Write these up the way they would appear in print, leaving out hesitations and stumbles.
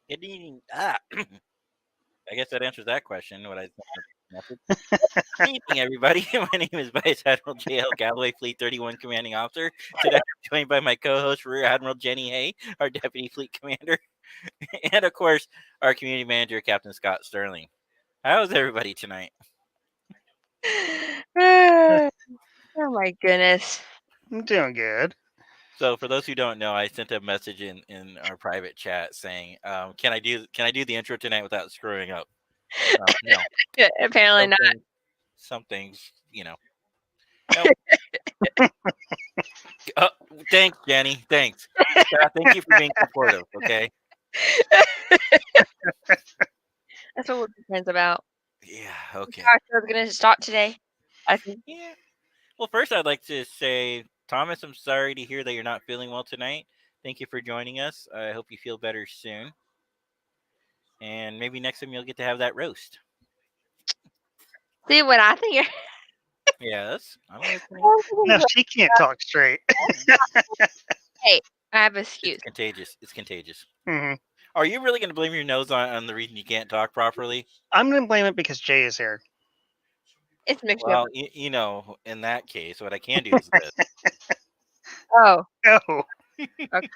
Good evening. I guess that answers that question. What I message. Good evening, everybody. My name is Vice Admiral J.L. Galloway, Fleet 31 Commanding Officer. Today, I'm joined by my co-host, Rear Admiral Jenny Hay, our Deputy Fleet Commander, and of course, our Community Manager, Captain Scott Sterling. How's everybody tonight? Oh my goodness. I'm doing good. So, for those who don't know, I sent a message in our private chat saying, "Can I do the intro tonight without screwing up?" No. Apparently not. Some things, Nope. Uh, Thanks, Jenny. Thanks. Thank you for being supportive. Okay. That's what we're friends about. Yeah. Okay. Our show's gonna start today. I think. Yeah. Well, first, I'd like to say, Thomas, I'm sorry to hear that you're not feeling well tonight. Thank you for joining us. I hope you feel better soon. And maybe next time you'll get to have that roast. See what I think. Yes. I'm listening. No, she can't talk straight. Hey, I have an It's excuse. contagious. It's contagious. Mhm. Are you really going to blame your nose on the reason you can't talk properly? I'm going to blame it because Jay is here. It's a mixture. Well, in that case, what I can do is this. Oh, Oh, okay.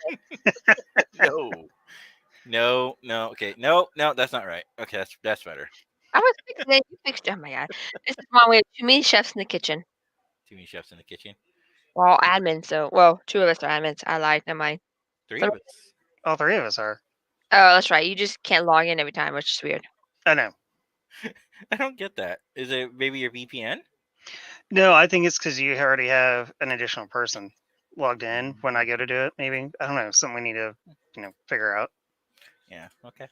No. Okay. No, that's not right. Okay, that's better. I was fixing it. You fixed it. Oh my god. This is why we have too many chefs in the kitchen. Too many chefs in the kitchen. We're all admins, so well, 2 of us are admins. I lied. Never mind. Three So- of us. all three of us are. Oh, that's right. You just can't log in every time, which is weird. I know. I don't get that. Is it maybe your VPN? No, I think it's because you already have an additional person logged in when I go to do it. Maybe I don't know. Something we need to, figure out. Yeah. Okay.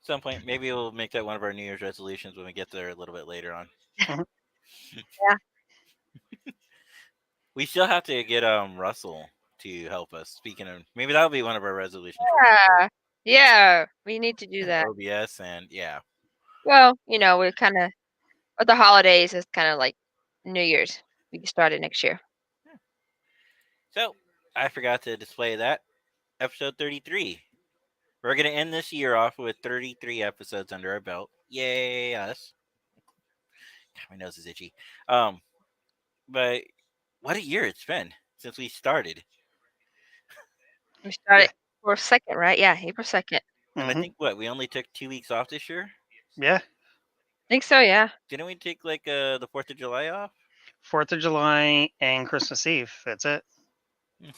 Some point, maybe we'll make that one of our New Year's resolutions when we get there a little bit later on. Mhm. Yeah. We still have to get Russell to help us. Speaking of, maybe that'll be one of our resolutions. Yeah, we need to do that. OBS and yeah. Well, we're kind of with the holidays. It's kind of like New Year's. We can start it next year. So I forgot to display that episode 33. We're gonna end this year off with 33 episodes under our belt. Yay us! God, my nose is itchy. But what a year it's been since we started. We started April 2nd, right? Yeah, April 2nd. And I Mhm. think we only took 2 weeks off this year. Yeah, I think so. Yeah. Didn't we take like the 4th of July off? 4th of July and Christmas Eve. That's it. We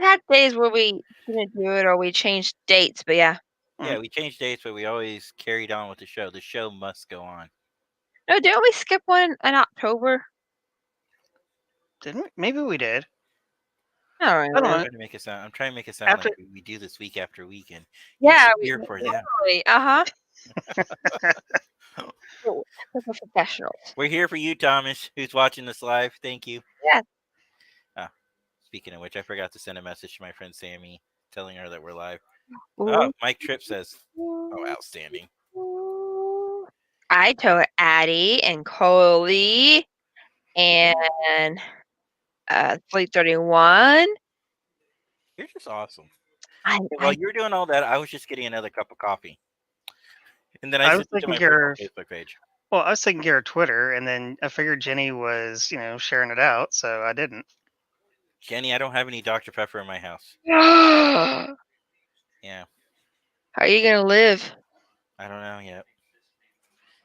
had days where we didn't do it or we changed dates, but yeah. Yeah, we changed dates, but we always carried on with the show. The show must go on. No, didn't we skip one in October? Didn't we? Maybe we did. I don't I don't remember. know. I'm trying to make it sound After- like we do this week after week, and Yeah, we're here for them. Uh huh. We're professionals. We're here for you, Thomas, who's watching this live. Thank you. Yeah. Speaking of which, I forgot to send a message to my friend Sammy, telling her that we're live. Ooh. Mike Tripp says, "Oh, outstanding." I told Addie and Coley and Fleet 31. You're just awesome. I While you were doing all that, I was just getting another cup of coffee, and then I I was sent it to my taking care personal of. Facebook page. Well, I was taking care of Twitter, and then I figured Jenny was, sharing it out, so I didn't. Jenny, I don't have any Dr. Pepper in my house. How Yeah, are you gonna live? I don't know yet.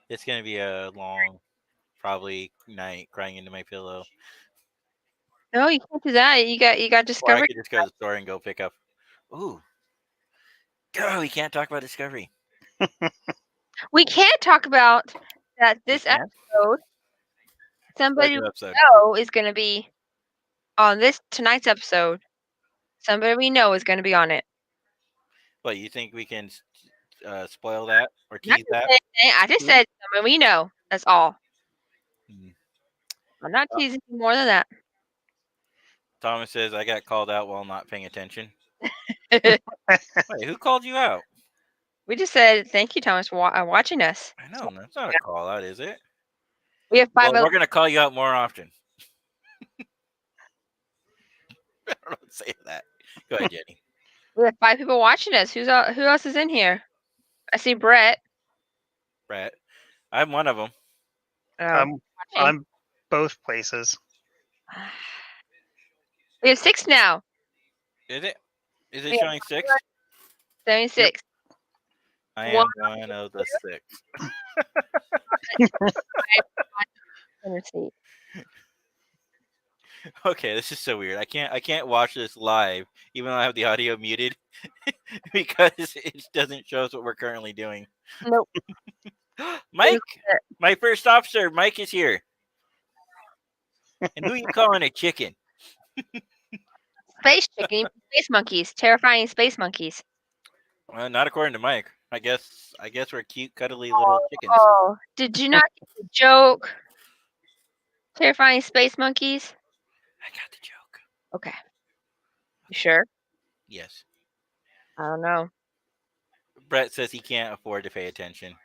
It's gonna be a long, probably night crying into my pillow. No, you can't do that. You got Or I Discovery. could just go to the store and go pick up. Ooh, we can't talk about Discovery. We can't talk about that. This can't? episode, somebody Pleasure we episode. know is gonna be on tonight's episode. Somebody we know is gonna be on it. What, you think we can spoil that or I tease just that? said somebody we know. That's all. Hmm. I'm not teasing you more than that. Thomas says I got called out while not paying attention. Wait, who called you out? We just said thank you, Thomas, for watching us. I know that's not a call out, is it? We have 5. Well, we're gonna call you out more often. I don't know what to say to that. Go ahead, Jenny. We have 5 people watching us. Who else is in here? I see Brett. Brett. I'm one of them. Oh, I'm watching. I'm both places. We have 6 now. Is it? Is it Yeah. showing 6? 76. I One. am one of the 6. Let's see. Okay, this is so weird. I can't watch this live, even though I have the audio muted, because it doesn't show us what we're currently doing. Nope. Mike, my first officer, Mike is here. And who you calling a chicken? Space chicken. Space monkeys. Terrifying space monkeys. Well, not according to Mike. I guess we're cute, cuddly little chickens. Oh, did you not get the joke? Terrifying space monkeys? I got the joke. Okay. You sure? Yes. I don't know. Brett says he can't afford to pay attention.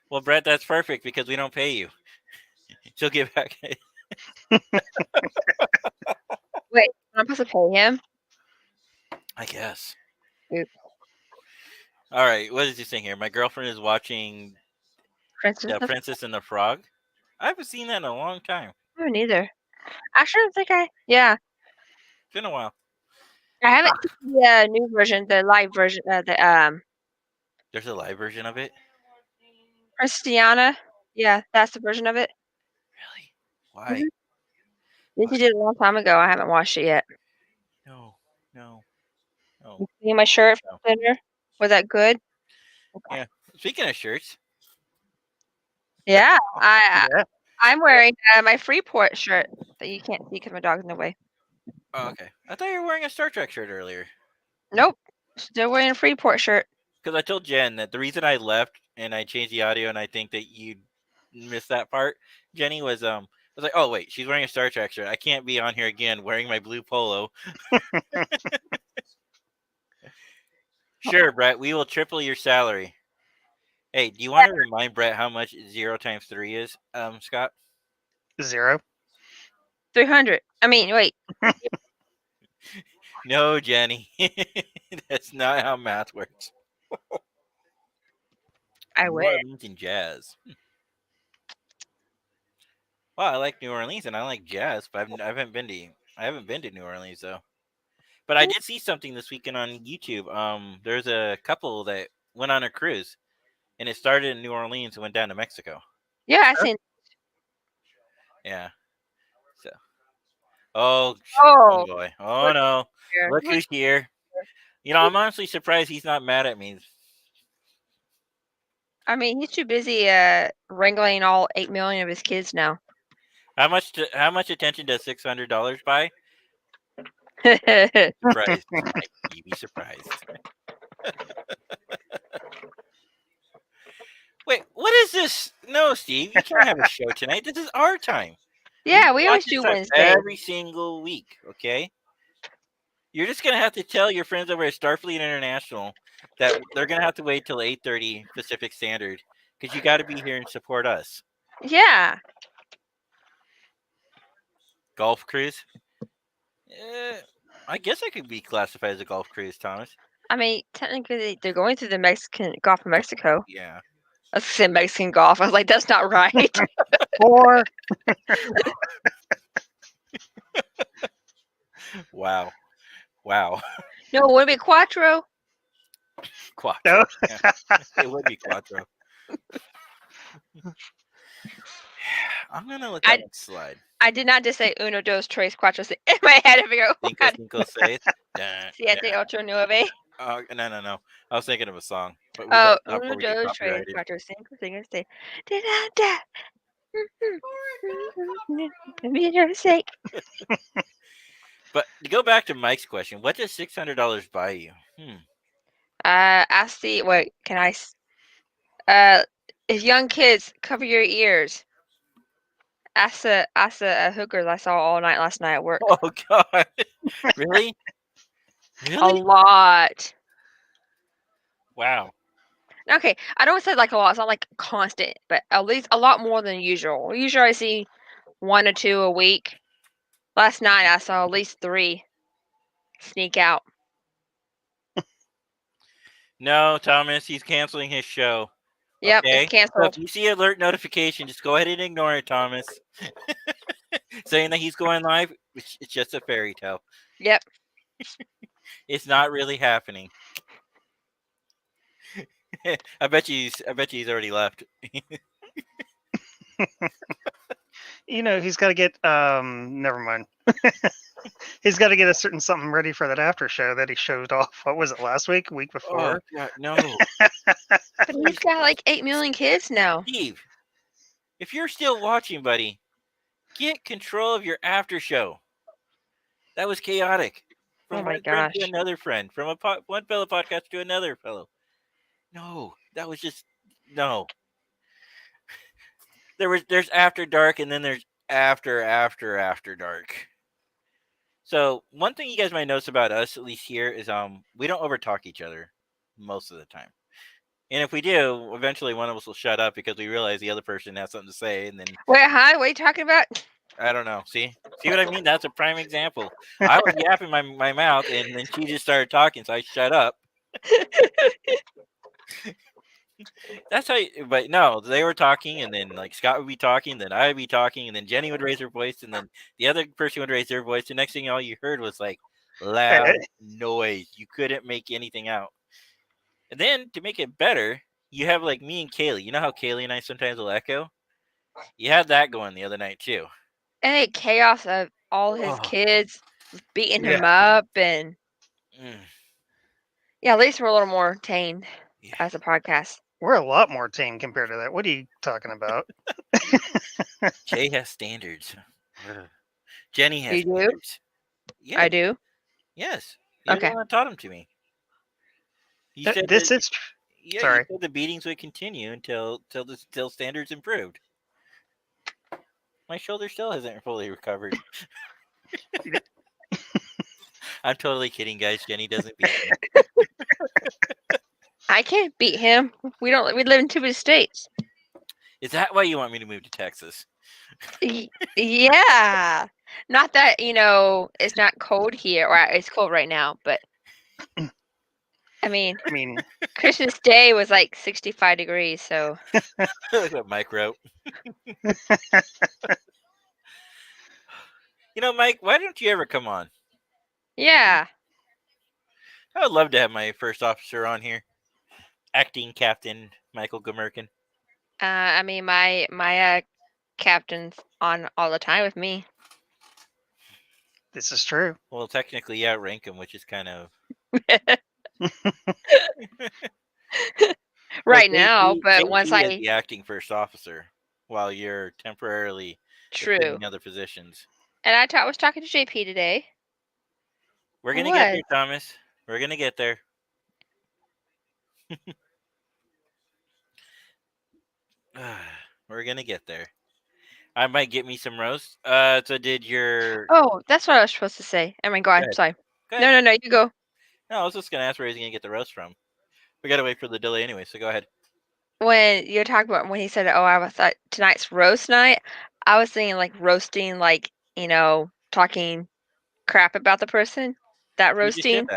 Well, Brett, that's perfect because we don't pay you. She'll get back. Wait, am I supposed to pay him? I guess. Oops. All right, what is this thing here? My girlfriend is watching Princess? The Princess and the Frog. I haven't seen that in a long time. I haven't either. Actually, I don't think I. Yeah. It's been a while. I haven't seen the new version, the live version, There's a live version of it. Princess Diana. Yeah, that's the version of it. Really? Why? Disney did it a long time ago. I haven't watched it yet. No. You see my shirt No. from dinner? Was that good? Yeah. Speaking of shirts, Yeah, Yeah. I'm wearing my Freeport shirt that you can't see because my dog's in the way. oh, okay. I thought you were wearing a Star Trek shirt earlier. Nope, still wearing a Freeport shirt. Because I told Jen that the reason I left and I changed the audio, and I think that you missed that part, Jenny, was I was like, oh wait, she's wearing a Star Trek shirt. I can't be on here again wearing my blue polo. Sure, Brett, we will triple your salary. Hey, do you want to remind Brett how much 0 times 3 is, Scott? 0. 300. I mean, wait. No, Jenny. That's not how math works. I New wish. Orleans and jazz. Well, I like New Orleans and I like jazz, but I haven't been to New Orleans though. But I did see something this weekend on YouTube. There's a couple that went on a cruise, and it started in New Orleans and went down to Mexico. Yeah, I seen. Yeah. So. Oh Oh. boy. Oh no. Here. Look who's here. You know, I'm honestly surprised he's not mad at me. I mean, he's too busy wrangling all 8 million of his kids now. How much attention does $600 buy? Surprised. You'd be surprised. Wait, what is this? No, Steve, you can't have a show tonight. This is our time. Yeah, we always Watch do this Wednesday. every single week, okay? You're just gonna have to tell your friends over at Starfleet International that they're gonna have to wait till 8:30 Pacific Standard because you got to be here and support us. Yeah. Golf cruise? I guess I could be classified as a golf cruise, Thomas. I mean, technically, they're going through the Mexican Gulf of Mexico. Yeah. I was saying Mexican Gulf. I was like, that's not right. Or Wow. No, it would be Quattro. Quattro. No. Yeah. It would be Quattro. I'm gonna let that one slide. I did not just say uno, dos, tres, cuatro. In my head, I figured, Cinco, seis. Siete, ocho, nueve. No. I was thinking of a song. But Oh, before uno, we get dos, tres, copyrighted. cuatro, cinco, seis. Did sake. But to go back to Mike's question, what does $600 buy you? Ask the wait. Can I? If young kids, cover your ears. Ask the hookers I saw all night last night at work. Oh God! Really? A lot. Wow. Okay, I don't say like a lot. It's not like constant, but at least a lot more than usual. Usually I see 1 or 2 a week. Last night I saw at least 3 sneak out. No, Thomas, he's canceling his show. Yep, Okay. it's So if canceled. you see alert notification, just go ahead and ignore it, Thomas. Saying that he's going live, it's just a fairy tale. Yep. It's not really happening. I bet you he's already left. He's got to get never mind. He's got to get a certain something ready for that after show that he showed off. What was it, last week, week before? God, no. But he's got like 8 million kids now. Steve, if you're still watching, buddy, get control of your after show. That was chaotic. From Oh my one friend to gosh. another friend, from one fellow podcast to another fellow. No, that was just no. There's after dark, and then there's after dark. So one thing you guys might notice about us, at least here, is we don't overtalk each other most of the time. And if we do, eventually one of us will shut up because we realize the other person has something to say, and then Wait, hi, what are you talking about? I don't know. See what I mean? That's a prime example. I was yapping my mouth, and then she just started talking, so I shut up. That's how. But no, they were talking, and then like Scott would be talking, then I would be talking, and then Jenny would raise her voice, and then the other person would raise their voice. The next thing all you heard was like loud noise. You couldn't make anything out. And then to make it better, you have like me and Kaylee. You know how Kaylee and I sometimes will echo? You had that going the other night too. And it chaos of all his Oh. kids beating him up, and yeah, at least we're a little more tame as a podcast. We're a lot more tame compared to that. What are you talking about? Jay has standards. Jenny has You do? standards. Yeah, I do. yes. You're Okay. the one that taught him to me. You said This that- is yeah, sorry. you said the beatings would continue until standards improved. My shoulder still hasn't fully recovered. I'm totally kidding, guys. Jenny doesn't beat me. I can't beat him. We live in 2 different states. Is that why you want me to move to Texas? Yeah. Not that, it's not cold here, or it's cold right now, but I mean, Christmas Day was like 65 degrees, so. Like what Mike wrote. Mike, why don't you ever come on? Yeah. I would love to have my first officer on here. Acting Captain Michael Gomerkin. I mean, my captain's on all the time with me. This is true. Well, technically, yeah, rank him, which is kind of right now, but JP once is the acting first officer, while you're temporarily true assuming other positions. And I was talking to JP today. We're gonna get there, Thomas. We're gonna get there. We're gonna get there. I might get me some roast. So did your? Oh, that's what I was supposed to say. Oh my god, ahead. sorry. Go No, you go. No, I was just gonna ask where he's gonna get the roast from. We gotta wait for the delay anyway, so go ahead. When you're talking about when he said, "Oh, I thought tonight's roast night," I was thinking like roasting, like talking crap about the person. That roasting.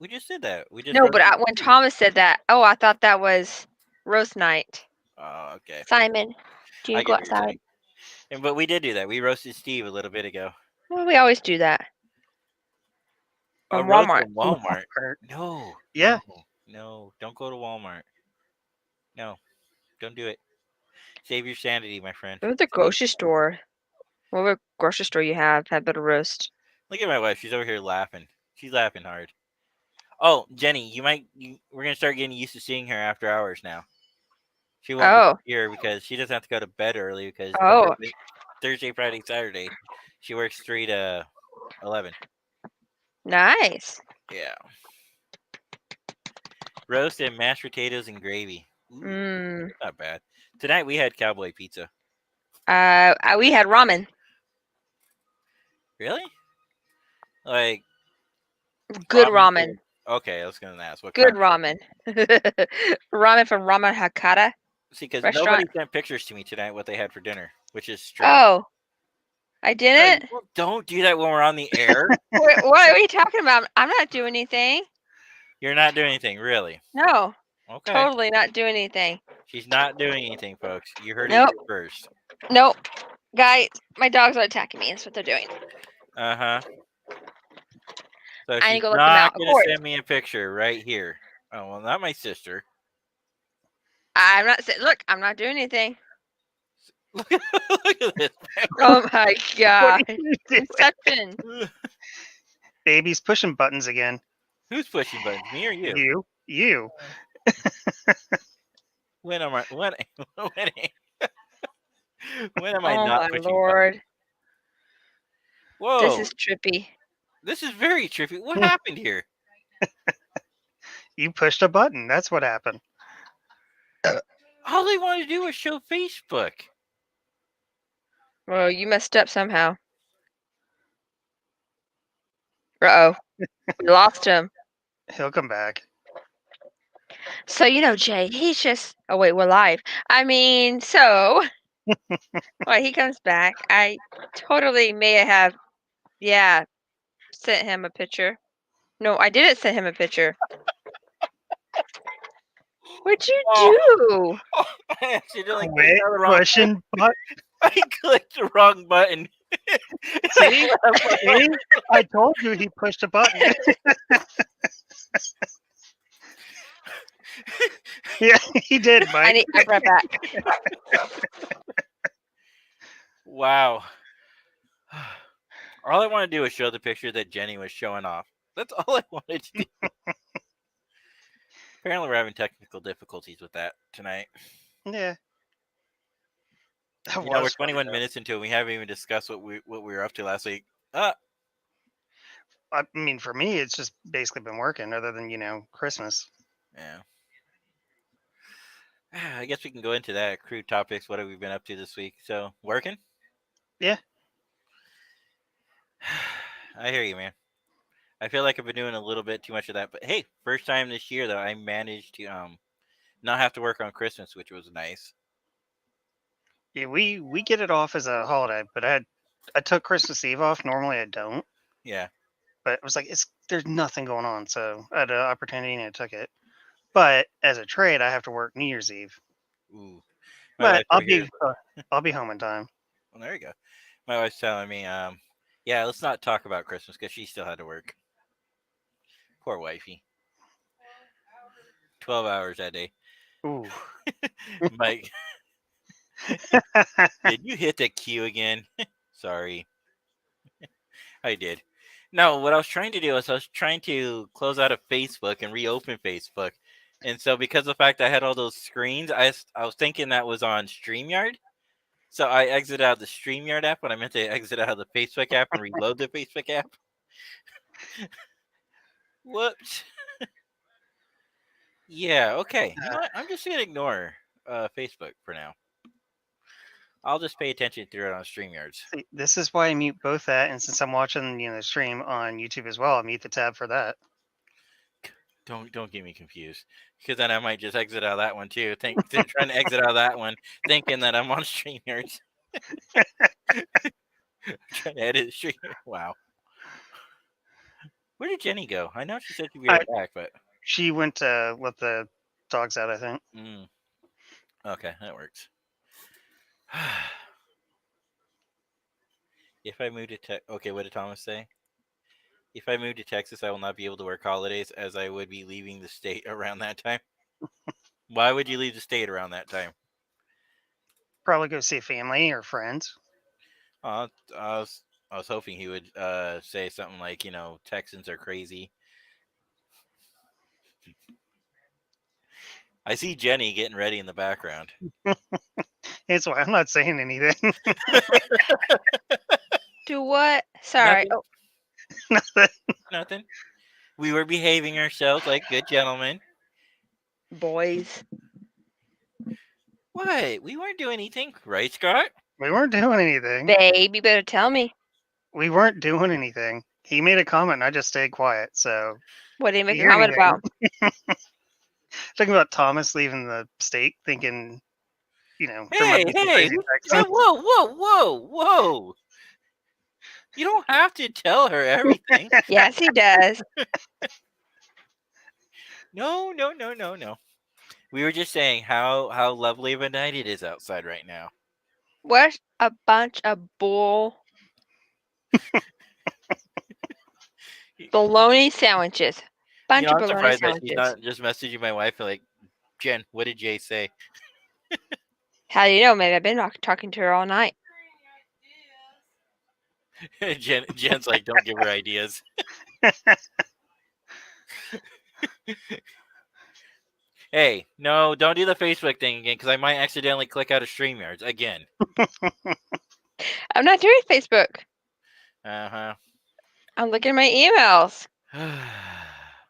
We just did that. No, but when Thomas said that, oh, I thought that was roast night. Oh, okay. Simon, do you go outside? But we did do that. We roasted Steve a little bit ago. Well, we always do that. From roast Walmart. from Walmart. No. Yeah. No, don't go to Walmart. No, don't do it. Save your sanity, my friend. Go to the grocery store. Whatever grocery store you have, had better roast. Look at my wife. She's over here laughing. She's laughing hard. Oh, Jenny, we're gonna start getting used to seeing her after hours now. She won't be here because she doesn't have to go to bed early because Thursday, Friday, Saturday, she works 3 to 11. Nice. Yeah. Roast and mashed potatoes and gravy. Ooh, not bad. Tonight we had cowboy pizza. We had ramen. Really? Like good ramen. Okay, I was gonna ask what. Good ramen. Ramen from Ramen Hakata. See, because nobody sent pictures to me tonight what they had for dinner, which is strange. Oh, I didn't. Don't do that when we're on the air. What are you talking about? I'm not doing anything. You're not doing anything, really. No, Okay. totally not doing anything. She's not doing anything, folks. You heard Nope. it here first. Nope. Guys, my dogs are attacking me. That's what they're doing. Uh-huh. So I need to she's go let them not out. Of going to course. send me a picture right here. Oh, well, not my sister. I'm not saying. Look, I'm not doing anything. Look at this. Oh my god. What are you doing? Inception. Baby's pushing buttons again. Who's pushing buttons? Me or you? You. When am I? When am I Oh not my pushing lord. buttons? Whoa! This is trippy. This is very trippy. What happened here? You pushed a button. That's what happened. All they wanted to do was show Facebook. Well, you messed up somehow. Uh-oh. We lost him. He'll come back. So, Jay, he's just... Oh, wait, we're live. I mean, so... Well, he comes back. I totally may have... Yeah, sent him a picture. No, I didn't send him a picture. What'd you do? I accidentally Quit clicked on the wrong pushing buttons. I clicked the wrong button. See? See? I told you he pushed a button. Yeah, he did, Mike. I'm right back. Wow. All I want to do is show the picture that Jenny was showing off. That's all I wanted to do. Apparently, we're having technical difficulties with that tonight. Yeah. We're 21 minutes into it. We haven't even discussed what we were up to last week. I mean, for me, it's just basically been working, other than Christmas. Yeah. I guess we can go into that. Crude topics. What have we been up to this week? So, working? Yeah. I hear you, man. I feel like I've been doing a little bit too much of that. But hey, first time this year that I managed to not have to work on Christmas, which was nice. Yeah, we get it off as a holiday, but I took Christmas Eve off. Normally I don't. Yeah. But it was like there's nothing going on, so I had an opportunity and I took it. But as a trade, I have to work New Year's Eve. Ooh. But I'll be home in time. Well, there you go. My wife's telling me, yeah, let's not talk about Christmas because she still had to work. Poor wifey. 12 hours that day. Ooh. Mike, did you hit the cue again? Sorry. I did. No, what I was trying to do is I was trying to close out of Facebook and reopen Facebook. And so because of the fact I had all those screens, I was thinking that was on StreamYard. So I exited out the StreamYard app when I meant to exit out of the Facebook app and reload the Facebook app. Whoops. Yeah, okay. You know what? I'm just going to ignore Facebook for now. I'll just pay attention through it on StreamYards. See, this is why I mute both that, and since I'm watching the stream on YouTube as well, I mute the tab for that. Don't get me confused, because then I might just exit out of that one too. Trying to exit out of that one, thinking that I'm on StreamYards. Trying to edit StreamYard. Wow. Where did Jenny go? I know she said she'd be right back, but she went to let the dogs out, I think. Okay, that works. If I move to okay, what did Thomas say? If I move to Texas, I will not be able to work holidays, as I would be leaving the state around that time. Why would you leave the state around that time? Probably go see family or friends. I was hoping he would say something like, Texans are crazy. I see Jenny getting ready in the background. It's why I'm not saying anything. Do what? Sorry. Nothing. Nothing. We were behaving ourselves like good gentlemen. Boys. What? We weren't doing anything, right, Scott? We weren't doing anything. Babe, you better tell me. We weren't doing anything. He made a comment and I just stayed quiet, so... What did he make a comment about? Talking about Thomas leaving the state, thinking, Hey! Whoa! You don't have to tell her everything. Yes, he does. No. We were just saying how lovely of a night it is outside right now. What a bunch of bull bologna sandwiches. Bunch of I'm bologna surprised that she's sandwiches. not just messaging my wife like, Jen, what did Jay say? How do you know? Maybe I've been talking to her all night. Jen's like, don't give her ideas. Hey, no, don't do the Facebook thing again because I might accidentally click out of StreamYards again. I'm not doing Facebook. Uh I'm looking at my emails huh.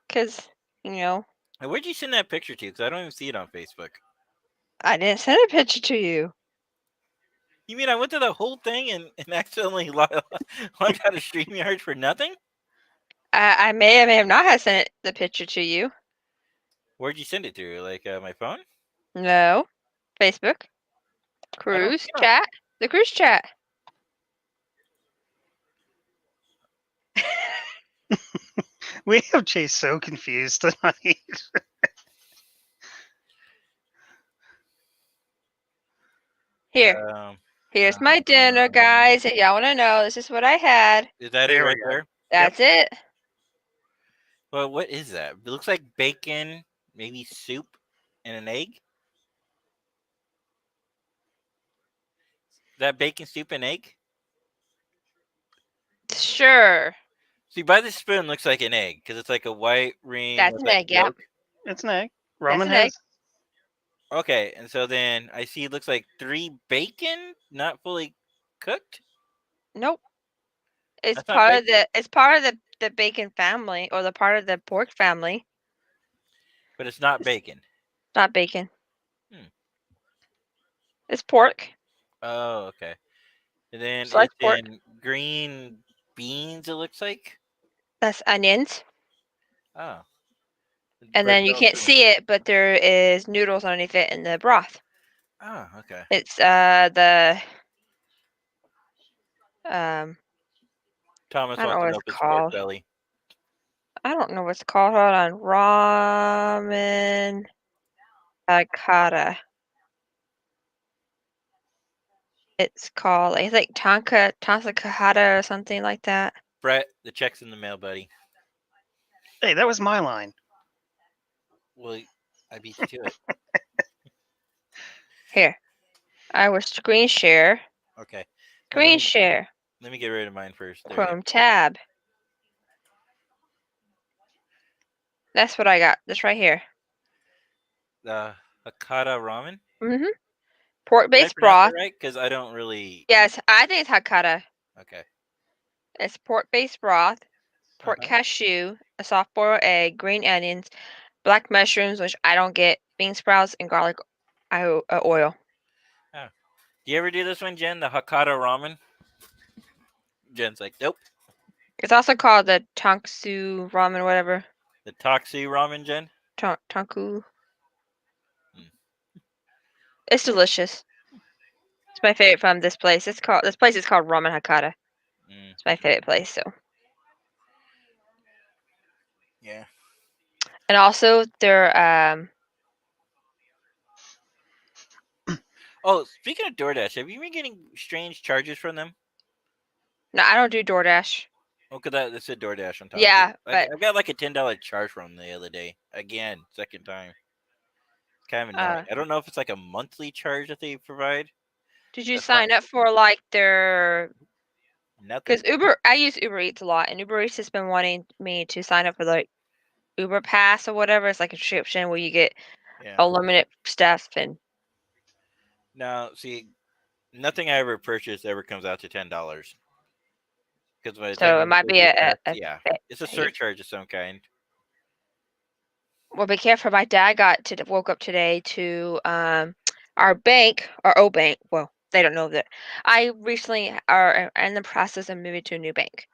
because, you know, Where'd you send that picture to? Because I don't even see it on Facebook. I didn't send a picture to you. You mean I went to the whole thing and accidentally logged out of StreamYard for nothing? I may or may have not have sent the picture to you. Where'd you send it to? Like my phone? No. Facebook. Cruise see it on- chat. The cruise chat. We have Chase so confused tonight. Here. Um, Here's my dinner, guys. If y'all want to know, this is what I had. is that it There we right go. there? That's it. Well, what is that? It looks like bacon, maybe soup, and an egg. Is that bacon, soup, and egg? Sure. See, by the spoon, looks like an egg because it's like a white ring. That's with an like egg, yeah. yolk. It's an egg. That's Roman an egg. has. Okay, and so then I see it looks like 3 bacon, not fully cooked. Nope. It's That's not part of bacon? the the bacon family or the part of the pork family. But it's not bacon. Not bacon. Hmm. It's pork. Oh, okay. And then It's like it's pork. in green beans. It looks like. That's onions. Oh. And But then you no can't food. see it, but there is noodles underneath it in the broth. Oh, okay. It's the Thomas I don't know wants to what know it's if it's pork called. belly. I don't know what's called. Hold on. Ramen hakata. It's called I think Tansakahata or something like that. Brett, the check's in the mail, buddy. Hey, that was my line. Well, I beat you to it. Here. I will screen share. Okay. Screen share. Let me get rid of mine first. There we go. Chrome tab. That's what I got. This right here. The Hakata ramen. Mm-hmm. Pork-based Did I pronounce broth. that right? Because I don't really. Yes, I think it's hakata. Okay. It's pork-based broth, pork Uh-huh. cashew, a soft-boiled egg, green onions, black mushrooms, which I don't get, bean sprouts, and garlic oil. Do you ever do this one, Jen? The Hakata ramen? Jen's like, nope. It's also called the tonksu ramen, whatever. The Toxu ramen, Jen? Tonku. Hmm. It's delicious. It's my favorite from this place. This place is called Ramen Hakata. Mm, It's my favorite place. So, yeah. and also their Oh, speaking of DoorDash, have you been getting strange charges from them? no, I don't do DoorDash. Oh, because that said DoorDash on top. Yeah, I but got like a $10 charge from them the other day. Again, second time. It's kind of annoying. I don't know if it's like a monthly charge that they provide. did you That's not- sign up for like their? Nothing. Because I use Uber Eats a lot, and Uber Eats has been wanting me to sign up for like Uber Pass or whatever. It's like a subscription where you get Yeah. unlimited stuff and. Now, see, nothing I ever purchase ever comes out to $10. Because by the time So you it might pay be the a tax, yeah, it's a fee. surcharge of some kind. Well, be careful. My dad woke up today to our bank, our old bank. Well, they don't know that I recently are in the process of moving to a new bank.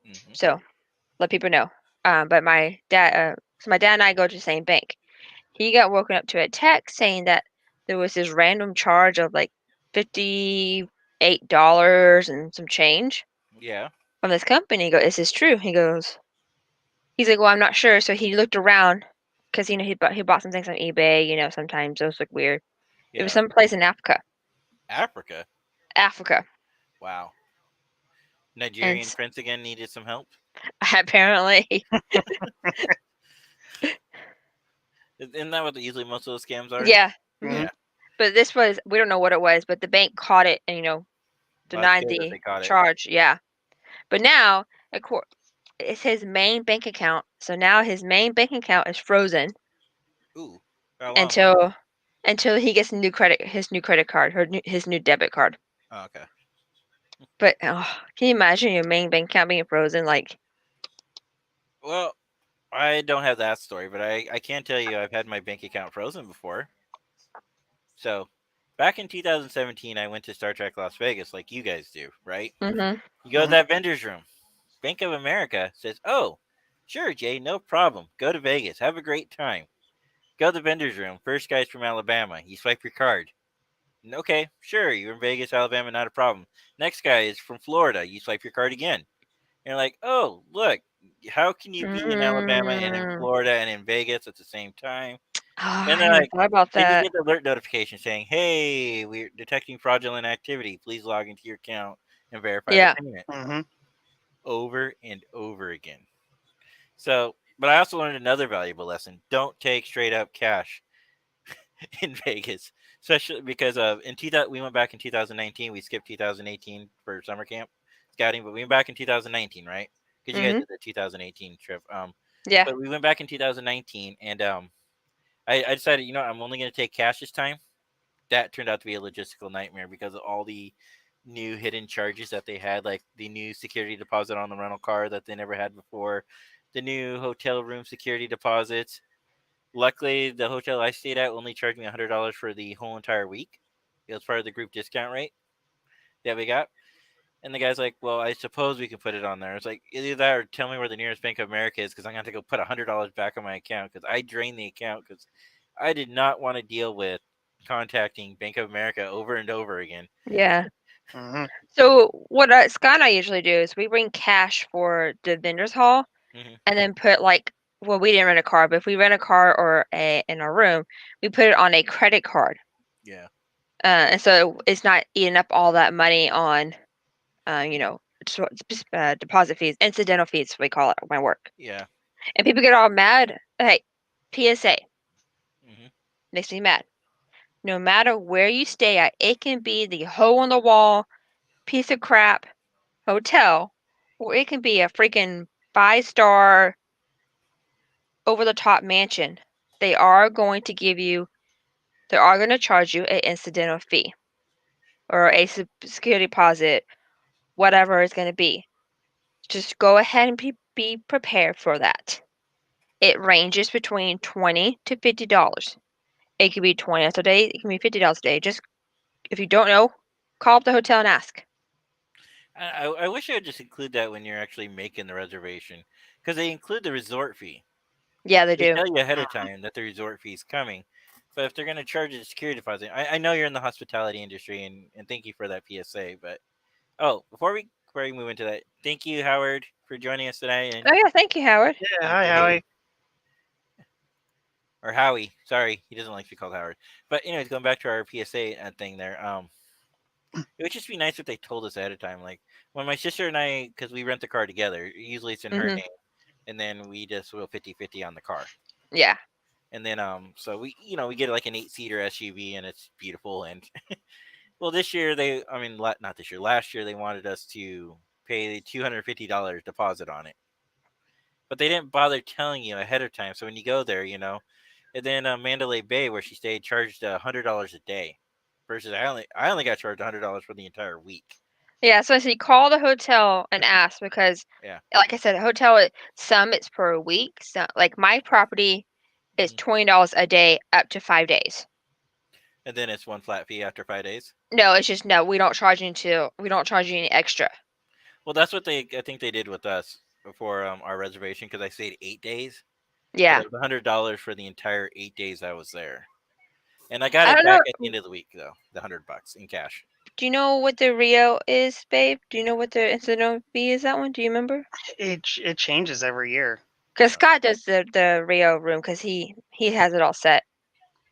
Mm-hmm. So let people know. But my dad, so my dad and I go to the same bank. He got woken up to a text saying that there was this random charge of like $58 and some change Yeah. from this company. He goes, "Is this true?" He's like, "Well, I'm not sure." So he looked around because he bought some things on eBay. Sometimes those look weird. It was Yeah. someplace in Africa. Africa. Africa, Wow. Nigerian and prince again needed some help. apparently, Isn't that what usually most of those scams are? yeah. Mhm. Yeah. But this was, we don't know what it was, but the bank caught it and Well, that's denied good that the they caught it. charge. Yeah. But now, it's his main bank account. So now his main bank account is frozen Ooh. How long? until he gets his new credit card, his new debit card. Oh, okay. But can you imagine your main bank account being frozen? Like, Well, I don't have that story, but I can tell you I've had my bank account frozen before. So, back in 2017, I went to Star Trek Las Vegas like you guys do, right? mm-hmm. You go to Mhm. that vendor's room. Bank of America says, "Oh, sure, Jay, no problem. Go to Vegas. Have a great time." Go to the vendor's room. First guy's from Alabama. You swipe your card. Okay, sure, you're in Vegas, Alabama, not a problem. Next guy is from Florida. You swipe your card again. You're like, oh, look, how can you be in Alabama and in Florida and in Vegas at the same time? And I they're never like, thought about then you that. get the alert notification saying, hey, we're detecting fraudulent activity. Please log into your account and verify Yeah. the payment. Mhm. Over and over again. So, but I also learned another valuable lesson. Don't take straight up cash in Vegas, especially because we went back in 2019. We skipped 2018 for summer camp scouting, but we went back in 2019, right? Because you guys Mhm. did the 2018 trip. Yeah. But we went back in 2019, and I decided, I'm only going to take cash this time. That turned out to be a logistical nightmare because of all the new hidden charges that they had, like the new security deposit on the rental car that they never had before, the new hotel room security deposits. Luckily, the hotel I stayed at only charged me $100 for the whole entire week. It was part of the group discount rate that we got. And the guy's like, "Well, I suppose we can put it on there." It's like either that or tell me where the nearest Bank of America is because I'm gonna have to go put $100 back on my account because I drained the account because I did not want to deal with contacting Bank of America over and over again. Yeah. Mhm. So what Scott and I usually do is we bring cash for the vendor's hall, Hmm. and then put well, we didn't rent a car, but if we rent a car or in our room, we put it on a credit card. Yeah. And so it's not eating up all that money on, deposit fees, incidental fees, we call it at my work. Yeah. And people get all mad. Hey, PSA Hmm. makes me mad. No matter where you stay at, it can be the hole in the wall, piece of crap hotel, or it can be a freaking 5-star over the top mansion. They are going to charge you an incidental fee or a security deposit, whatever it's going to be. Just go ahead and be prepared for that. It ranges between $20 to $50. It could be $20 a day. It can be $50 a day. Just if you don't know, call up the hotel and ask. I wish I would just include that when you're actually making the reservation because they include the resort fee. Yeah, they They do. tell you ahead of time that the resort fee is coming. But if they're going to charge you a security deposit, I know you're in the hospitality industry, and thank you for that PSA. But before we move into that, thank you, Howard, for joining us today. And Oh yeah, thank you, Howard. Yeah. Hi, Howie. or Howie, sorry, he doesn't like to be called Howard. But anyways, going back to our PSA thing there, it would just be nice if they told us ahead of time. Like when my sister and I, because we rent the car together, usually it's in her Mhm. name, and then we just will 50-50 on the car. Yeah. And then so we get like an 8-seater SUV and it's beautiful. And well, this year not this year, last year they wanted us to pay the $250 deposit on it, but they didn't bother telling you ahead of time. So when you go there, and then Mandalay Bay where she stayed charged $100 a day, versus I only got charged $100 for the entire week. Yeah, so I say call the hotel and ask because, Yeah. like I said, a hotel, it's per week. So, like my property is Mhm. $20 a day up to 5 days. And then it's one flat fee after 5 days. No, it's just no. We don't charge you any extra. Well, that's what I think they did with us before our reservation because I stayed 8 days. But Yeah, it was $100 for the entire 8 days I was there, and I got I it don't know. back at the end of the week though, the $100 in cash. Do you know what the Rio is, babe? Do you know what the incidental fee is? That one? Do you remember? It changes every year. Because Scott does the Rio room because he has it all set.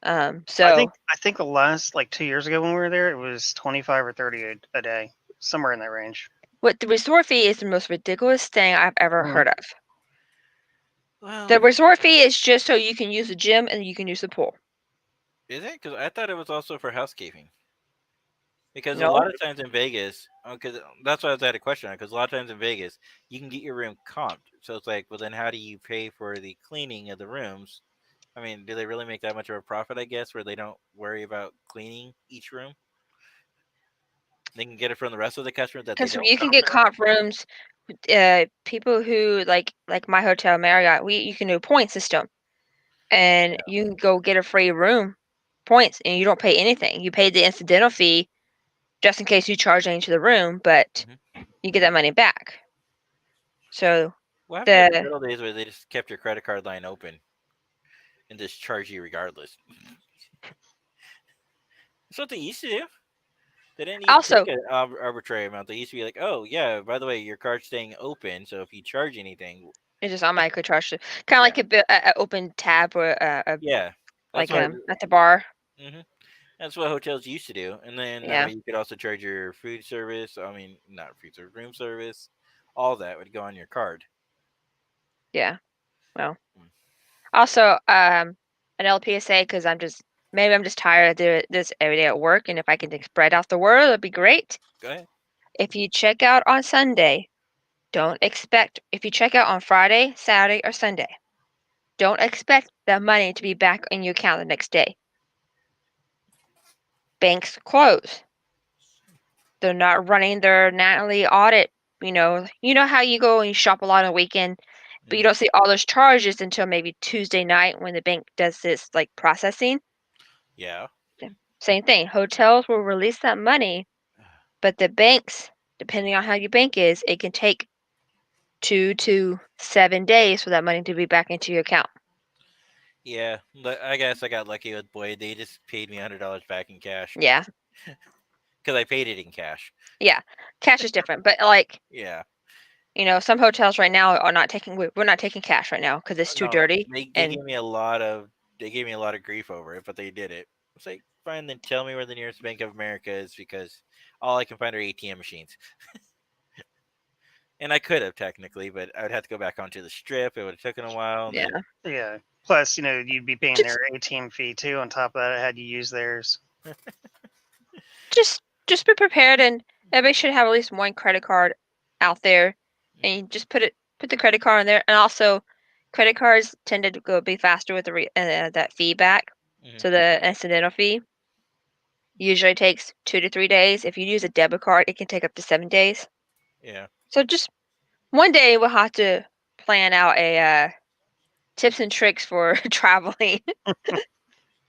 So I think the last like 2 years ago when we were there, it was 25 or 30 a day, somewhere in that range. what the resort fee is the most ridiculous thing I've ever Mhm. heard of. Well, The resort fee is just so you can use the gym and you can use the pool. is it? Because I thought it was also for housekeeping. Because a No, lot of times in Vegas, because that's why I was had a question on. Because a lot of times in Vegas, you can get your room comped. So it's like, well, then how do you pay for the cleaning of the rooms? I mean, do they really make that much of a profit? I guess where they don't worry about cleaning each room. They can get it from the rest of the customers that they because don't. you can comp get out. comp rooms. People who like my hotel Marriott, you can do a point system, and Yeah. you can go get a free room points, and you don't pay anything. You pay the incidental fee just in case you charge into the room, but you get that money back. So What happened to the the good old days where they just kept your credit card line open and just charge you regardless? That's what they used to do. They didn't used to also take an arbitrary amount. They used to be like, "Oh yeah, by the way, your card's staying open, so if you charge anything, it's just automatically charged. Kind of yeah, like a open tab or yeah." That's like what. at the bar. Hmm. That's what hotels used to do, and then that Yeah, way you could also charge your food service. I mean, not food service, room service. All that would go on your card. yeah. Well, Mm. also an LPSA because maybe I'm just tired of doing this every day at work, and if I can spread out the word, it'd be great. Go ahead. If you check out on Sunday, don't expect if you check out on Friday, Saturday, or Sunday, don't expect the money to be back in your account the next day. Banks close. They're not running their nightly audit. You know how you go and you shop a lot on the weekend, but you Mhm. don't see all those charges until maybe Tuesday night when the bank does this like processing. Yeah. Yeah. Same thing. Hotels will release that money, but the banks, depending on how your bank is, it can take 2 to 7 days for that money to be back into your account. Yeah, I guess I got lucky with Boyd. They just paid me $100 back in cash Yeah. because I paid it in cash. Yeah. Cash is different, but like, Yeah. some hotels right now are not taking we're not taking cash right now because it's too No, dirty they and gave me a lot of grief over it, but they did it. It's like, fine, then tell me where the nearest Bank of America is because all I can find are ATM machines. And I could have technically, but I would have to go back onto the strip. It would have taken a while. And yeah. then, Yeah. Plus, you'd be paying Just their ATM fee too on top of that. Had you use theirs. just be prepared, and everybody should have at least one credit card out there, and you just put the credit card in there, and also credit cards tend to go be faster with that feedback. Mhm. So the incidental fee usually takes 2 to 3 days. If you use a debit card, it can take up to 7 days. Yeah. So just one day we'll have to plan out a tips and tricks for traveling.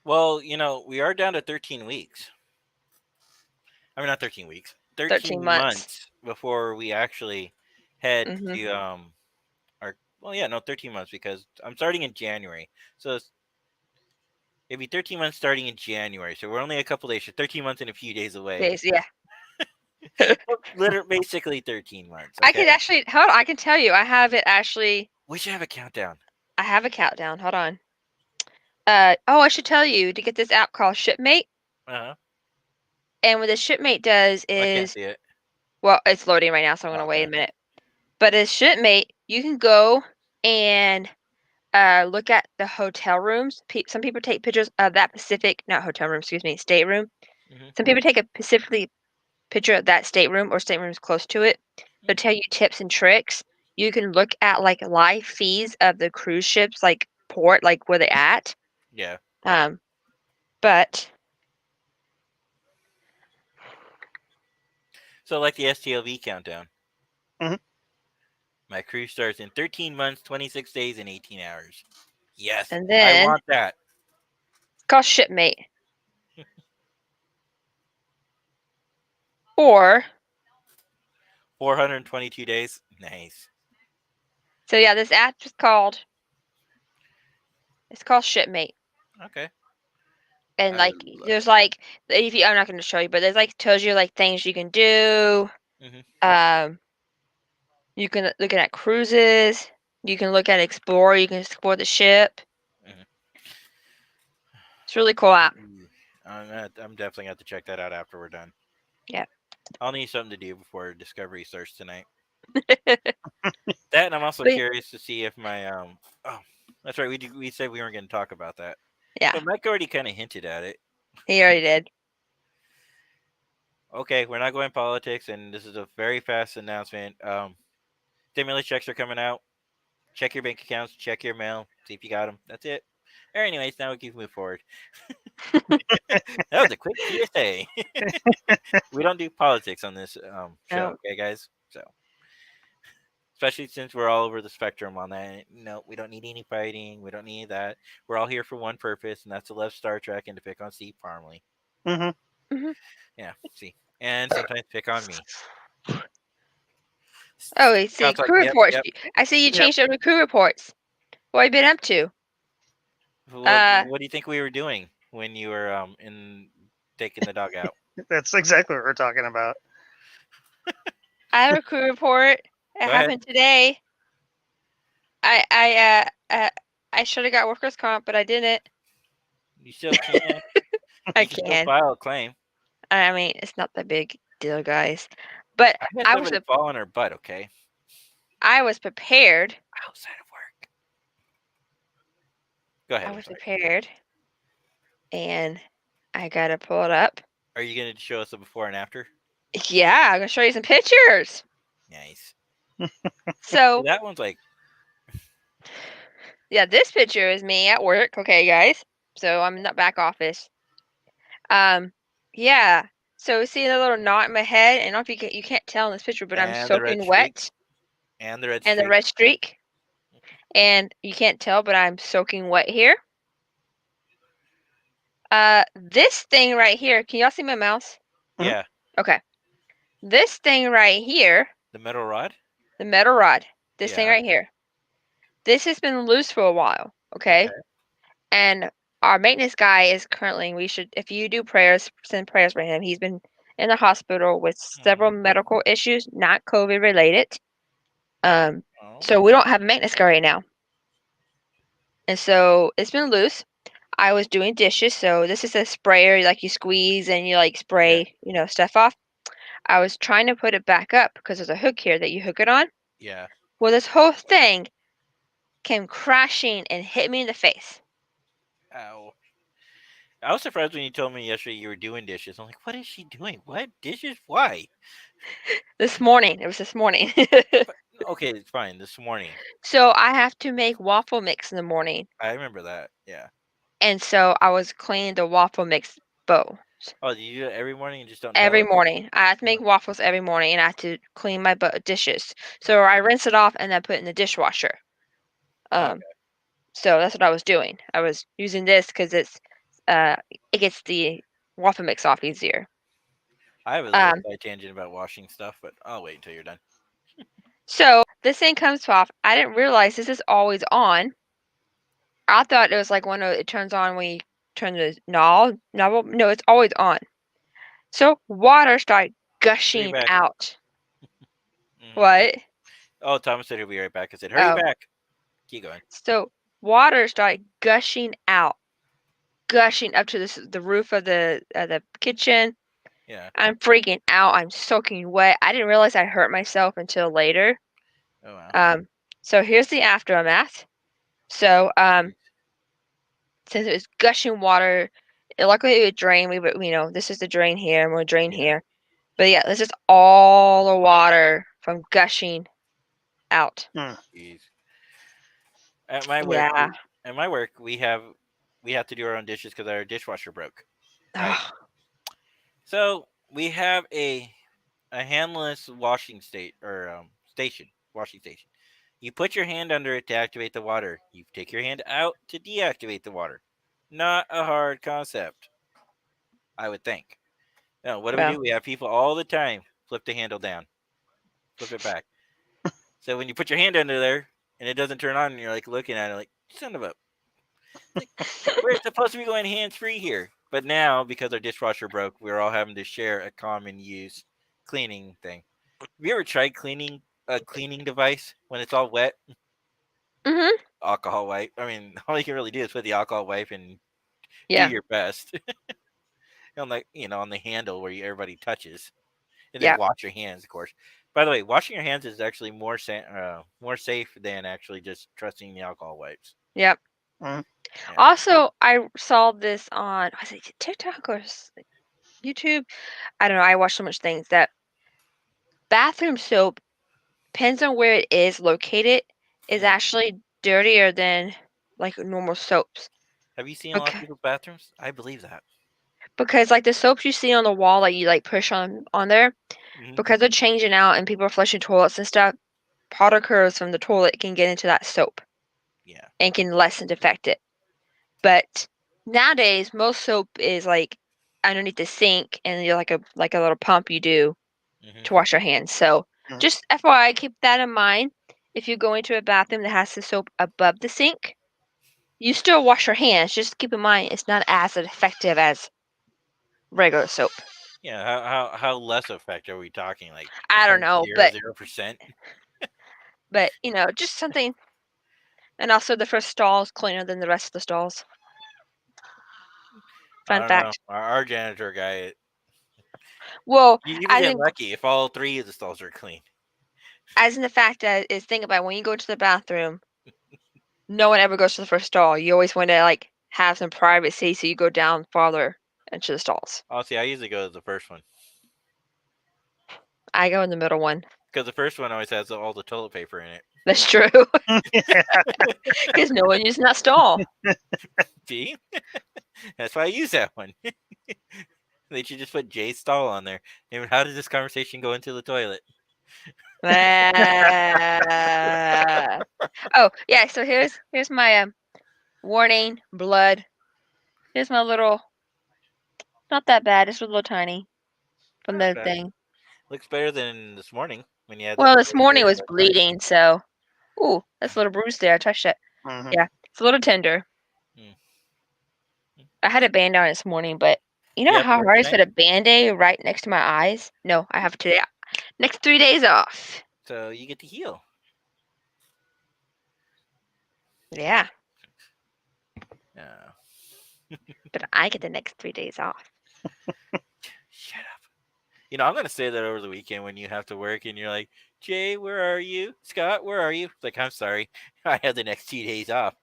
Well, we are down to 13 weeks. I mean, not 13 weeks. 13 13 months. months before we actually head Hmm. to our. Well, yeah, no, 13 months because I'm starting in January. So it'd be 13 months starting in January. So we're only a couple days. 13 months and a few days away. Days, yeah. Literally, basically 13 months. I Okay. can actually hold on, I can tell you. I have it actually. We should have a countdown. I have a countdown. Hold on. I should tell you to get this app called Shipmate. Uh huh. And what the Shipmate does I can't is, see it. well, it's loading right now, so I'm gonna wait Okay. a minute. But as Shipmate, you can go and look at the hotel rooms. Some people take pictures of that specific, not hotel room, excuse me, stateroom. Hmm. Some people take a specifically picture of that stateroom or staterooms close to it. They'll tell you tips and tricks. You can look at like live feeds of the cruise ships, like port, like where they're at. Yeah. But So, like the STLV countdown. Mhm. My cruise starts in 13 months, 26 days, and 18 hours. Yes, and I then want that. it's called Shipmate. Or 422 days. Nice. so yeah, this app is called Shipmate. Okay. And I like love there's it. like if you I'm not gonna show you, but there's like tells you like things you can do. Mhm. You can looking at cruises. You can look at Explore. You can explore the ship. Mhm. It's a really cool app. I'm definitely gonna have to check that out after we're done. Yeah. I'll need something to do before Discovery starts tonight. That, and I'm also But- curious to see if my oh, that's right. We said we weren't going to talk about that. Yeah, But Mike already kind of hinted at it. he already did. Okay, we're not going politics, and this is a very fast announcement. Stimulus checks are coming out. Check your bank accounts, check your mail, see if you got them. That's it. Or anyways, now we can move forward. That was a quick PSA. We don't do politics on this show, No. okay, guys? So, especially since we're all over the spectrum on that. No, we don't need any fighting. We don't need that. We're all here for one purpose, and that's to love Star Trek and to pick on Steve Parmley. Hmm. Yeah, see, and sometimes pick on me. Oh, I see. Sounds like, Crew yep, reports. yep. I see you Yep. changed over to crew reports. What have you been up to? What do you think we were doing when you were in taking the dog out? That's exactly what we're talking about. I have a crew report. It Go ahead. happened today. I should have got workers' comp, but I didn't. You still can. I You can still can. file a claim. I mean, it's not that big deal, guys. But I had I was somebody fall on her butt. Okay, I was prepared. outside of work. Go ahead. I I'm was sorry. prepared, and I gotta pull it up. Are you going to show us the before and after? Yeah, I'm gonna show you some pictures. Nice. So That one's like, yeah, this picture is me at work. Okay, guys. So I'm in the back office. Yeah. So see the little knot in my head, and I don't know if you can't tell in this picture, but I'm And the red soaking streak. wet, and the red and the streak. red streak, and you can't tell, but I'm soaking wet here. This thing right here. Can y'all see my mouse? Yeah, Okay. This thing right here, the metal rod. the metal rod. This thing Yeah. right here. This has been loose for a while. Okay. And our maintenance guy is currently. If you do prayers, send prayers for him. He's been in the hospital with several medical issues, not COVID related. Oh. So we don't have a maintenance guy right now. And so it's been loose. I was doing dishes, so this is a sprayer like you squeeze and you like spray, stuff off. I was trying to put it back up because there's a hook here that you hook it on. Yeah. Well, this whole thing came crashing and hit me in the face. Ow. I was surprised when you told me yesterday you were doing dishes. I'm like, what is she doing? What dishes? Why? This morning. It was this morning. Okay, it's fine. This morning, So I have to make waffle mix in the morning. I remember that. Yeah. And so I was cleaning the waffle mix bowl. Oh, do you do it every morning and just don't Every tell us? morning. I have to make waffles every morning and I have to clean my dishes. So I rinse it off and then put it in the dishwasher. Okay. So that's what I was doing. I was using this because it gets the waffle mix off easier. I have a little side tangent about washing stuff, but I'll wait until you're done. So this thing comes off. I didn't realize this is always on. I thought it was like when it turns on when you turn the knob. No, it's always on. So water started gushing back. out. Mhm. What? Oh, Thomas said he'll be right back. I said, hurry back. Keep going. So water started gushing out, gushing up to the roof of the kitchen. Yeah. I'm freaking out. I'm soaking wet. I didn't realize I hurt myself until later. Oh, wow. So here's the aftermath. So since it was gushing water, luckily it would drain. This is the drain here, and we'll drain here. But yeah, this is all the water from gushing out. Jeez. At my work, we have to do our own dishes because our dishwasher broke. Right? So we have a handless washing station. You put your hand under it to activate the water. You take your hand out to deactivate the water. Not a hard concept, I would think. No, what do? We have people all the time flip the handle down, flip it back. So when you put your hand under there and it doesn't turn on, and you're like looking at it like, son of a. We're supposed to be going hands-free here. But now, because our dishwasher broke, we're all having to share a common use cleaning thing. Have you ever tried cleaning a cleaning device when it's all wet? Mhm. alcohol wipe. I mean, all you can really do is put the alcohol wipe and Yeah. do your best on on the handle where everybody touches, and then Yeah. wash your hands, of course. By the way, washing your hands is actually more safe than actually just trusting the alcohol wipes. Yep. Mhm. Yeah. Also, I saw this on was it TikTok or YouTube? I don't know. I watch so much things that bathroom soap, depends on where it is located, is Mhm. actually dirtier than like normal soaps. Have you seen a lot of Okay. people's bathrooms? I believe that. Because like the soaps you see on the wall that you like push on there, Hmm. because they're changing out and people are flushing toilets and stuff, particles from the toilet can get into that soap Yeah. and can less infect it. But nowadays, most soap is like underneath the sink, and you're like a little pump you do Hmm. to wash your hands. So Mhm. just FYI, keep that in mind. If you go into a bathroom that has the soap above the sink, you still wash your hands. Just keep in mind it's not as effective as regular soap. Yeah. How less effective are we talking? Like I don't know, 0.00%? but just something. And also, the first stall is cleaner than the rest of the stalls. I Fun don't know. fact. Our janitor guy, Well, you would as get in lucky if all three of the stalls are clean. the fact that is think about when you go to the bathroom, no one ever goes to the first stall. You always want to like have some privacy, so you go down farther into the stalls. Honestly, I usually go to the first one I go in the middle one. because the first one always has all the toilet paper in it. That's true, because no one uses that stall. See, that's why I use that one. They should just put Jay's stall on there. And how did this conversation go into the toilet? Ah. Oh yeah, so here's my warning blood. Here's my little. Not that bad. It's a little tiny from Not the bad. thing. Looks better than this morning when you had Well, that this little morning area was outside. bleeding, so ooh, that's a little bruise there. I touched it. Mhm. Yeah, it's a little tender. Mm. I had a band on this morning, but you know You have to how work hard it is to tonight, put a band-aid right next to my eyes? No, I have today. Next 3 days off. so you get to heal. Yeah, Uh, but I get the next 3 days off. Shut up. I'm gonna say that over the weekend when you have to work and you're like, Jay, where are you? Scott, where are you? It's like, I'm sorry, I have the next 2 days off.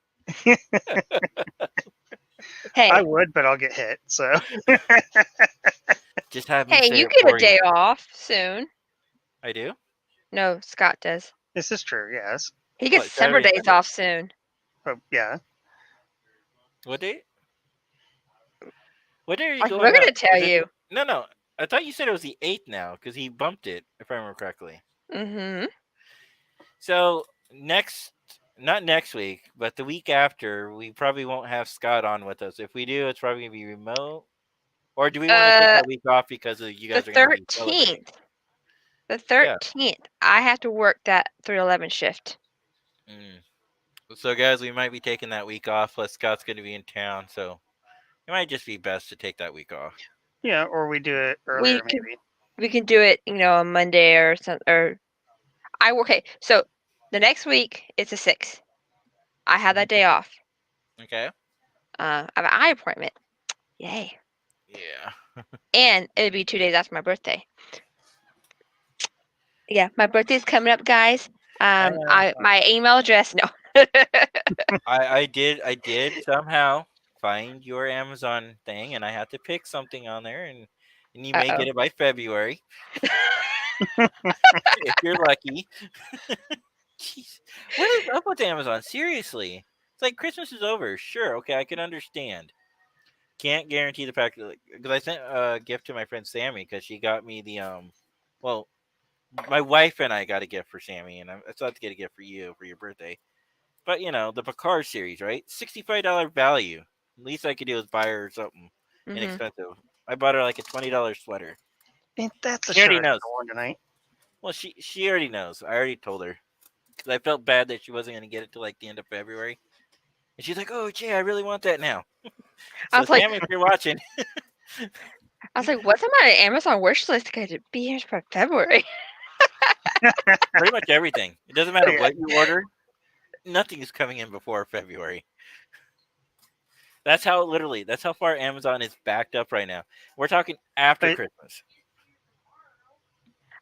Hey, I would, but I'll get hit. So Just have me hey, say you it get a for you. day off soon. I do. No, Scott does. this is true. Yes. He gets What, several Saturday, days Sunday? off soon. Oh, yeah. What date? What day are you Like, going we're out? gonna tell Is it? you. No. I thought you said it was the 8th now because he bumped it, if I remember correctly. Mm-hmm. So not next week, but the week after, we probably won't have Scott on with us. If we do, it's probably gonna be remote. Or do we want to take that week off because you The guys are gonna be celebrating? 13th. The Yeah. 13th. I have to work that 311 shift. Mm. So guys, we might be taking that week off. Plus Scott's gonna be in town, so it might just be best to take that week off. Yeah, or we do it We earlier, can maybe. we can do it, on Monday or something. Or okay. So the next week it's a 6th. I have that day off. Okay. I have an eye appointment. Yay! Yeah. And it'll be 2 days after my birthday. Yeah, my birthday's coming up, guys. My email address. No. I did somehow find your Amazon thing, and I had to pick something on there, and you may Uh-oh. get it by February if you're lucky. Jeez, what is up with Amazon? Seriously, it's like Christmas is over. Sure, okay, I can understand. Can't guarantee the fact that because I sent a gift to my friend Sammy because she got me the well, my wife and I got a gift for Sammy, and I thought to get a gift for you for your birthday. But the Picard series, right? $65 value. Least I could do is buy her something Mhm. inexpensive. I bought her like a $20 sweater. Ain't that the She already shirt knows. I wore tonight? Well, she already knows. I already told her because I felt bad that she wasn't gonna get it till like the end of February. And she's like, "Oh, Jay, I really want that now." I So was like, Sammy, if you're watching, what's on my Amazon wish list? Because it'd be here for February. pretty much everything. It doesn't matter Yeah. what you order. Nothing is coming in before February. That's how far Amazon is backed up right now. We're talking after But- Christmas.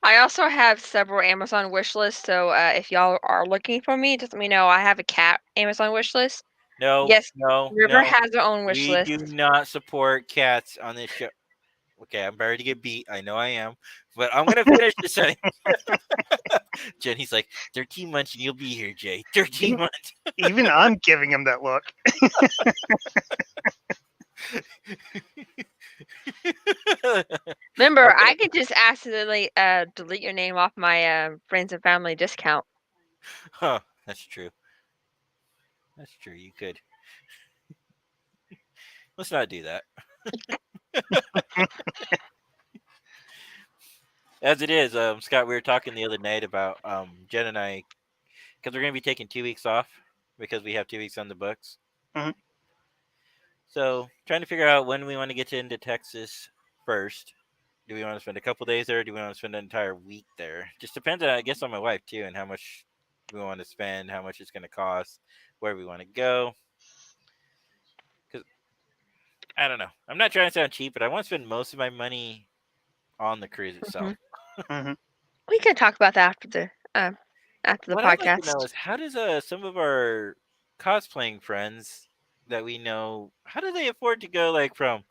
I also have several Amazon wish lists, so if y'all are looking for me, just let me know. I have a cat Amazon wish list. No, Yes, no, River no. has her own wish We list. do not support cats on this show. Okay, I'm ready to get beat. I know I am, but I'm gonna finish this sentence. Jenny's like 13 months and you'll be here, Jay. 13 months. Even I'm giving him that look. Remember, Okay. I could just accidentally delete your name off my friends and family discount. Huh, that's true. That's true. You could. Let's not do that. As it is, Scott, we were talking the other night about Jen and I, because we're going to be taking 2 weeks off because we have 2 weeks on the books. Mhm. So trying to figure out when we want to get into Texas first. Do we want to spend a couple days there? Or do we want to spend an entire week there? Just depends, I guess, on my wife too, and how much we want to spend, how much it's going to cost, where we want to go. Because I don't know. I'm not trying to sound cheap, but I want to spend most of my money on the cruise itself. Mhm. We can talk about that after the What I'd like to know podcast. is how does some of our cosplaying friends that we know, how do they afford to go like from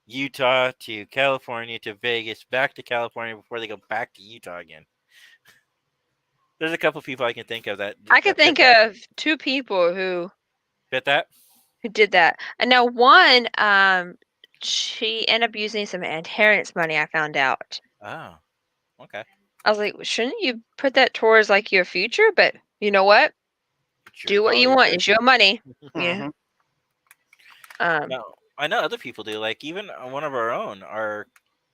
Utah to California to Vegas back to California before they go back to Utah again? There's a couple people I can think of that I could that fit think that. of two people who Fit that. did that. I know one, she ended up using some inheritance money, I found out. Oh, okay. I was like, shouldn't you put that towards like your future? But you know what? It's your Do what call, you you want. could. It's your money. You know. Mhm. No, I know other people do. Like even one of our own, our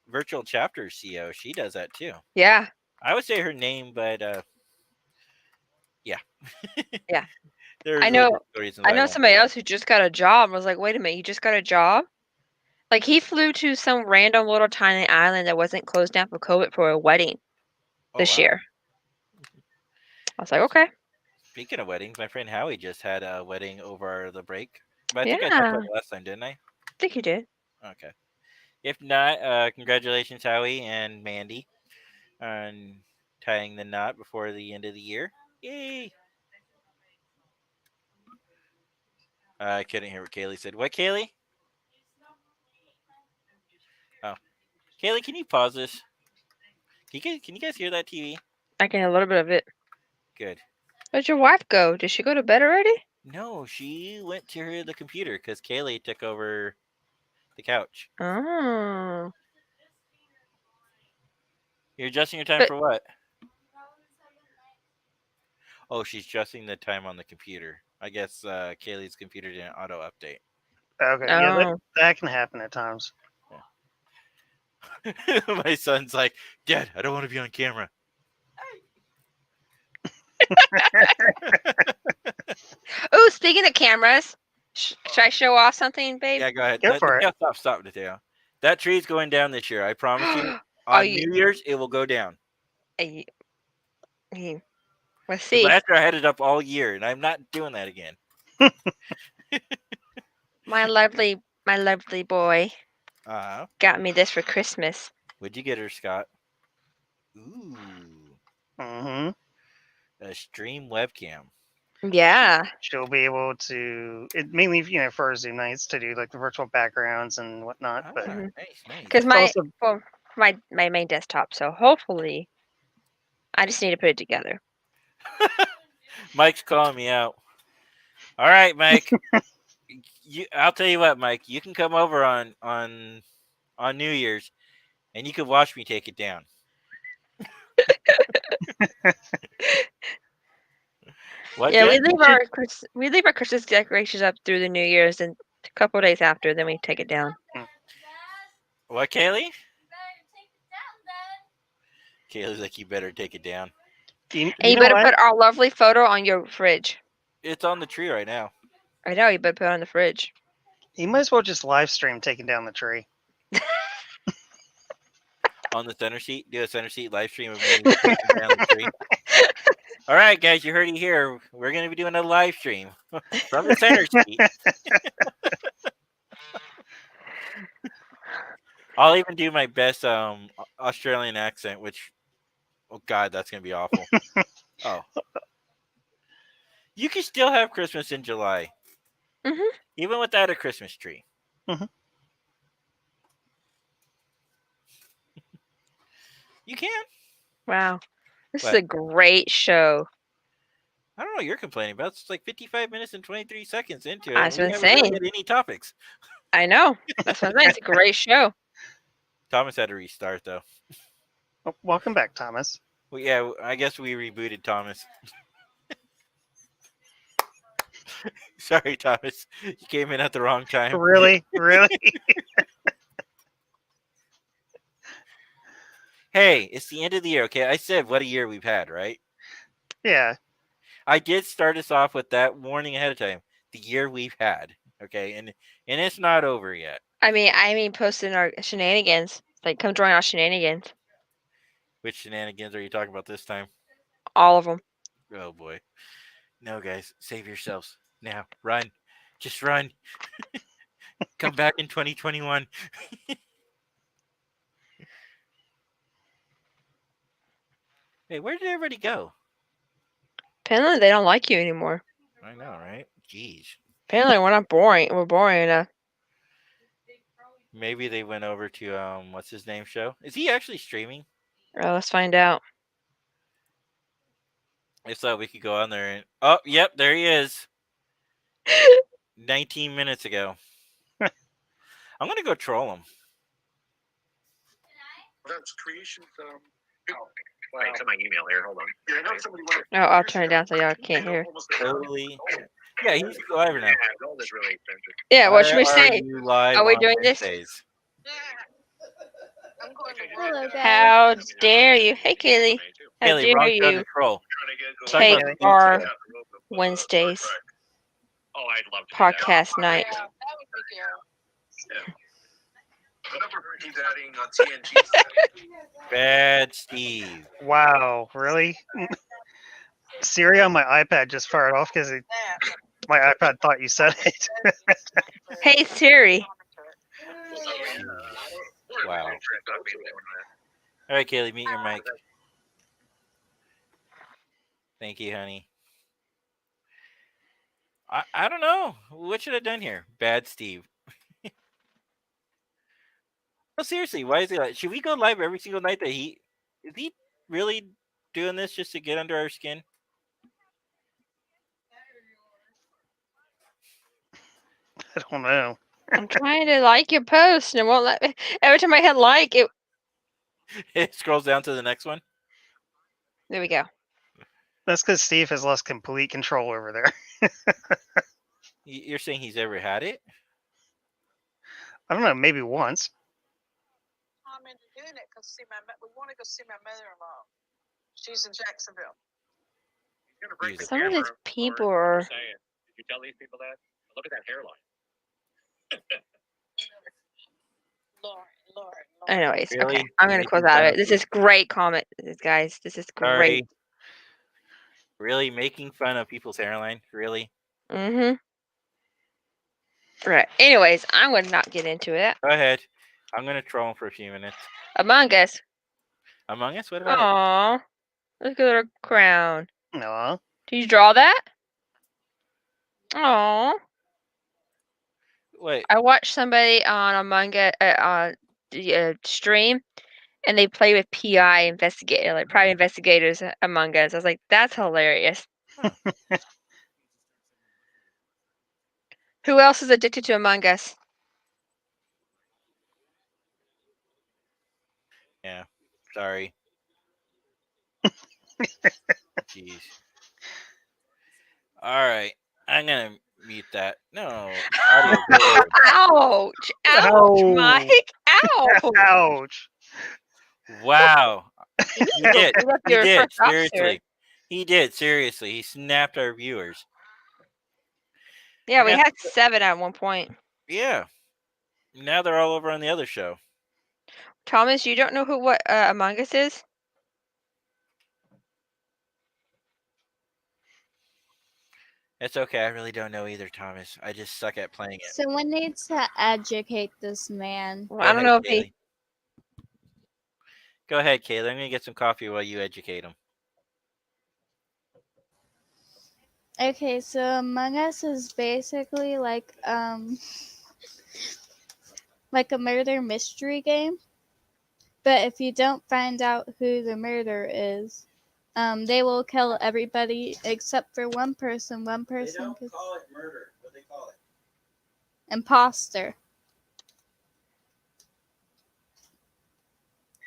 virtual chapter CEO, she does that too. Yeah. I would say her name, but yeah. Yeah. There's I know. legit reasons I why I know won't somebody do that. else who just got a job. I was like, wait a minute, you just got a job? Like he flew to some random little tiny island that wasn't closed down for COVID for a wedding Oh this wow. year. I was like, okay. Speaking of weddings, my friend Howie just had a wedding over the break. But I think I talked Yeah. about it last time, didn't I? I think you did. Okay. If not, congratulations, Howie and Mandy, on tying the knot before the end of the year. Yay! I couldn't hear what Kaylee said. What, Kaylee? Oh, Kaylee, can you pause this? Can you guys hear that TV? I can hear a little bit of it. Good. Where'd your wife go? Did she go to bed already? No, she went to the computer because Kaylee took over the couch. Oh. You're adjusting your time But for what? Oh, she's adjusting the time on the computer. I guess Kaylee's computer didn't auto update. Okay, yeah, oh. that can happen at times. My son's like, Dad, I don't want to be on camera. Oh, speaking of cameras, should I show off something, babe? Yeah, go ahead. Go for it. Yeah, stop, Mateo. That tree's going down this year. I promise you. Are On you? New Year's, it will go down. Let's Because see. last year I had it up all year, and I'm not doing that again. My lovely boy Uh-huh. got me this for Christmas. What'd you get her, Scott? Ooh, Hmm. a stream webcam. Yeah. She'll be able to, mainly for Zoom nights, to do like the virtual backgrounds and whatnot. Ah, But Mhm. nice. Because it's also my main desktop. So hopefully, I just need to put it together. Mike's calling me out. All right, Mike. I'll tell you what, Mike. You can come over on New Year's, and you can watch me take it down. What? Yeah, Jen? we leave our Christmas decorations up through the New Year's, and a couple of days after, then we take it down. What, Kaylee? Kaylee's like, you better take it down. you And you know better what? put our lovely photo on your fridge. It's on the tree right now. I know, you better put it on the fridge. You might as well just live stream taking down the tree. On the center seat. Do a center seat live stream of me taking down the tree. All right, guys, you heard it here. We're going to be doing a live stream from the center seat. I'll even do my best Australian accent, which, oh God, that's going to be awful. Oh. You can still have Christmas in July. Mhm. Even without a Christmas tree. Mhm. You can. Wow. This is What? a great show. I don't know what you're complaining about. It's like 55 minutes and 23 seconds into it. I And was we been haven't really saying. had any topics. I know. That's what I'm saying. It's a great show. Thomas had to restart, though. Oh, welcome back, Thomas. Well, yeah, I guess we rebooted Thomas. Sorry, Thomas. You came in at the wrong time. Really? Really? Hey, it's the end of the year, okay? I said what a year we've had, right? Yeah. I did start us off with that warning ahead of time. The year we've had, okay? And it's not over yet. I mean, posting our shenanigans. Like, come join our shenanigans. Which shenanigans are you talking about this time? All of them. Oh, boy. No, guys. Save yourselves. Now. Run. Just run. Come back in 2021. Hey, where did everybody go? Apparently, they don't like you anymore. I know, right? Jeez. Apparently, we're not boring. We're boring enough. Maybe they went over to what's his name show? Is he actually streaming? Well, let's find out. I thought we could go on there and oh, yep, there he is. 19 minutes ago. I'm gonna go troll him. That's creation. Wait, to my email here. Hold on. Yeah, I know somebody wanted. No, I'll turn it down so y'all can't hear. Totally. Yeah, he's live now. Gold is really expensive. Yeah, what should we Why say? Are you live Are we on doing this? Wednesdays? Hello, guys. How dare you? Hey, Kaylee. How Haley, wrong dare show you to troll. take Talking about our pizza. Wednesdays Oh, I'd love to. do that. podcast night? Yeah, that would be good. Yeah. Whatever he's adding on TNG. Bad Steve. Wow. Really? Siri on my iPad just fired off because my iPad thought you said it. Hey, Siri. Wow. All right, Kaylee, meet your mic. Thank you, honey. I don't know. What should I have done here? Bad Steve. No, seriously, why is he like? Should we go live every single night that is he really doing this just to get under our skin? I don't know. I'm trying to like your post and it won't let me. Every time I hit like, it. It scrolls down to the next one. There we go. That's because Steve has lost complete control over there. You're saying he's ever had it? I don't know. Maybe once. I'm into doing it because we want to go see my mother-in-law. She's in Jacksonville. Some of these people are. Did you tell these people that? Look at that hairline. Lord. Anyways, Really? okay. I'm gonna Making close out of fun it. of This is great comment, guys. This is Sorry. great. Really making fun of people's hairline? Really? Mm-hmm. Right. Anyways, I'm gonna not get into it. Go ahead. I'm gonna troll him for a few minutes. Among Us. Among Us? What about it? Aww. Look at her crown. No. Did you draw that? Aww. Wait. I watched somebody on Among Us stream, and they play with PI investigator, like private investigators Among Us. I was like, that's hilarious. Who else is addicted to Among Us? Yeah. Sorry. Jeez. All right. I'm gonna mute that. No. Audio good. Ouch! Ouch, Ow. Mike! Ouch! Ouch. Wow. He did. You left He your did. first officer. Seriously. He did. Seriously. He snapped our viewers. Yeah, we Yeah. had 7 at one point. Yeah. Now they're all over on the other show. Thomas, you don't know what Among Us is? It's okay. I really don't know either, Thomas. I just suck at playing it. Someone needs to educate this man. Well, I don't know if he. Kaylee. Go ahead, Kaylee. I'm gonna get some coffee while you educate him. Okay, so Among Us is basically like a murder mystery game. But if you don't find out who the murderer is, they will kill everybody except for one person. One person it murder. What do they call it? Imposter.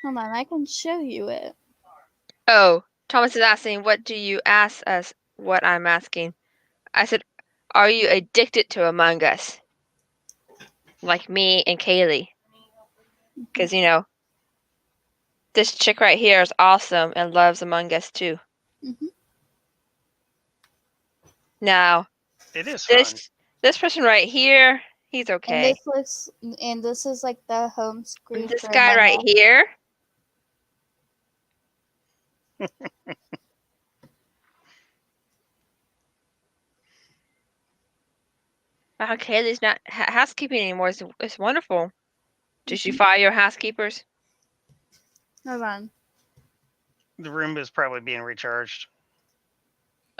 Hold on, I can show you it. Oh, Thomas is asking, what do you ask us? What I'm asking. I said, are you addicted to Among Us? Like me and Kaylee. Because, this chick right here is awesome and loves Among Us too. Mhm. It Now, is fun. this person right here, he's okay. And this is like the home screen. And this for guy Among right Us. here. Wow, Kaylee's not housekeeping anymore. It's wonderful. Did you fire your housekeepers? Hold on. The room is probably being recharged.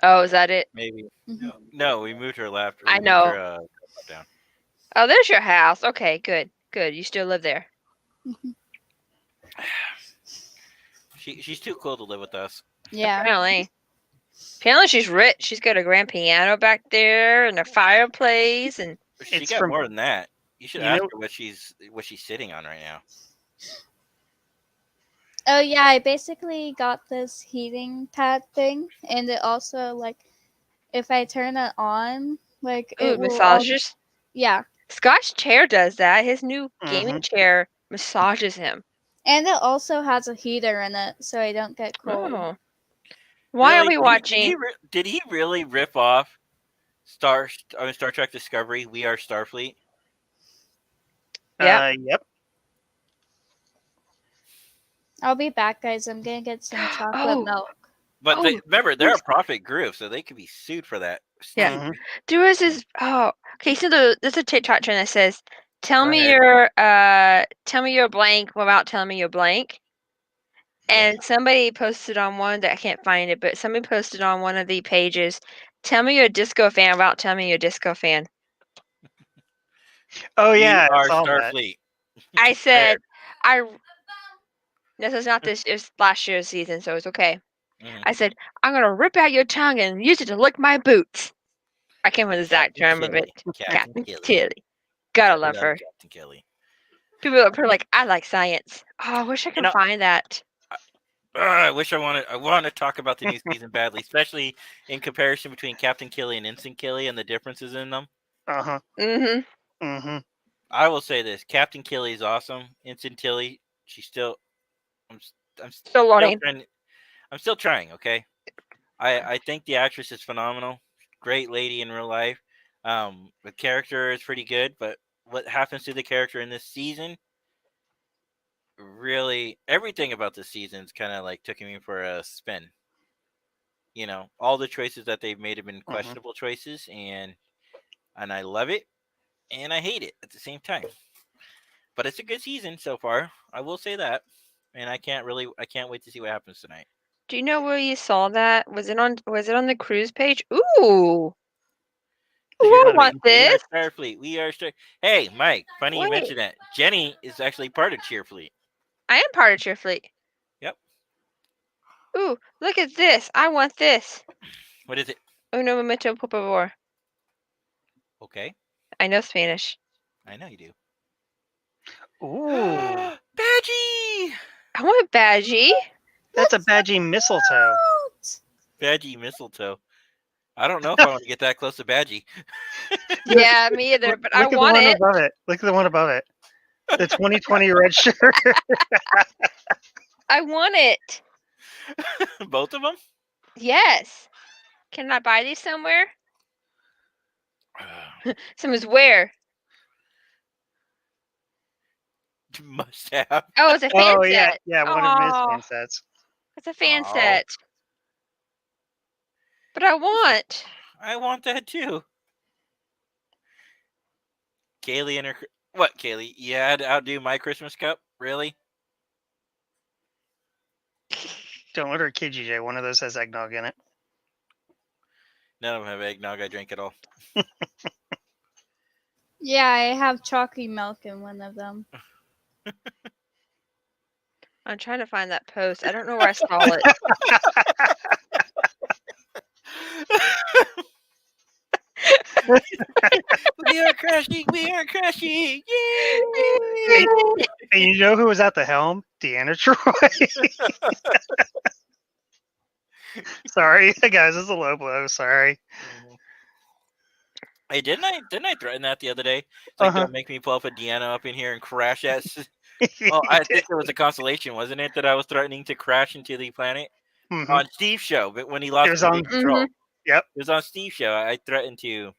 Oh, is that it? Maybe. Mhm. No, we moved her left. I moved know. Her, down. Oh, there's your house. Okay, good. Good. You still live there. She's too cool to live with us. Yeah. Apparently. Apparently she's rich. She's got a grand piano back there and a fireplace and She It's got from- more than that. You should You ask know- her what she's sitting on right now. Oh yeah, I basically got this heating pad thing, and it also if I turn it on, ooh, it will massages. yeah, Scott's chair does that. His new gaming Mhm. chair massages him. and it also has a heater in it, so I don't get cold. Oh. Why are Really? we watching? Did he really rip off Star Trek Discovery? We Are Starfleet. Yeah. Yep. I'll be back, guys. I'm gonna get some chocolate Oh. milk. But Oh, remember, they're a profit group, so they could be sued for that. Yeah. Mhm. There is this. Oh, okay. So there's a TikTok trend that says, "Tell Go me your blank without telling me your blank." And somebody posted on one that I can't find it, but somebody posted on one of the pages, "Tell me you're a disco fan without telling me you're a disco fan." Oh We yeah, I are saw that. Starfleet. I said, this is not this. It's last year's season, so it's okay. Mhm. I said, I'm gonna rip out your tongue and use it to lick my boots. I can't remember the exact term of it. Captain Tilly. Gotta love her. Captain Kelly. People are like, I like science. Oh, I wish I could know- find that. I wish I want to talk about the new season badly, especially in comparison between Captain Killy and Instant Killy and the differences in them. Uh-huh. Mm-hmm. Mm-hmm. I will say this: Captain Killy is awesome. Instant Tilly, she's still. I'm Still learning. I'm still trying. Okay, I think the actress is phenomenal. Great lady in real life. The character is pretty good, but what happens to the character in this season? Really, everything about this season's kind of like took me for a spin. All the choices that they've made have been questionable choices, and I love it, and I hate it at the same time. But it's a good season so far. I will say that, and I can't wait to see what happens tonight. Do you know where you saw that? Was it on the cruise page? Ooh. I want this. We are Starfleet. We are Star. Hey, Mike. Funny you Wait. mentioned that. Jenny is actually part of Cheerfleet. I am part of Cheerfleet. Yep. Ooh, look at this. I want this. What is it? Uno momento, por favor. Okay, I know Spanish. I know you do. Ooh, Badgie. I want Badgie. that's a Badgie mistletoe. Badgie mistletoe. I don't know if I want to get that close to Badgie. Yeah, me either, but I Look at want the one it. above it. Look at the one above it. The 2020 red shirt. I want it. Both of them. Yes. Can I buy these somewhere? Someone's where? Must have. Oh, it's a fan Oh set. yeah, yeah, one of his Aw. fan sets. It's a fan Aw. set. But I want. I want that too. Kaylee and her. What, Kaylee? You had to outdo my Christmas cup? Really? Don't let her kid you, Jay. One of those has eggnog in it. None of them have eggnog. I drink it all. Yeah, I have chalky milk in one of them. I'm trying to find that post. I don't know where I saw it. We are crashing. We are crashing. Hey, and you know who was at the helm? Deanna Troy. Sorry, guys. It's a low blow. Sorry. Hey, didn't I threaten that the other day? It's like, Uh-huh. don't make me pull up a Deanna up in here and crash that. Well, I think it was a consolation, wasn't it, that I was threatening to crash into the planet Mhm. on Steve's show? But when he lost was complete on- control, Mhm. Yep. it was on Steve's show. I threatened to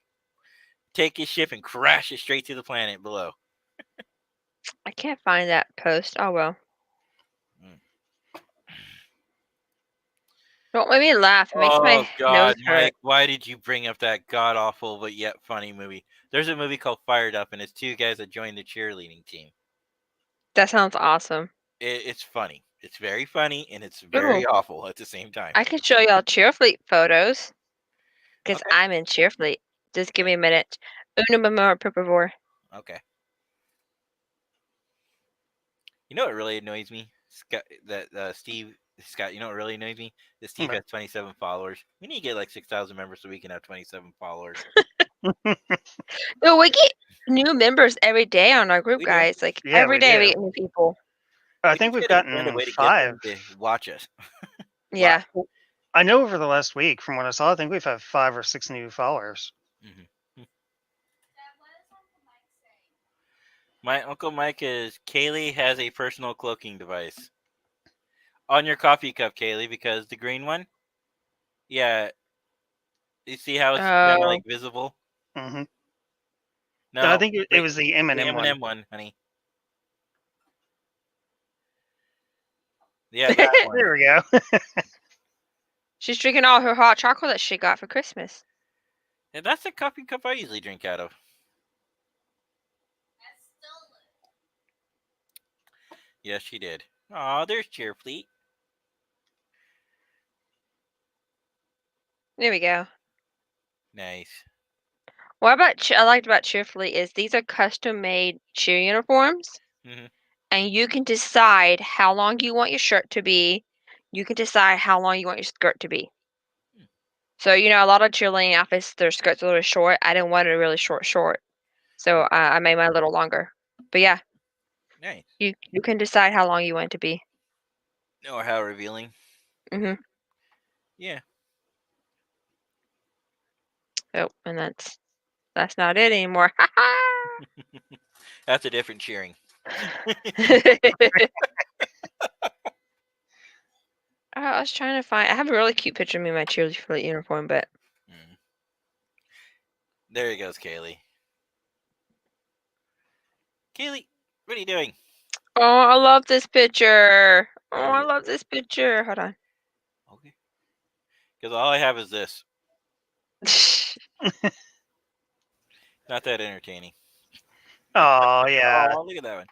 take his ship and crash it straight to the planet below. I can't find that post. Oh well. Don't make me laugh. It makes Oh my God, nose hurt. Mike! Why did you bring up that god awful but yet funny movie? There's a movie called Fired Up, and it's two guys that join the cheerleading team. That sounds awesome. It's funny. It's very funny, and it's very awful at the same time. I can show y'all Cheerfleet photos because Okay. I'm in Cheerfleet. Just give me a minute. Uno momento, por favor. Okay. You know what really annoys me? Scott, Scott, you know what really annoys me? That Steve What? has 27 followers. We need to get like 6,000 members so we can have 27 followers. No, we get new members every day on our group, We do. guys. Like Yeah, every we day we do. get new people. I think We we've should find a gotten way to 5. get them to watch us. Yeah. I know over the last week, from what I saw, I think we've had 5 or 6 new followers. My Uncle Mike is Kaylee has a personal cloaking device on your coffee cup, Kaylee, because the green one, yeah, you see how it's kind of like visible. Mm-hmm. No, I think it was the the M&M one. M&M one, honey. Yeah, that one. There we go. She's drinking all her hot chocolate that she got for Christmas. Yeah, that's the coffee cup I usually drink out of. Yes, she did. Aw, there's Cheerfleet. There we go. Nice. What about I liked about Cheerfleet is these are custom made cheer uniforms, Mhm. and you can decide how long you want your shirt to be. You can decide how long you want your skirt to be. So a lot of cheerleading outfits, their skirts are a little short. I didn't want it really short, so I made mine a little longer. But yeah, Nice. you can decide how long you want it to be. Or how revealing. Mhm. Yeah. Oh, and that's not it anymore. That's a different cheering. I was trying to find. I have a really cute picture of me in my cheerleader uniform, but There he goes, Kaylee. Kaylee, what are you doing? oh, I love this picture. Oh, I love this picture. Hold on. Okay. Because all I have is this. Not that entertaining. Oh, yeah. Oh, look at that one.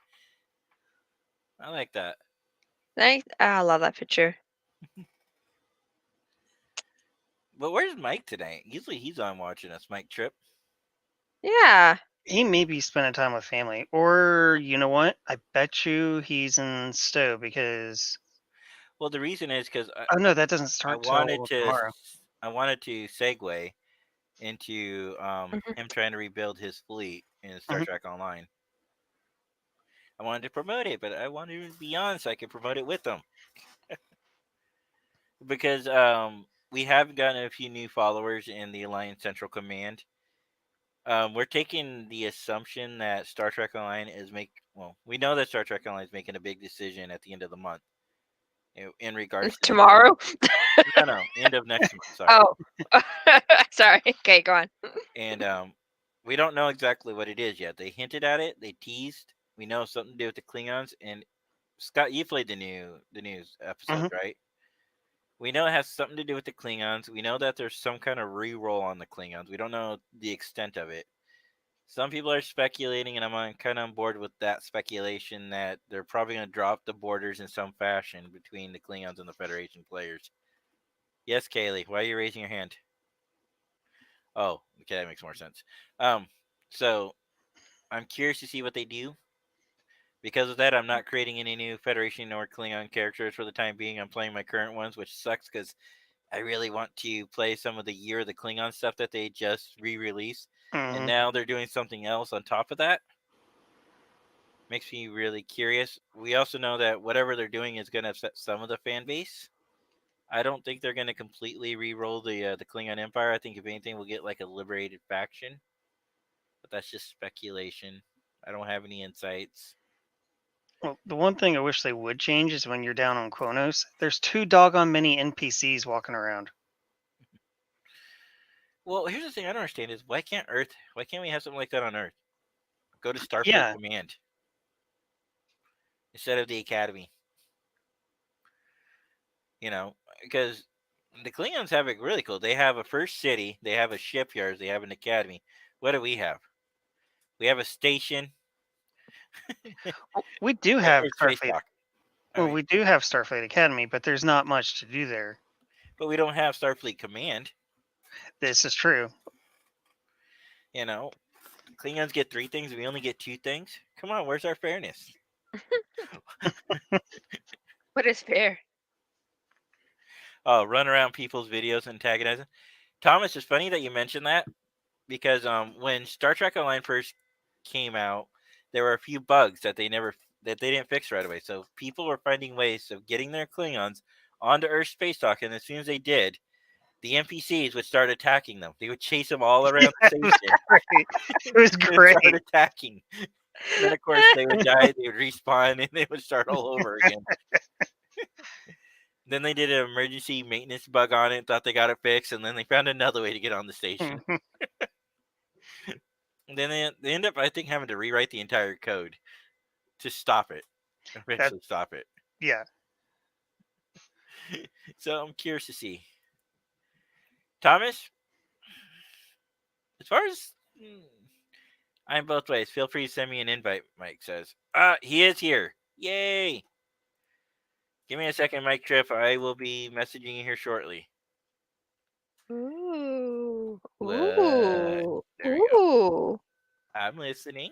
I like that. Nice. I love that picture. But where's Mike today? Usually he's on watching us, Mike Tripp. Yeah. He may be spending time with family. Or, you know what? I bet you he's in Stowe because... Well, the reason is because Oh, no, that doesn't start till tomorrow. I wanted to segue into him trying to rebuild his fleet in Star Trek Online. I wanted to promote it, but I wanted to be on so I could promote it with them. Because we have gotten a few new followers in the Alliance Central Command. We're taking the assumption that Star Trek Online we know that Star Trek Online is making a big decision at the end of the month. In regards to Tomorrow? No, end of next month. Sorry. Oh, sorry. Okay, go on. And we don't know exactly what it is yet. They hinted at it. They teased. We know something to do with the Klingons. And Scott, you played the news episodes, right? We know it has something to do with the Klingons. We know that there's some kind of re-roll on the Klingons. We don't know the extent of it. Some people are speculating, and I'm kind of on board with that speculation, that they're probably going to drop the borders in some fashion between the Klingons and the Federation players. Yes, Kaylee, why are you raising your hand? Oh, okay, that makes more sense. So I'm curious to see what they do. Because of that, I'm not creating any new Federation or Klingon characters for the time being. I'm playing my current ones, which sucks because I really want to play some of the Year of the Klingon stuff that they just re-released. And Mhm. now they're doing something else on top of that. Makes me really curious. We also know that whatever they're doing is going to upset some of the fan base. I don't think they're going to completely re-roll the Klingon Empire. I think if anything, we'll get like a liberated faction. But that's just speculation. I don't have any insights. Well, the one thing I wish they would change is when you're down on Kronos, there's too doggone many NPCs walking around. Well, here's the thing I don't understand is why can't we have something like that on Earth? Go to Starfleet Yeah. Command instead of the Academy. You know, because the Klingons have it really cool. They have a first city, they have a shipyard, they have an academy. What do we have? We have a station. We do have or space Starfleet. dock. Well, we do have Starfleet Academy, but there's not much to do there. But we don't have Starfleet Command. This is true. You know, Klingons get 3 things. We only get 2 things. Come on, where's our fairness? What is fair? Oh, run around people's videos and antagonizing. Thomas, it's funny that you mentioned that because when Star Trek Online first came out, there were a few bugs that they didn't fix right away. So people were finding ways of getting their Klingons onto Earth space dock, and as soon as they did, the NPCs would start attacking them. They would chase them all around the station. It was They would great. start attacking. And then of course they would die, they would respawn, and they would start all over again. Then they did an emergency maintenance bug on it, thought they got it fixed, and then they found another way to get on the station. And then they end up, I think, having to rewrite the entire code to stop it. Eventually stop it. Yeah. So I'm curious to see. Thomas, as far as I'm both ways, feel free to send me an invite, Mike says. He is here. Yay! Give me a second, Mike Tripp. I will be messaging you here shortly. Ooh. What? Ooh. There we go. Ooh. I'm listening.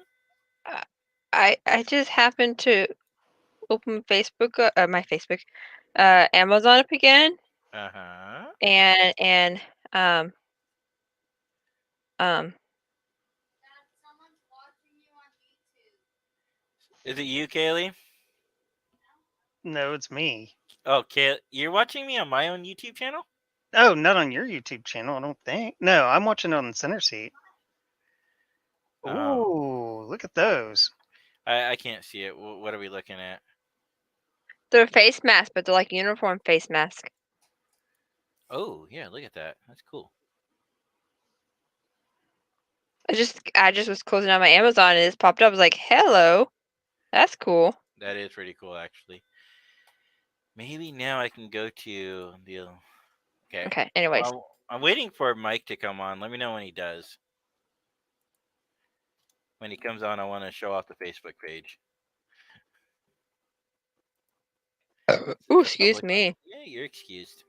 I just happened to open Facebook, my Facebook, Amazon up again, Uh-huh. and Is it you, Kaylee? No, it's me. Oh, Kaylee, you're watching me on my own YouTube channel? Oh, not on your YouTube channel, I don't think. No, I'm watching it on the center seat. Ooh, look at those. I can't see it. What are we looking at? they're face masks, but they're like uniform face mask. Oh, yeah, look at that. That's cool. I just was closing out my Amazon and it just popped up. I was like, hello, that's cool. That is pretty cool, actually. Maybe now I can go to the... Okay. Okay, anyways. Well, I'm waiting for Mike to come on. Let me know when he does. When he comes on, I want to show off the Facebook page. Ooh, excuse me. Yeah, you're excused.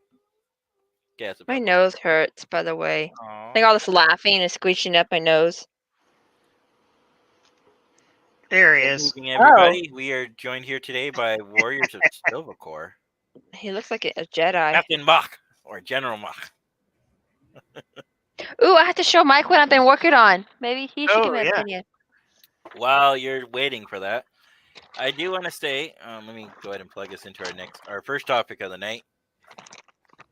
Yeah, My nose hurts, by the way. Aww. I think all this laughing is squeezing up my nose. There he is. Good evening, everybody. We are joined here today by Warriors of Silvercore. He looks like a Jedi. Captain Mach, or General Mach. Ooh, I have to show Mike what I've been working on. Maybe he should give me an yeah. opinion. While you're waiting for that, I do want to say, let me go ahead and plug us into our first topic of the night.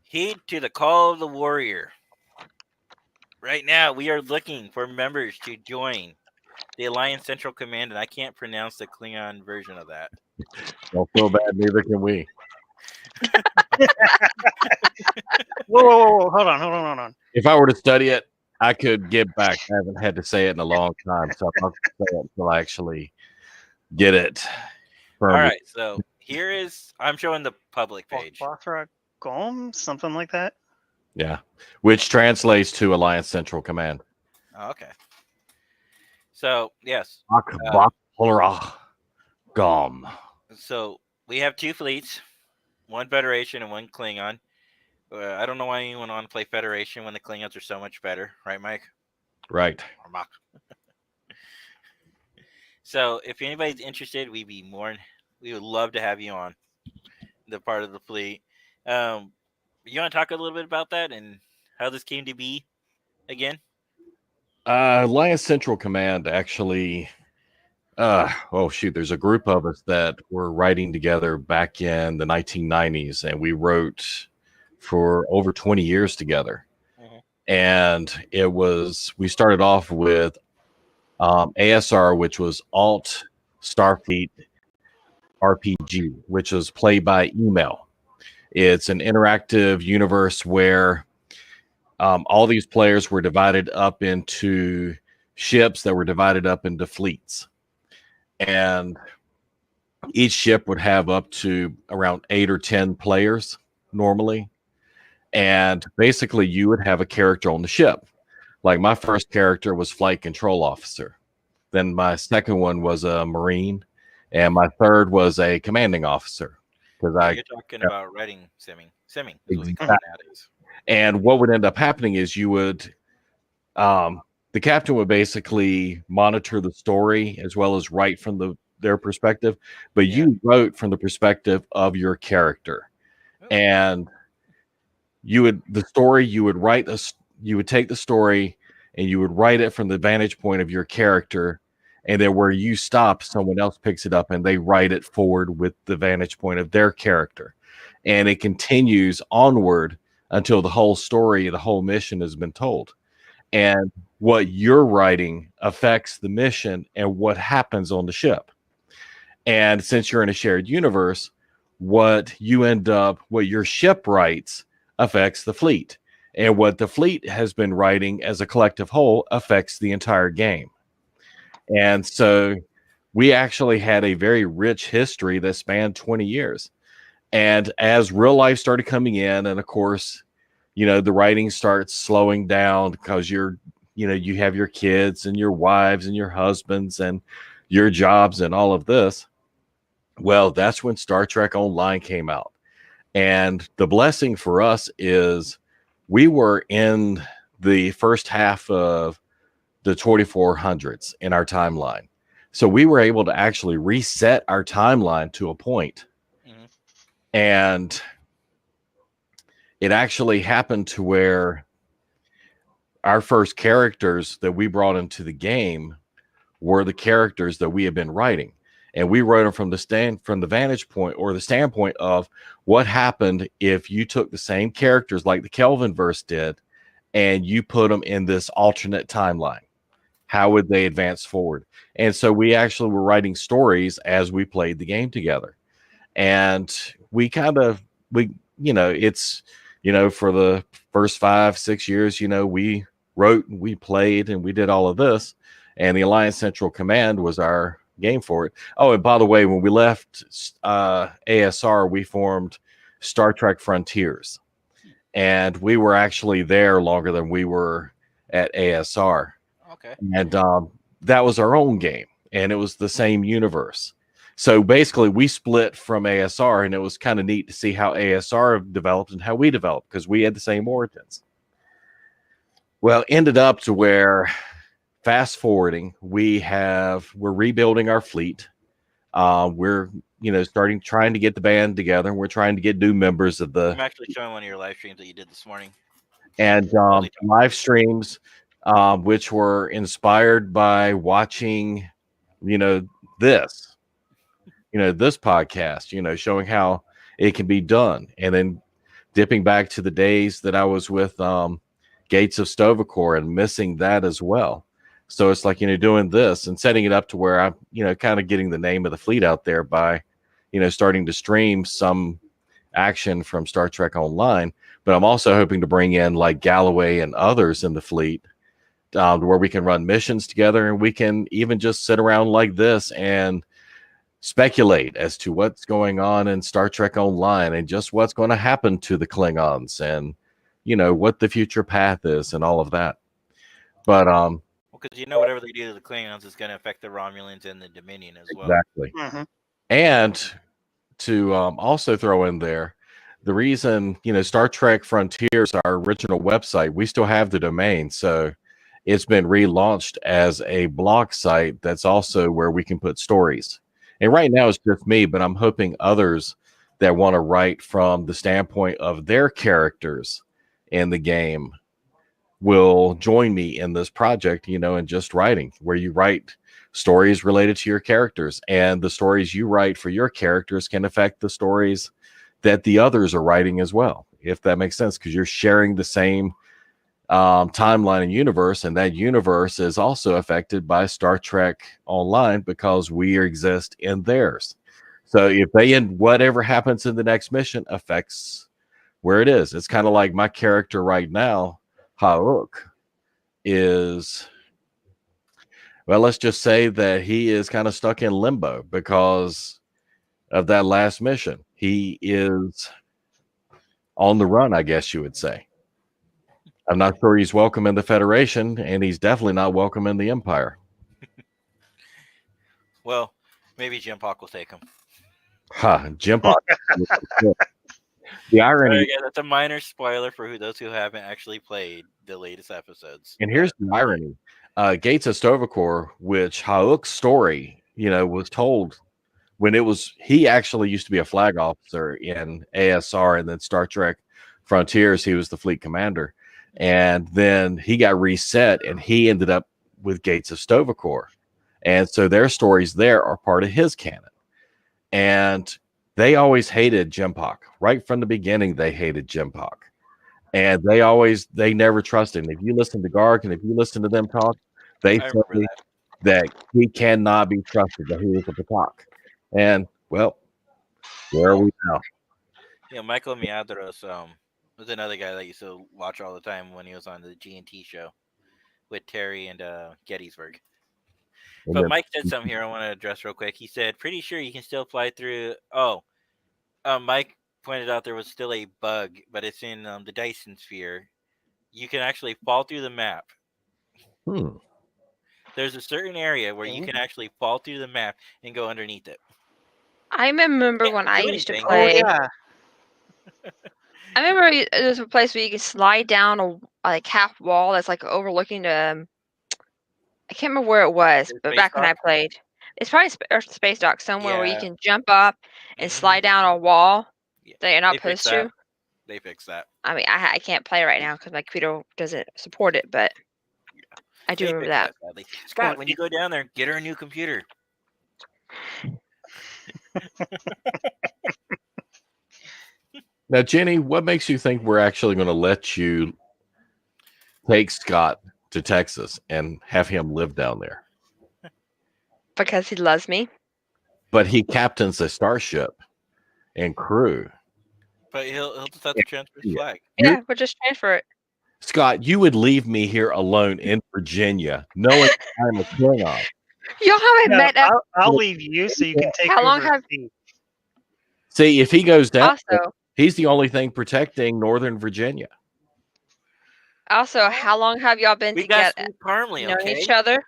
Heed to the call of the warrior. Right now, we are looking for members to join the Alliance Central Command, and I can't pronounce the Klingon version of that. Don't feel bad, neither can we. Whoa, hold on. If I were to study it, I could get back. I haven't had to say it in a long time, so I'll say it until I actually get it. All right, so here is, I'm showing the public page. Bothrog. GOM, something like that. Yeah, which translates to Alliance Central Command. Oh, okay. So yes, GOM. so we have 2 fleets, 1 Federation and 1 Klingon. I don't know why anyone want to play Federation when the Klingons are so much better, right, Mike? Right. Or Mach. So if anybody's interested, we would love to have you on the part of the fleet. You want to talk a little bit about that and how this came to be again? Alliance Central Command actually. There's a group of us that were writing together back in the 1990s, and we wrote for over 20 years together. And we started off with ASR, which was Alt Starfleet RPG, which was played by email. It's an interactive universe where all these players were divided up into ships that were divided up into fleets. And each ship would have up to around 8 or 10 players normally. And basically you would have a character on the ship. Like my first character was Flight Control Officer. Then my second one was a Marine. And my third was a Commanding Officer. You're talking about writing simming. Simming is what we call it nowadays. And what would end up happening is you would the captain would basically monitor the story as well as write from their perspective, but you wrote from the perspective of your character. And you would take the story and you would write it from the vantage point of your character, and then where you stop, someone else picks it up and they write it forward with the vantage point of their character, and it continues onward until the whole story, the whole mission has been told. And what you're writing affects the mission and what happens on the ship. And since you're in a shared universe, what your ship writes affects the fleet. And what the fleet has been writing as a collective whole affects the entire game. And so we actually had a very rich history that spanned 20 years. And as real life started coming in, and of course, the writing starts slowing down because you have your kids and your wives and your husbands and your jobs and all of this. Well, that's when Star Trek Online came out. And the blessing for us is we were in the first half of the 2400s in our timeline. So we were able to actually reset our timeline to a point. And it actually happened to where our first characters that we brought into the game were the characters that we had been writing. And we wrote them from the vantage point or the standpoint of what happened if you took the same characters like the Kelvinverse did and you put them in this alternate timeline. How would they advance forward? And so we actually were writing stories as we played the game together. And for the first 5-6 years, we wrote, we played, and we did all of this. And the Alliance Central Command was our game for it. Oh, and by the way, when we left ASR, we formed Star Trek Frontiers. And we were actually there longer than we were at ASR. Okay. And that was our own game. And it was the same universe. So basically, we split from ASR, and it was kind of neat to see how ASR developed and how we developed because we had the same origins. Well, ended up to where, fast forwarding, we're rebuilding our fleet. We're trying to get the band together, and we're trying to get new members of the. I'm actually showing one of your live streams that you did this morning. And live streams, which were inspired by watching, this podcast, showing how it can be done. And then dipping back to the days that I was with Gates of Stovacore and missing that as well. So it's like, doing this and setting it up to where I'm, kind of getting the name of the fleet out there by, starting to stream some action from Star Trek Online. But I'm also hoping to bring in like Galloway and others in the fleet where we can run missions together, and we can even just sit around like this and speculate as to what's going on in Star Trek Online and just what's going to happen to the Klingons and what the future path is and all of that. But because whatever they do to the Klingons is going to affect the Romulans and the Dominion as well. exactly. Mm-hmm. And to also throw in there, the reason Star Trek Frontiers, our original website, we still have the domain, so it's been relaunched as a blog site that's also where we can put stories. And right now it's just me, but I'm hoping others that want to write from the standpoint of their characters in the game will join me in this project, and just writing, where you write stories related to your characters, and the stories you write for your characters can affect the stories that the others are writing as well, if that makes sense, because you're sharing the same timeline and universe, and that universe is also affected by Star Trek Online because we exist in theirs. So if they end, whatever happens in the next mission affects where it is. It's kind of like my character right now, Ha'uk, is, well, let's just say that he is kind of stuck in limbo because of that last mission. He is on the run, I guess you would say. I'm not sure he's welcome in the Federation, and he's definitely not welcome in the Empire. Well, maybe Jim Pock will take him. Jim Pock. The irony. Sorry, guys, that's a minor spoiler for those who haven't actually played the latest episodes. And here's the irony. Gates of Sto-vo-kor, which Ha'uk's story, was told when he actually used to be a flag officer in ASR, and then Star Trek Frontiers, he was the fleet commander. And then he got reset, and he ended up with Gates of Sto-vo-kor. And so their stories there are part of his canon. And they always hated Jim Pock. Right from the beginning, they hated Jim Pock. And they never trusted him. If you listen to Garg and if you listen to them talk, they say that he cannot be trusted, that he is a Patak. And, well, where are we now? Michael Miadros was another guy that used to watch all the time when he was on the G&T show with Terry and Gettysburg. But Mike said something here I want to address real quick. He said, pretty sure you can still fly through. Mike pointed out there was still a bug, but it's in the Dyson sphere. You can actually fall through the map. There's a certain area where you can actually fall through the map and go underneath it. I remember when I used to anything. play. Oh, yeah. I remember there's a place where you can slide down a half wall that's like overlooking the. I can't remember where it was, but back when I played, it's probably Space Dock somewhere where you can jump up and slide down a wall that you're not supposed to. They fixed that. I mean, I can't play right now because my computer doesn't support it, but I do remember that. Scott, when you go down there, get her a new computer. Now, Jenny, what makes you think we're actually going to let you take Scott to Texas and have him live down there? Because he loves me. But he captains a starship and crew. But he'll just have to transfer his flag. Yeah, we'll just transfer it. Scott, you would leave me here alone in Virginia, knowing I'm a Klingon. Y'all haven't met up. I'll leave you so you can take How long over have the- See, if he goes down, Also, he's the only thing protecting Northern Virginia. how long have y'all been We got together? Steve Parmley, Known okay? each other?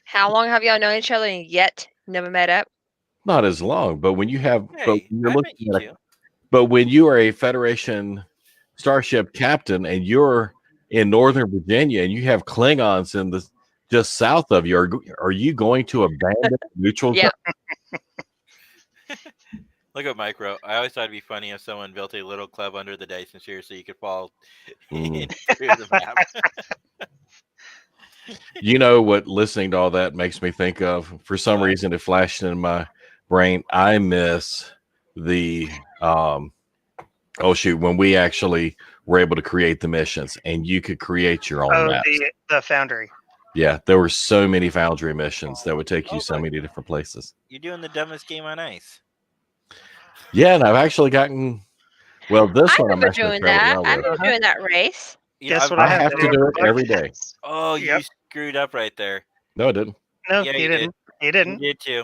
How long have y'all known each other and yet never met up? Not as long, but when you have, Hey, but when you're I met looking you at two. but when you are a Federation starship captain and you're in Northern Virginia and you have Klingons in the just south of you, are you going to abandon neutral? Yeah. Look at Mike wrote. I always thought it'd be funny if someone built a little club under the Dyson sphere so you could fall in through the map. You know what listening to all that makes me think of? For some reason, it flashed in my brain. I miss the when we actually were able to create the missions and you could create your own maps. the Foundry. Yeah, there were so many Foundry missions that would take you so many different places. You're doing the dumbest game on ice. Yeah, and I've actually gotten this I one. I'm remember actually doing fairly that. well I with. remember doing that race. Guess what I have to do it every day. Oh, you Yep. screwed up right there. No, I didn't. No, Yeah, you you didn't. You You didn't. did too.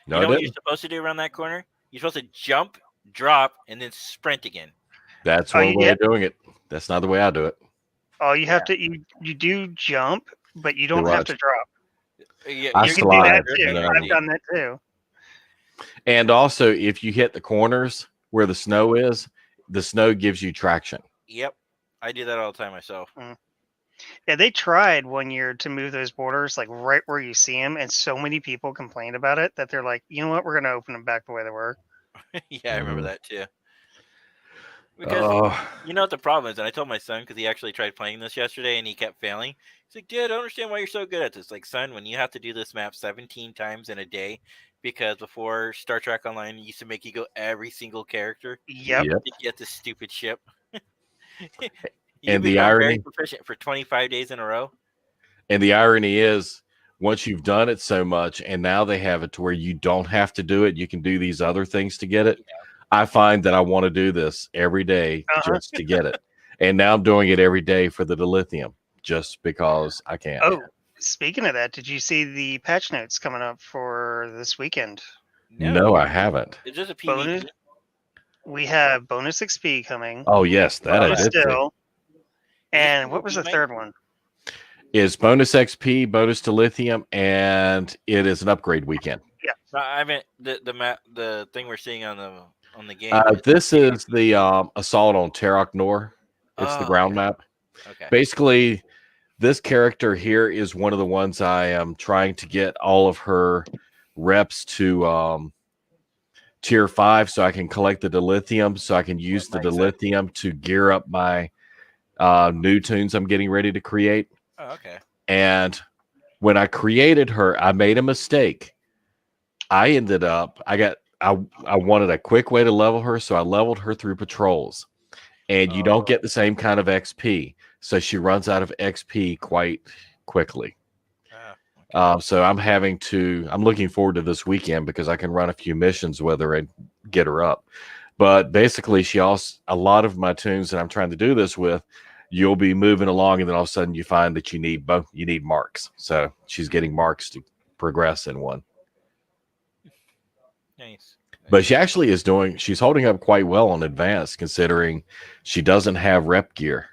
No, You know I what you're didn't. supposed to do around that corner? You're supposed to jump, drop, and then sprint again. That's Oh, one way yeah. of doing it. That's not the way I do it. Oh, you have to you do jump, but you don't have watch. to drop. Yeah, I You can do slide, that okay, too. no. I've done that too. And also, if you hit the corners where the snow is, the snow gives you traction. Yep, I do that all the time myself. Yeah, they tried one year to move those borders like right where you see them, and so many people complained about it that they're like, you know what, we're gonna open them back the way they were. Yeah, I remember Mhm. that too. Because Oh, you know what the problem is, and I told my son because he actually tried playing this yesterday and he kept failing. He's like, "Dad, I don't understand why you're so good at this." Like, son, when you have to do this map 17 times in a day, because before Star Trek Online used to make you go every single character Yep. yep. to get this stupid ship. You And the become very irony, proficient for 25 days in a row. and the irony is, once you've done it so much, and now they have it to where you don't have to do it, you can do these other things to get it. I find that I want to do this every day Uh-huh. just to get it, and now I'm doing it every day for the dilithium just because I can. Oh, speaking of that, did you see the patch notes coming up for this weekend? No, I haven't. It's just a PvP. Bonus. We have bonus XP coming. Oh yes, that I bonus did see. still. And PvP, what was the Mike? third one? Is bonus XP, bonus to lithium, and it is an upgrade weekend. No, I meant the thing we're seeing on the game. This is the assault on Terok Nor. It's the Oh, ground okay. map. Okay. Basically, this character here is one of the ones I am trying to get all of her reps to tier 5 so I can collect the dilithium, so I can use the dilithium to gear up my new tunes I'm getting ready to create. Oh, okay. And when I created her, I made a mistake. I ended up, I wanted a quick way to level her, so I leveled her through patrols. And you don't get the same kind of XP. So she runs out of XP quite quickly. So I'm looking forward to this weekend because I can run a few missions with her and get her up. But basically, a lot of my tunes that I'm trying to do this with, you'll be moving along and then all of a sudden you find that you need marks. So she's getting marks to progress in one. Nice. But she actually she's holding up quite well on advanced considering she doesn't have rep gear.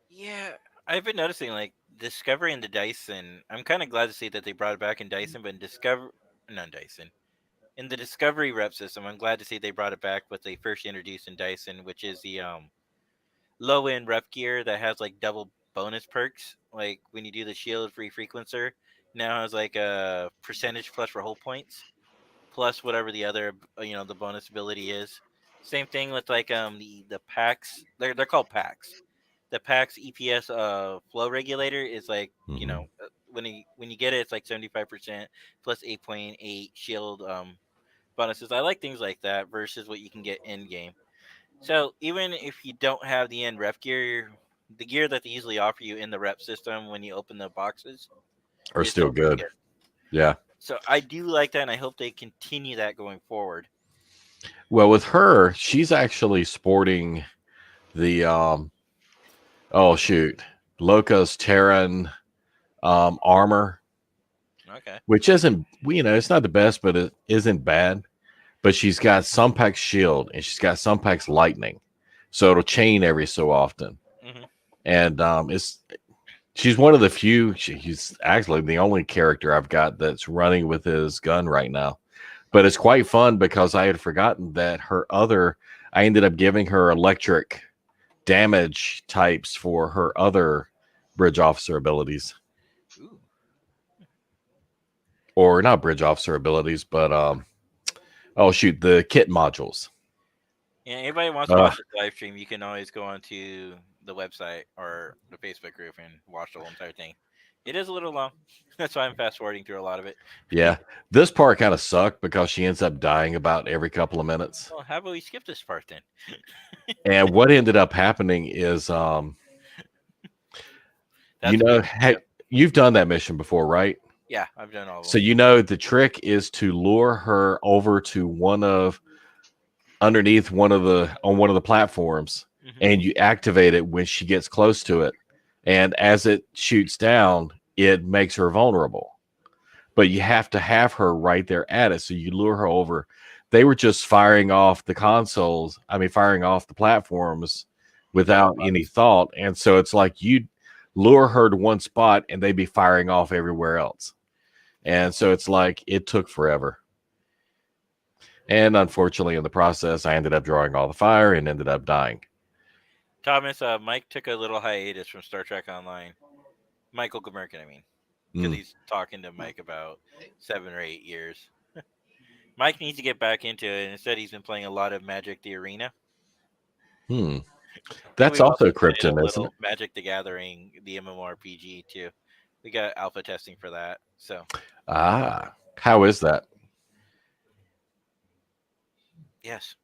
Yeah, I've been noticing like Discovery and the Dyson. I'm kind of glad to see that they brought it back in Dyson, but in the Discovery rep system, I'm glad to see they brought it back. What they first introduced in Dyson, which is the low end rep gear that has like double bonus perks. Like when you do the shield free frequencer, now has like a percentage plus for hull points, plus whatever the other the bonus ability is. Same thing with like the packs. They're called packs. The PAX EPS flow regulator is like when you get it, it's like 75% plus 8.8 shield bonuses. I like things like that versus what you can get in game. So even if you don't have the end rep gear, the gear that they usually offer you in the rep system when you open the boxes Are is still pretty good. Yeah. So I do like that, and I hope they continue that going forward. Well, with her, she's actually sporting the Loca's Terran armor, Okay. which isn't, it's not the best, but it isn't bad. But she's got Sumpak's shield and she's got Sumpak's lightning, so it'll chain every so often. Mhm. And she's one of the few. She's actually the only character I've got that's running with his gun right now. But it's quite fun because I had forgotten that I ended up giving her electric damage types for her other bridge officer abilities. Ooh. Or not bridge officer abilities, but the kit modules. Yeah, anybody wants to watch the live stream, you can always go onto the website or the Facebook group and watch the whole entire thing. It is a little long. That's why I'm fast forwarding through a lot of it. Yeah. This part kind of sucked because she ends up dying about every couple of minutes. Well, how about we skip this part then? And what ended up happening is you've done that mission before, right? Yeah, I've done all of them. So the trick is to lure her over to underneath one of the platforms, and you activate it when she gets close to it. And as it shoots down, it makes her vulnerable. but you have to have her right there at it. So you lure her over. They were just firing off the consoles. I mean, firing off the platforms without any thought. And so it's like you'd lure her to one spot and they'd be firing off everywhere else. And so it's like it took forever. And unfortunately, in the process, I ended up drawing all the fire and ended up dying. Thomas, Mike took a little hiatus from Star Trek Online. Michael Gmerkin, I mean. Because he's talking to Mike about 7 or 8 years. Mike needs to get back into it. And instead, he's been playing a lot of Magic the Arena. That's We've also played a Krypton, isn't little it? Magic the Gathering, the MMORPG, too. We got alpha testing for that. So, How is that? yes.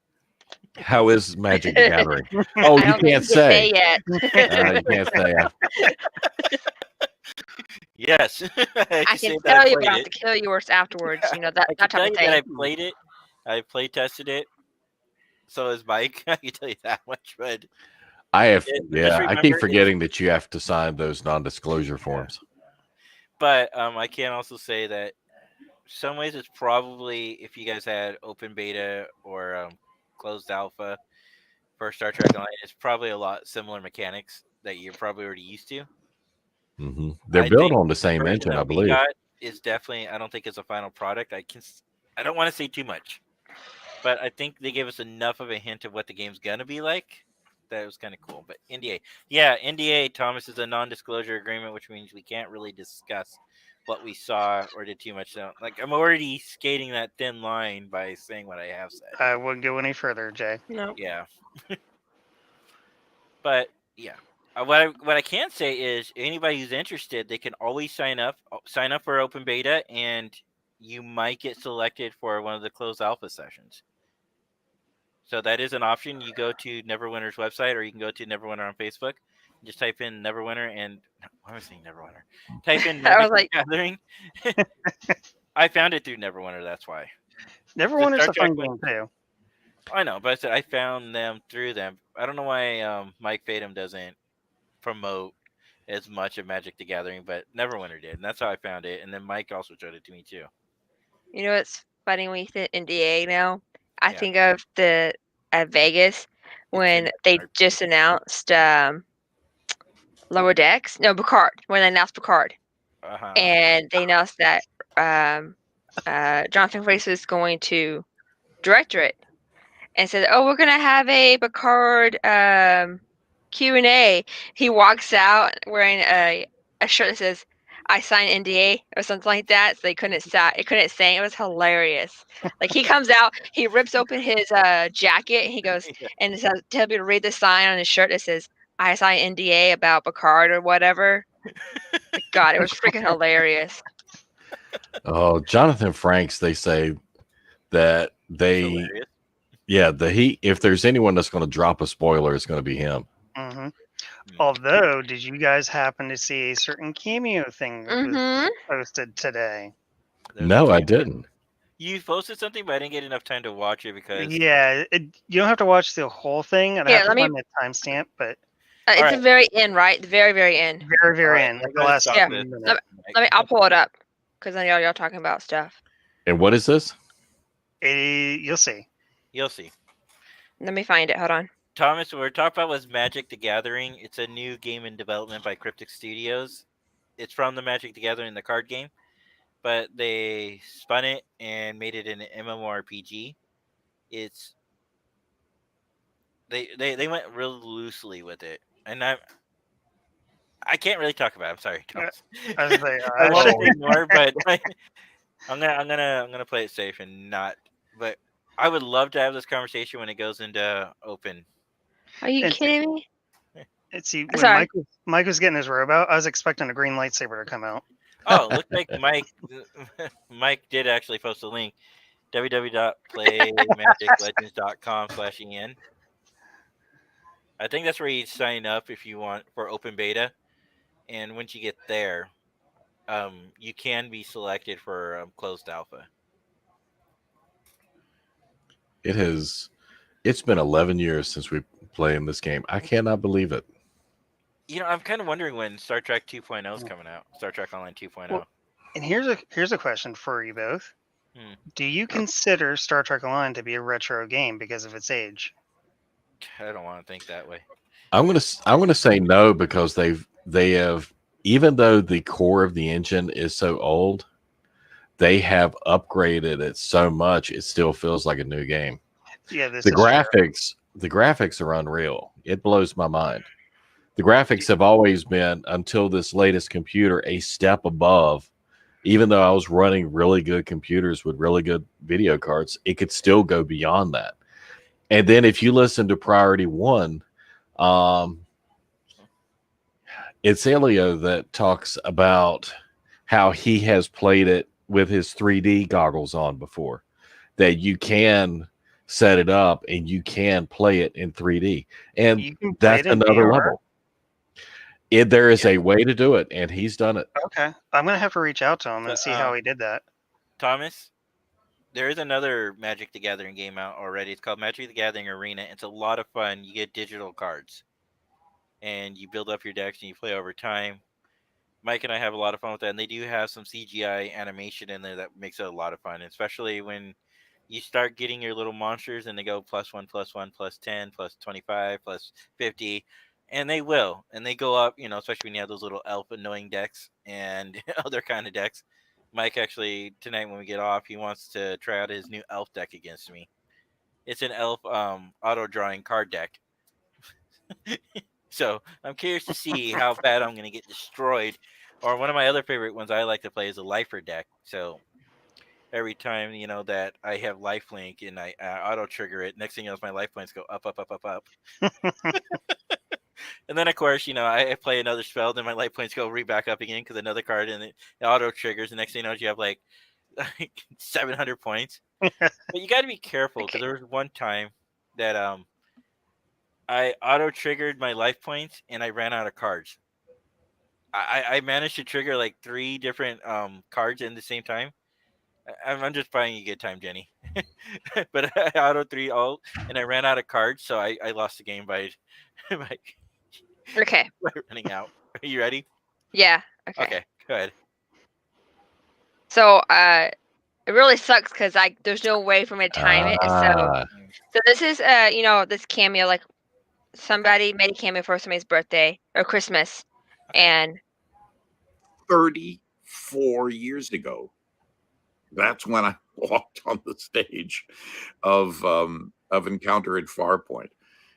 How is Magic the Gathering? Oh, I you don't think can't you can say. yet. You can't say. Yes. I can tell you, but I have to kill yours afterwards. You know, that I can type tell of you thing. that I played it. I play tested it. So is Mike. I can tell you that much. But I have, just I remember, keep it's- forgetting that you have to sign those non-disclosure forms. But I can also say that some ways it's probably, if you guys had open beta or closed alpha for Star Trek Online, it's probably a lot similar mechanics that you're probably already used to. They're I built think on the same version engine, that I we believe. got is definitely, I don't think it's a final product. I don't want to say too much, but I think they gave us enough of a hint of what the game's gonna be like. That was kind of cool. But NDA, NDA, Thomas, is a non-disclosure agreement, which means we can't really discuss what we saw or did too much. So, like, I'm already skating that thin line by saying what I have said. I wouldn't go any further, Jay. No. Yeah. But yeah, what I can say is anybody who's interested, they can always sign up for open beta, and you might get selected for one of the closed alpha sessions. So that is an option. You go to Neverwinter's website, or you can go to Neverwinter on Facebook. Just type in Neverwinter, and why am I saying Neverwinter? Type in I was Magic like- the Gathering. I found it through Neverwinter. That's why. Neverwinter's Star a fun Trek game too. I know, but I said I found them through them. I don't know why Mike Fatum doesn't promote as much of Magic the Gathering, but Neverwinter did, and that's how I found it. And then Mike also showed it to me too. You know what's funny when you think NDA now? I Yeah. think of the at Vegas when they RPG. just announced Lower Decks. No, Picard. When they announced Picard, Uh-huh. and they announced that Jonathan Frakes is going to direct it, and said, "Oh, we're gonna have a Picard Q&A." He walks out wearing a shirt that says, "I signed NDA" or something like that, so they couldn't say it. It was hilarious. Like, he comes out, he rips open his jacket, and he goes and it says, tell me to read the sign on his shirt that says, "I signed NDA about Picard" or whatever. God, it was freaking hilarious. Oh, Jonathan Frakes, they say that Hilarious. if there's anyone that's going to drop a spoiler, it's going to be him. hmm Although, did you guys happen to see a certain cameo thing that was Mm-hmm. posted today? There's No, a I game- didn't. You posted something, but I didn't get enough time to watch it because Yeah, you don't have to watch the whole thing. I'd Yeah, have to let me- find the timestamp, but It's Alright. the very end, right? The very, very end. very, very Alright, end, like we're the gonna last stop Yeah. this. minute. I'll pull it up because I know y'all talking about stuff. And what is this? You'll see. You'll see. Let me find it. Hold on. Thomas, what we're talking about was Magic the Gathering. It's a new game in development by Cryptic Studios. It's from the Magic the Gathering, the card game, but they spun it and made it an MMORPG. It's they went real loosely with it, and I can't really talk about it. I'm sorry, Thomas. I was like, I want to oh. say more, but I'm gonna play it safe and not. But I would love to have this conversation when it goes into open. Are you It's- kidding me? Let's see. When Sorry. Mike was getting his robe out, I was expecting a green lightsaber to come out. Oh, looks like Mike did actually post a link. www.playmagiclegends.com/en. I think that's where you sign up if you want for open beta, and once you get there, you can be selected for closed alpha. It's been 11 years since we played this game. I cannot believe it. You know, I'm kind of wondering when Star Trek 2.0 is coming out. Star Trek Online 2.0. Well, And here's a question for you both. Hmm. Do you consider Star Trek Online to be a retro game because of its age? I don't want to think that way. I'm gonna say no because they have, even though the core of the engine is so old, they have upgraded it so much it still feels like a new game. Yeah, this The is true. graphics are unreal. It blows my mind. The graphics have always been, until this latest computer, a step above. Even though I was running really good computers with really good video cards, it could still go beyond that. And then if you listen to Priority One, it's Elio that talks about how he has played it with his 3D goggles on before, that you can set it up and you can play it in 3D. And You can play that's it in another VR. level. There is a way to do it, and he's done it. Okay, I'm gonna have to reach out to him and But, see how he did that. Thomas, there is another Magic the Gathering game out already. It's called Magic the Gathering Arena. It's a lot of fun. You get digital cards, and you build up your decks and you play over time. Mike and I have a lot of fun with that, and they do have some CGI animation in there that makes it a lot of fun, especially when you start getting your little monsters and they go +1, +1, +10, +25, +50, and they will, and they go up, especially when you have those little elf annoying decks and other kind of decks. Mike actually tonight when we get off, he wants to try out his new elf deck against me. It's an elf auto drawing card deck. So I'm curious to see how bad I'm going to get destroyed. Or one of my other favorite ones I like to play is a lifer deck. So every time that I have lifelink and I auto trigger it, next thing you know, my life points go up, up, up, up, up. And then of course, I play another spell, then my life points go back up again because another card and it auto triggers. The next thing you know, you have like 700 points. But you got to be careful because there was one time that I auto triggered my life points and I ran out of cards. I managed to trigger like 3 different cards in the same time. I'm just buying a good time, Jenny. But I auto 3 all and I ran out of cards, so I lost the game by Okay. running out. Are you ready? Yeah. Okay. Okay, go ahead. So it really sucks because there's no way for me to time it. So this is this cameo, like somebody made a cameo for somebody's birthday or Christmas, and 34 years ago. That's when I walked on the stage of Encounter at Farpoint.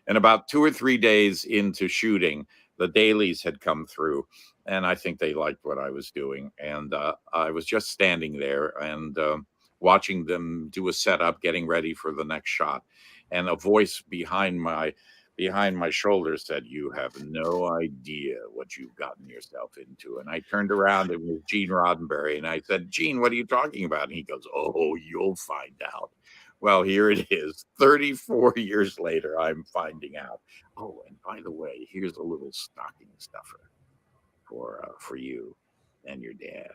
And about 2 or 3 days into shooting, the dailies had come through, and I think they liked what I was doing. And I was just standing there and watching them do a setup, getting ready for the next shot. And a voice behind my shoulder said, "You have no idea what you've gotten yourself into." And I turned around, and it was Gene Roddenberry, and I said, "Gene, what are you talking about?" And he goes, "Oh, you'll find out." Well, here it is. 34 years later, I'm finding out. Oh, and by the way, here's a little stocking stuffer for you and your dad.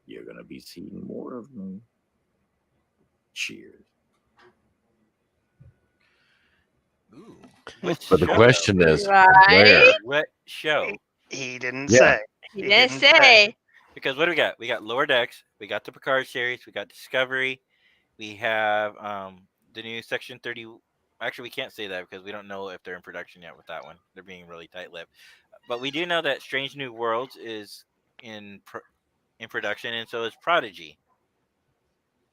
You're going to be seeing more of me. Cheers. Ooh. But the question is, right? where? What show? He didn't Yeah. say. He didn't say. Because what do we got? We got Lower Decks, we got the Picard series, we got Discovery, we have the new Section 30. Actually, we can't say that because we don't know if they're in production yet with that one. They're being really tight-lipped. But we do know that Strange New Worlds is in production, and so is Prodigy.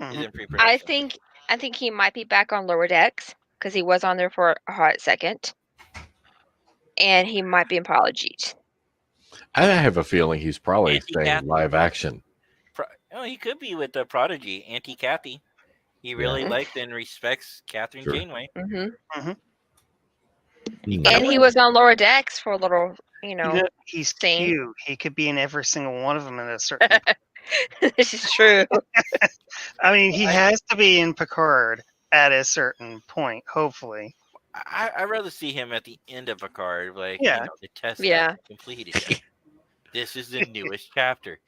Is Mhm. in pre-production. I think he might be back on Lower Decks because he was on there for a hot second, and he might be in Apologies. I have a feeling he's probably Auntie staying Kathy. live action. He could be with the Prodigy, Auntie Kathy. He really Yeah. likes and respects Catherine Sure. Janeway. Mm-hmm. Hmm. And he was on Lower Decks for a little, You know, he's Same. cute. He could be in every single one of them at a certain. This is true. I mean, he has to be in Picard at a certain point, hopefully. I'd rather see him at the end of Picard, like Yeah. the test has Yeah. been completed. This is the newest chapter.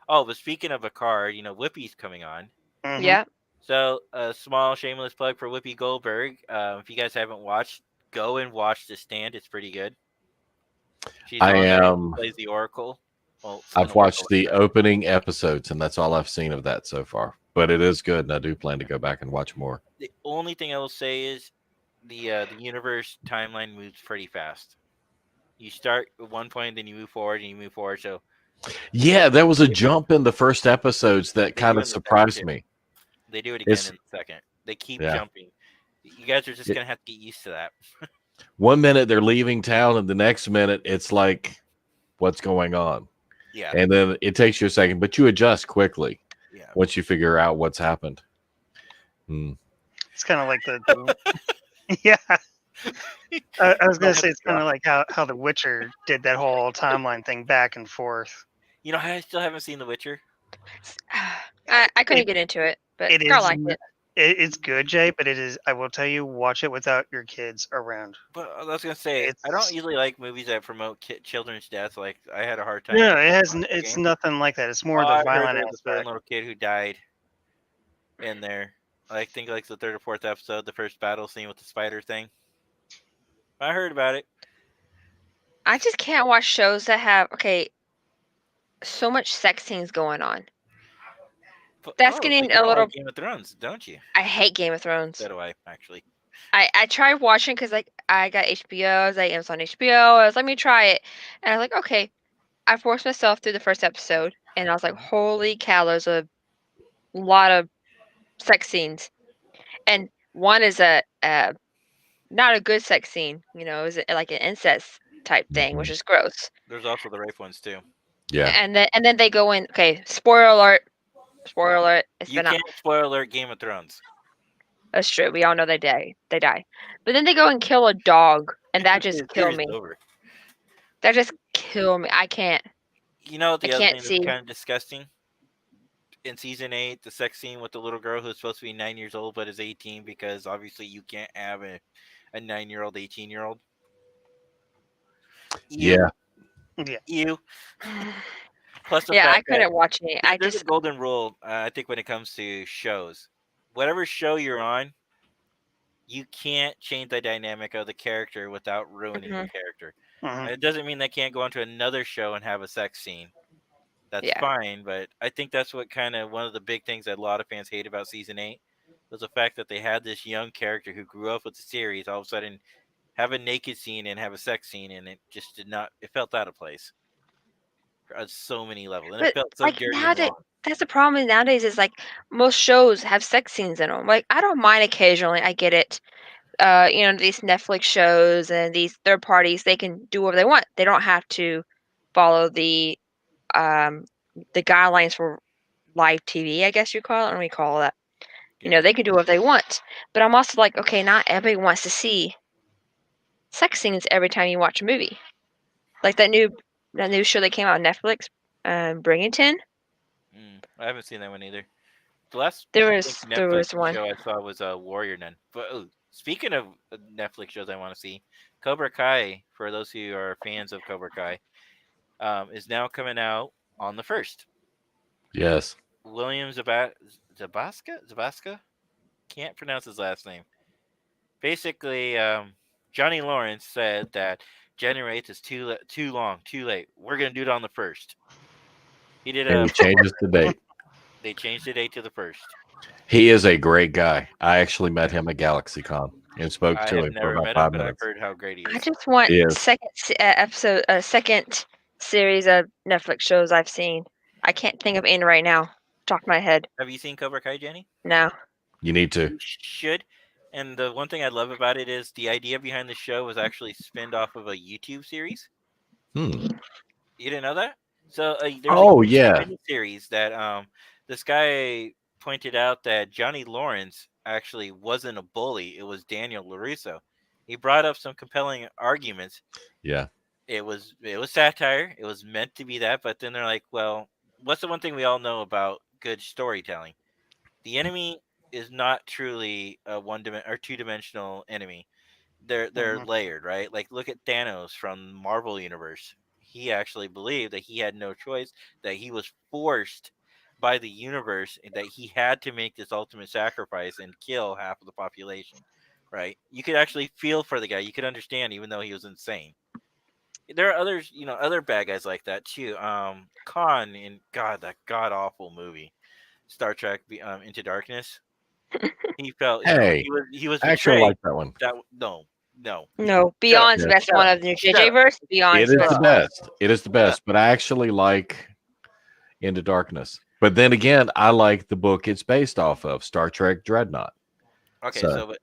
Oh, but speaking of Picard, Whoopi's coming on. Mhm. Yeah. So a small shameless plug for Whoopi Goldberg. If you guys haven't watched, go and watch The Stand. It's pretty good. She's I on there. am- She plays the Oracle. Well, I've watched the opening episodes, and that's all I've seen of that so far. But it is good, and I do plan to go back and watch more. The only thing I will say is the universe timeline moves pretty fast. You start at one point, then you move forward, and you move forward. So Yeah, there was a jump in the first episodes that They kind do of in the second surprised too. me. they do it again It's- in the second. They keep Yeah. jumping. You guys are just It- gonna have to get used to that. 1 minute they're leaving town, and the next minute it's like, what's going on? Yeah, And then it takes you a second, but you adjust quickly yeah. once you figure out what's happened. Hmm. It's kind of like the yeah. I was gonna say it's kind of like how The Witcher did that whole timeline thing back and forth. You know, I still haven't seen The Witcher. I couldn't get into it, but It girl is. liked it. It's good, Jay, but it is. I will tell you, watch it without your kids around. But I was gonna say I don't It's- usually like movies that promote children's deaths. Like I had a hard time. No, with it has. Hunger It's Games. nothing like that. It's more Oh, the I heard violent there was a certain aspect. little kid who died in there. I think like the third or fourth episode, the first battle scene with the spider thing. I heard about it. I just can't watch shows that have so much sex scenes going on. But, That's so getting you a don't little. like Game of Thrones, don't you? I hate Game of Thrones. So do I, actually. I tried watching because like I got HBO. I was like, it was on HBO. I was let me try it, and I was like, okay. I forced myself through the first episode, and I was like, holy cow, there's a lot of sex scenes, and one is a not a good sex scene. You know, is like an incest type thing, which is gross. There's also the rape ones too. Yeah. And then they go in. Okay, spoiler alert. Spoiler alert. It's You been out. can't spoil alert Game of Thrones. That's true. We all know they die. They die. But then they go and kill a dog, and that just The killed series me. is over. That just killed me. I can't. You know the I other can't thing see. that's kind of disgusting? In season 8, the sex scene with the little girl who's supposed to be 9 years old but is 18 because obviously you can't have a 9-year-old, 18-year-old. Yeah. Yeah. You. Plus the Yeah, I fact that couldn't watch it. I there's just a golden rule, I think, when it comes to shows. Whatever show you're on, you can't change the dynamic of the character without ruining the character. Mhm. It doesn't mean they can't go onto another show and have a sex scene. That's Yeah. fine, but I think that's what kind of one of the big things that a lot of fans hate about season 8 was the fact that they had this young character who grew up with the series all of a sudden have a naked scene and have a sex scene, and it just did not. It felt out of place on so many levels, and it But felt so like dirty and nowadays, wrong. that's the problem nowadays. Is like most shows have sex scenes in them. Like I don't mind occasionally. I get it. You know, these Netflix shows and these third parties, they can do whatever they want. They don't have to follow the guidelines for live TV, I guess you call it. I don't know what you call that. You know, they can do whatever they want. But I'm also like, okay, not everybody wants to see sex scenes every time you watch a movie. Like that new show that came out on Netflix, Bringington. I haven't seen that one either. The last There I was think there Netflix was one. show I saw was Warrior Nun. But speaking of Netflix shows I want to see, Cobra Kai, for those who are fans of Cobra Kai, is now coming out on the 1st. Yes. William Zabasca? Can't pronounce his last name. Basically, Johnny Lawrence said that January 8th is too long, too late. We're gonna do it on the 1st. He did And he changes the date. They changed the date to the 1st. He is a great guy. I actually met him at GalaxyCon and spoke I to have him for never about met 5 him, but I've minutes. heard how great he I is. just want He is. second series of Netflix shows I've seen. I can't think of any right now. Top of my head. Have you seen Cobra Kai, Jenny? No. You need to. You should. And the one thing I love about it is the idea behind the show was actually spinned off of a YouTube series. Hmm. You didn't know that? So there's Oh, a yeah. series that this guy pointed out that Johnny Lawrence actually wasn't a bully. It was Daniel LaRusso. He brought up some compelling arguments. Yeah. It was satire. It was meant to be that, but then they're like, well, what's the one thing we all know about good storytelling? The enemy is not truly a two-dimensional enemy. They're layered, right? Like look at Thanos from Marvel Universe. He actually believed that he had no choice, that he was forced by the universe, and that he had to make this ultimate sacrifice and kill half of the population, right? You could actually feel for the guy. You could understand, even though he was insane. there are others, other bad guys like that too. Khan in that god awful movie, Star Trek Into Darkness. He felt, Hey, he was I actually betrayed. like that one. No. No, Beyond's the Yeah, best shut one up, of the new shut JJ up. verse. It Beyond's is the the best one. best. It is the best, but I actually like Into Darkness. But then again, I like the book it's based off of, Star Trek Dreadnought. Okay, So-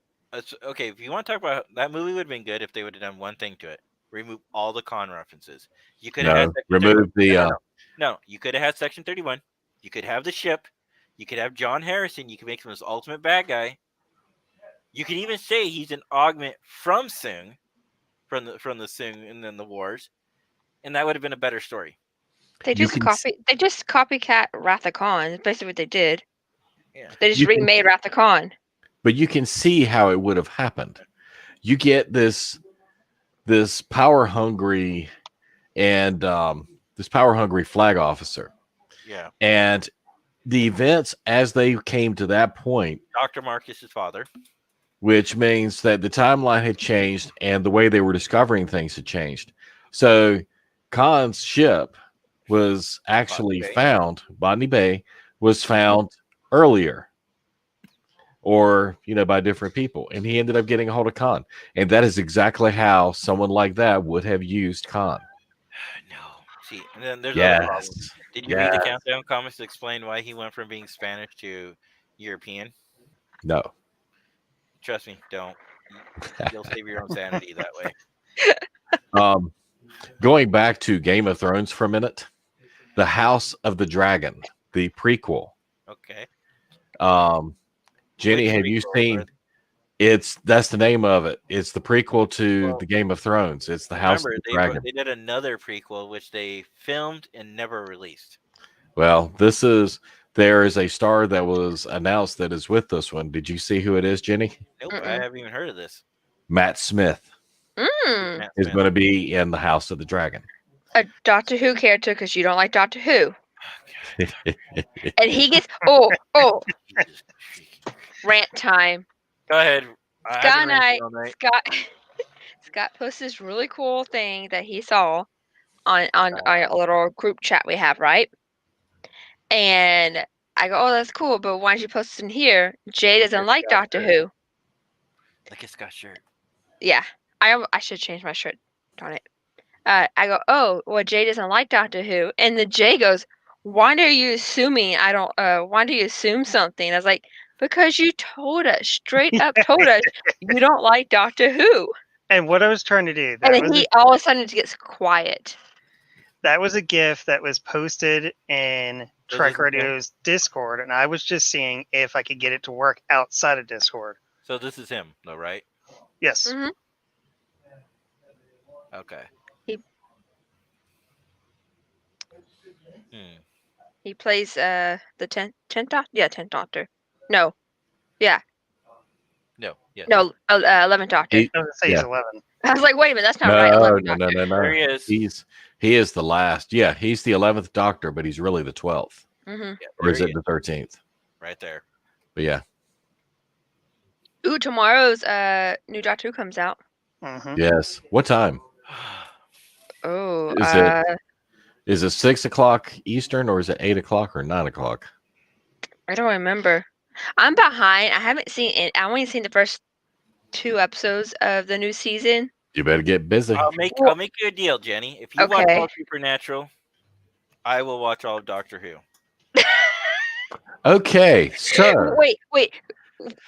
okay, if you want to talk about that movie, would have been good if they would have done one thing to it: remove all the Khan references. You could have had No, Section remove 31. the. No, you could have had Section 31. You could have the ship. You could have John Harrison. You could make him his ultimate bad guy. You could even say he's an augment from Soong, from the Soong and then the wars, and that would have been a better story. They You just can They just copycat Wrath of Khan. That's basically what they did. Yeah. They just You can- remade Wrath of Khan. But you can see how it would have happened. You get this power hungry and this power hungry flag officer, Yeah. and the events as they came to that point, Dr. Marcus's father. which means that the timeline had changed and the way they were discovering things had changed. So Khan's ship was actually Botany Bay. found, Botany Bay was found earlier, or by different people, and he ended up getting a hold of Khan, and that is exactly how someone like that would have used Khan. No. See, and then there's other problems. Yes. Did you read the Yes. Countdown comics to explain why he went from being Spanish to European? No. Trust me, don't. You'll save your own sanity that way. Going back to Game of Thrones for a minute, the House of the Dragon, the prequel. Okay. Jenny, Which have you prequel, seen? That's the name of it. It's the prequel to the Game of Thrones. It's the House Remember, of the Dragon. they did another prequel which they filmed and never released. Well, there is a star that was announced that is with this one. Did you see who it is, Jenny? Nope, Mm-mm. I haven't even heard of this. Matt Smith Mm. is going to be in the House of the Dragon. A Doctor Who character because you don't like Doctor Who. And he gets oh Jesus. rant time. Go ahead. Scott I've and been ranting all night. Scott posted this really cool thing that he saw on our little group chat we have, right? And I go, oh, that's cool, but why don't you post it in here? Jay doesn't like Scott's Doctor shirt. Who. Look at Scott's shirt. Yeah, I should change my shirt. Darn it. I go, oh, well, Jay doesn't like Doctor Who, and the Jay goes, why are you assuming I don't? Why do you assume something? I was like, because you told us straight up, told us you don't like Doctor Who, And what I was trying to do, and that then was, he all of a sudden gets quiet. that was a GIF that was posted in Trek isn't him. Radio's Discord, and I was just seeing if I could get it to work outside of Discord. So this is him, though, right? Yes. Mhm. Okay. He plays the 10th Doctor. Yeah, 10th Doctor. No, yeah, No. Yeah. no, 11th Doctor. He- I was gonna say he's Yeah. 11. I was like, wait a minute, that's not right. No, 11th no, no, Doctor. no, There he no. is. He is the last. Yeah, he's the 11th Doctor, but he's really the 12th. Mm-hmm. Yeah, Or is there it he the 13th? right there. But yeah. Ooh, tomorrow's new Doctor Who comes out. Hmm. Yes. What time? Oh, Is it 6 o'clock Eastern, or is it 8 o'clock or 9 o'clock? I don't remember. I'm behind. I haven't seen it. I only seen the first 2 episodes of the new season. You better get busy. I'll make you a deal, Jenny. If you watch Okay. all of Supernatural, I will watch all of Doctor Who. Okay, so Wait.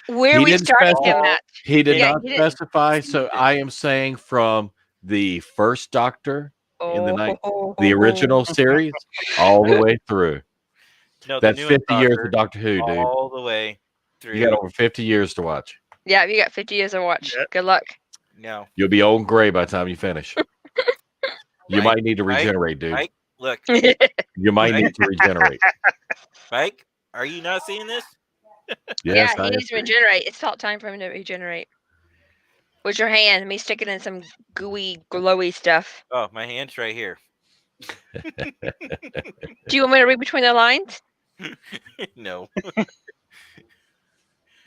Where He we didn't starting specify- him at? he did Yeah, not he didn't- specify. So I am saying from the first Doctor, in the night- the original series, all the way through. No, the That's newest 50 years Doctor, of Doctor Who, dude. all the way through. You got over 50 years to watch. Yeah, you got 50 years to watch. Yeah. Good luck. No, You'll be old and gray by the time you finish. You Mike, might need to Mike, regenerate, dude. Mike, look, You might Mike. need to regenerate. Mike, are you not seeing this? Yes, yeah, he needs to regenerate. It's about time for him to regenerate. With your hand, me sticking in some gooey, glowy stuff. Oh, my hand's right here. Do you want me to read between the lines? No.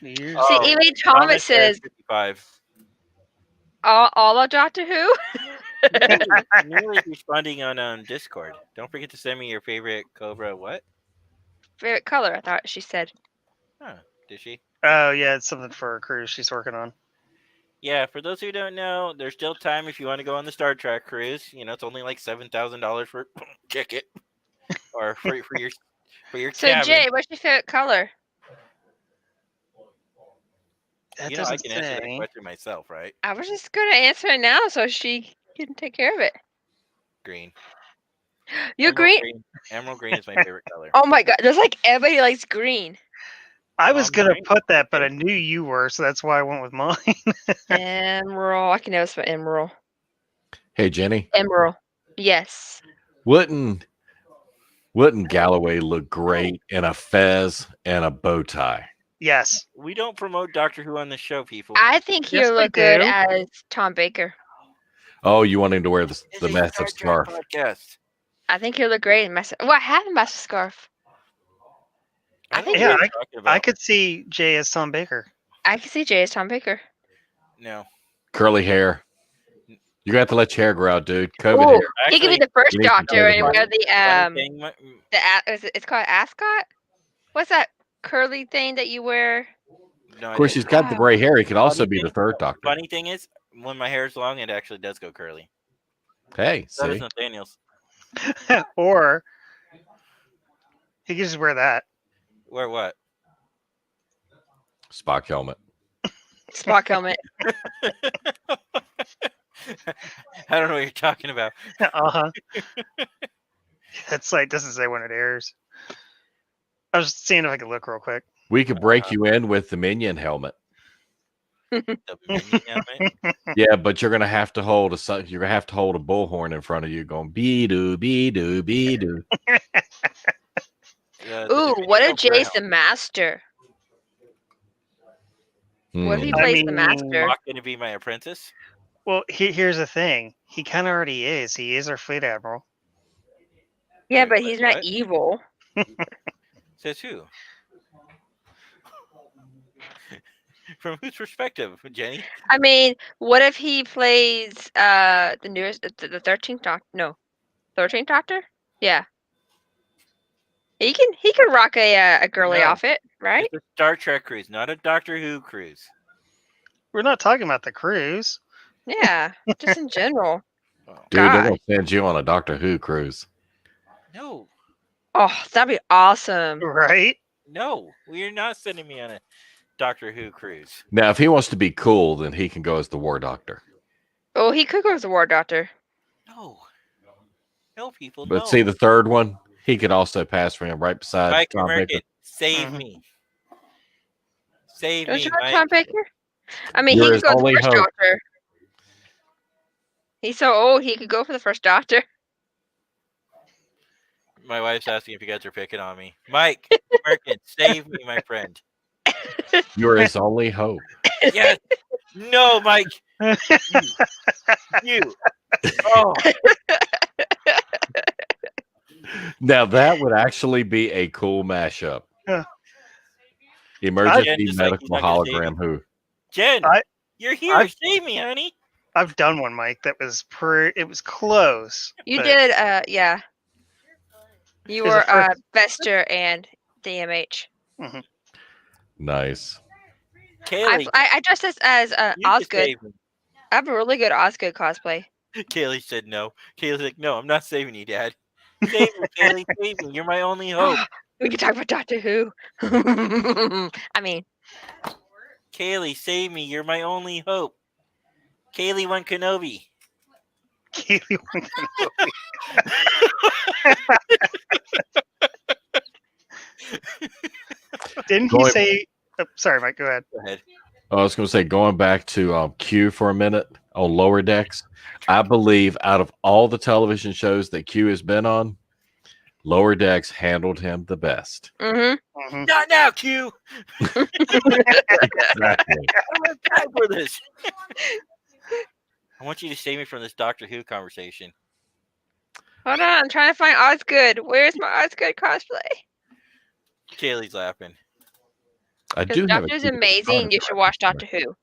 Years. Oh, See, even Thomas says 55. all of Doctor Who. Neely's responding on Discord. Don't forget to send me your favorite Cobra. What? Favorite color, I thought she said. Huh? Did she? Oh yeah, it's something for a cruise she's working on. Yeah. For those who don't know, there's still time if you want to go on the Star Trek cruise. You know, it's only like $7,000 for ticket, or for your So cabin. Jay, what's your favorite color? That You know, I doesn't can answer that say. question myself, right? I was just gonna answer it now so she can take care of it. Green. You Emerald green? Emerald green is my favorite color. Oh my god, there's like everybody likes green. I was gonna green. put that, but I Okay. knew you were, so that's why I went with mine. Emerald. I can never spell emerald. Hey, Jenny, Emerald. Yes. wouldn't Galloway look great in a fez and a bow tie? Yes. We don't promote Doctor Who on the show, people. I think Yes, he'll we look good do. as Tom Baker. Oh, you want him to wear the It's a massive Star Trek scarf? podcast. I think he'll look great in massive. Well, I have a massive scarf. I don't think know Yeah, what you're talking about. I could see Jay as Tom Baker. I can see Jay as Tom Baker. No. Curly hair. You got to let your hair grow out, dude. COVID Ooh, hair. he could be Actually, the first you need to Doctor know and about wear the funny thing, it's called ascot. What's that curly thing that you wear? no, Of course, he's got the gray hair. He could also be the third Doctor. Funny thing is, when my hair is long, it actually does go curly. Hey, So does see, Nathaniel's. Or he could just wear that. Wear what? Spock helmet. Spock helmet. I don't know what you're talking about. Uh-huh. That site doesn't say when it airs. I was just seeing if I could look real quick. We could break you in with the minion helmet. The minion helmet. Yeah, but you're gonna have to hold you're gonna have to hold a bullhorn in front of you, going be doo be doo be doo. Ooh, what if Jay's the master? What if he Hmm. plays the master? Spock going to be my apprentice? Well, here's the thing. He kind of already is. He is our fleet admiral. Yeah, Wait, but he's not what? evil. Says who? From whose perspective, Jenny? I mean, what if he plays the newest, the 13th Doctor? No, 13th Doctor. Yeah, he can rock a girly No. outfit, right? It's a Star Trek cruise, not a Doctor Who cruise. We're not talking about the cruise. Yeah, just in general. Oh. Dude, they're God. gonna send you on a Doctor Who cruise. No, Oh, that'd be awesome. Right? no, you're not sending me on a Doctor Who cruise. Now, if he wants to be cool, then he can go as the War Doctor. Oh, he could go as the War Doctor. No, no, people. But no. see, the third one, he could also pass for him right beside Mike Tom Baker. American, save Mhm. me. Save Don't me, you want Mike. Tom Baker? I mean, You're he his could go as the only first hope. Doctor. He's so old, he could go for the first Doctor. My wife's asking if you guys are picking on me. Mike American, save me, my friend. You're his only hope. Yes. No, Mike. You. Oh, Now that would actually be a cool mashup. Yeah. Emergency just like medical he's not gonna save hologram who? Jen, I- you're here. I- Save me, honey. I've done one, Mike. That was it was close. You but did, yeah. You Is it were first- Vester and DMH. Nice. Kaylee, I dressed as you can Osgood. save me. I have a really good Osgood cosplay. Kaylee said no. Kaylee's like, no, I'm not saving you, Dad. Save me, Kaylee. Save me. You're my only hope. We can talk about Doctor Who. I mean, Kaylee, save me. You're my only hope. Kaylee One Kenobi. Keely Kenobi. Didn't he Going- say? Oh, sorry, Mike. Go ahead. Go ahead. I was going to say, going back to Q for a minute on Lower Decks, I believe out of all the television shows that Q has been on, Lower Decks handled him the best. mm-hmm. Not now, Q. Exactly. I don't have time for this. I want you to save me from this Doctor Who conversation. Hold on, I'm trying to find Osgood. Where's my Osgood cosplay? Kaylee's laughing. I Because do have a Doctor's Q amazing. You should watch Doctor Who.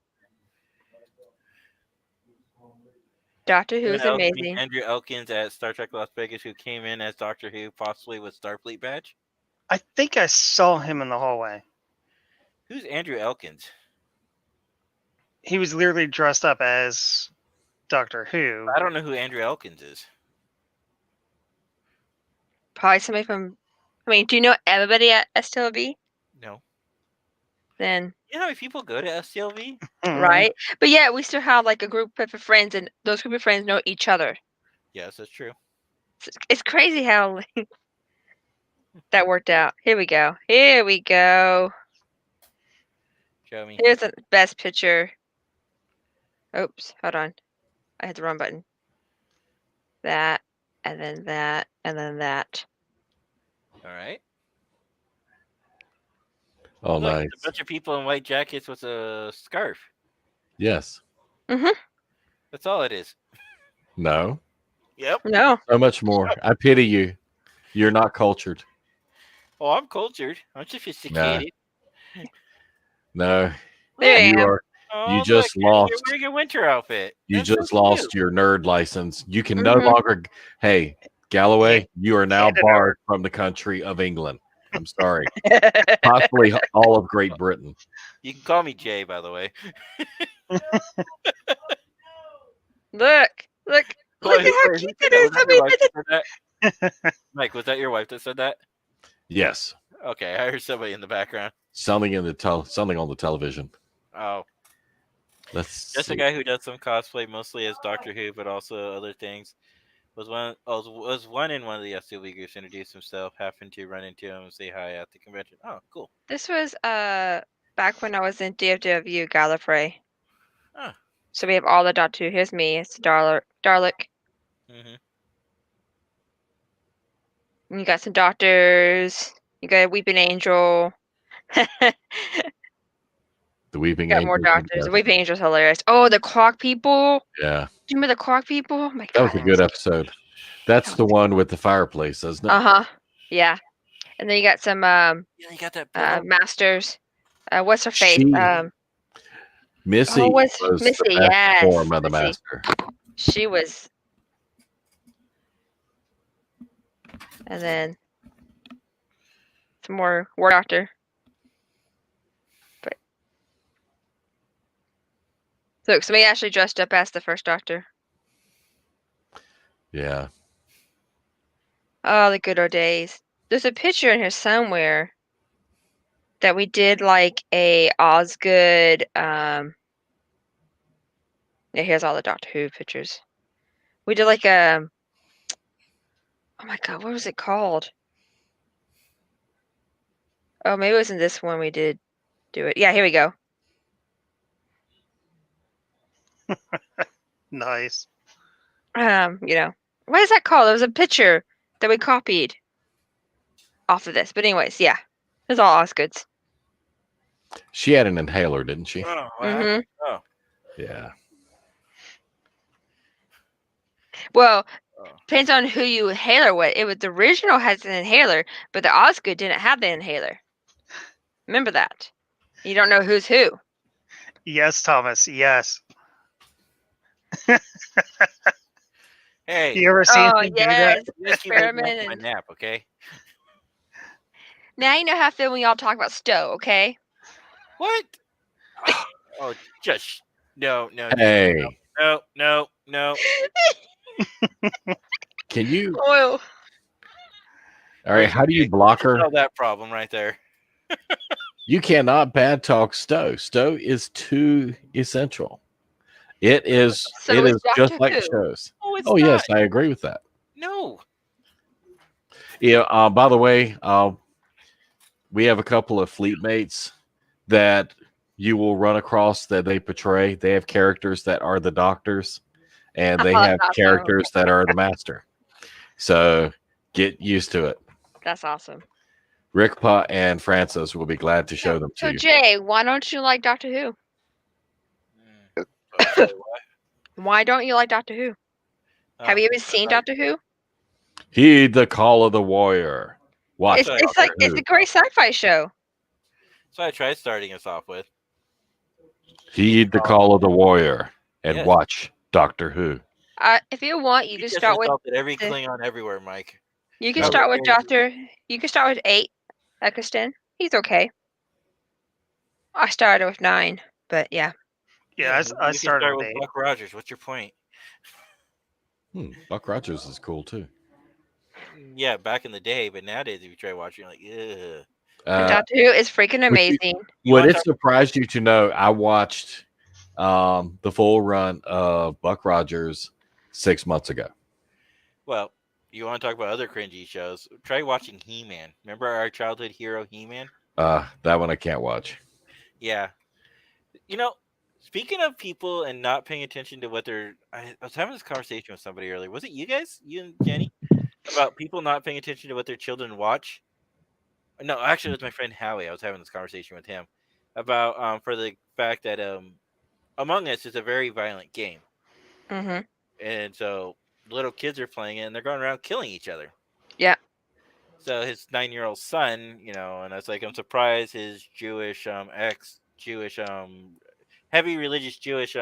Doctor Who is Anyone else meet amazing. Andrew Elkins at Star Trek Las Vegas, who came in as Doctor Who, possibly with Starfleet badge. I think I saw him in the hallway. Who's Andrew Elkins? He was literally dressed up as Doctor Who. I don't know who Andrew Elkins is. Probably somebody from. I mean, do you know everybody at STLV? No. Then You know how many people go to STLV? Mhm. right, but yeah, we still have like a group of friends, and those group of friends know each other. Yes, that's true. It's crazy how like, that worked out. Here we go. Here we go. Show me. Here's the best picture. Oops, hold on. I hit the wrong button. That, and then that, and then that. All right. Oh, Look, nice. it's a bunch of people in white jackets with a scarf. Yes. That's all it is. No. Yep. No. So much more. I pity you. You're not cultured. Oh, I'm cultured. I'm sophisticated. No. There I You am. are. Oh, You just look, you're lost. wearing a winter outfit. You That's so just lost cute. your nerd license. You can no Mhm. longer. Hey, Galloway, you are now Hand it barred from the country of England. I'm sorry. Possibly all of Great Britain. You can call me Jay, by the way. Look at how who cute said that is. Was that I your mean, wife that said that? Mike, was that your wife that said that? Yes. Okay, I heard somebody in the background. Something in the something on the television. Oh, Let's just see. a guy who does some cosplay, mostly as Doctor Who, but also other things. Was one in one of the STV groups, introduced himself, happened to run into him and say hi at the convention. Oh, cool. this was back when I was in DFW Gallifrey. Oh. So we have all the Doctor Who. Here's me. It's Dalek. Mm-hmm. And you got some doctors. You got a Weeping Angel. The Weeping Got Angel. more doctors. The Weeping Angel's hilarious. Oh, the clock people. Yeah. Do you remember the clock people? Oh my That god. was a good episode. That's the one with the fireplace, isn't it? Uh-huh. Yeah. And then you got some Yeah, you got that. masters. What's her face? Missy what's was Missy? the best Yes. form of the Missy. master. She was. And then some more War Doctor. But look, somebody actually dressed up as the first Doctor. Yeah. Oh, the good old days. There's a picture in here somewhere that we did like a Osgood. Yeah, here's all the Doctor Who pictures. We did like a. Oh my god, what was it called? Oh, maybe it was in this one we did do it. Yeah, here we go. Nice. What is that called? It was a picture that we copied off of this. But anyways, yeah, it's all Osgoods. She had an inhaler, didn't she? Oh, wow. Mm-hmm. Oh. Yeah. Well, Oh. depends on who you inhaler with. It was the original has an inhaler, but the Osgood didn't have the inhaler. Remember that. You don't know who's who. Yes, Thomas. Yes. Hey, You ever seen Oh him do that? yes, you just keep making experiment. up my And nap, okay? now you know how I feel when y'all talk about Stowe. Okay. What? Oh, just no. Hey, No. can you? Oil. All right. How do you block her? Solve that problem right there. You cannot bad talk Stowe. Stowe is too essential. It is. So it is is just Doctor like Who. shows. Oh, it's Oh not. yes, I agree with that. No. Yeah. By the way, we have a couple of fleet mates that you will run across that they portray. They have characters that are the doctors, and they Oh, have that's characters that are the master. So get used to it. That's awesome. Rickpa and Francis will be glad to show them So to you. Jay, why don't you like Doctor Who? Why don't you like Doctor Who? Have you ever seen Doctor Who? Heed the call of the warrior. Watch. It's Doctor like Who. it's a great sci-fi show. So I tried starting us off with. Heed the call of the warrior and Yes. watch Doctor Who. If you want, you You can just start with insulted every the- Klingon everywhere, Mike. you can Oh, start with yeah. Doctor. You can start with 8, Eccleston. He's okay. I started with 9, but yeah. Yeah, maybe I you can started start with with 8. Buck Rogers. What's your point? Buck Rogers is cool too. Yeah, back in the day, but nowadays, if you try watching, you're like, ugh. And Uh, Doctor Who is freaking would you- amazing. You would wanna it talk- surprise you to know I watched the full run of Buck Rogers 6 months ago? Well, you want to talk about other cringy shows? Try watching He-Man. Remember our childhood hero, He-Man? That one I can't watch. Yeah. You know, speaking of people and not paying attention to what they're, I was having this conversation with somebody earlier. Was it you guys, you and Jenny, about people not paying attention to what their children watch? No, actually, it was my friend Howie. I was having this conversation with him about for the fact that Among Us is a very violent game, Mm-hmm. and so little kids are playing it and they're going around killing each other. Yeah. So his 9-year-old son, you know, and I was like, I'm surprised his Jewish ex-Jewish heavy religious Jewish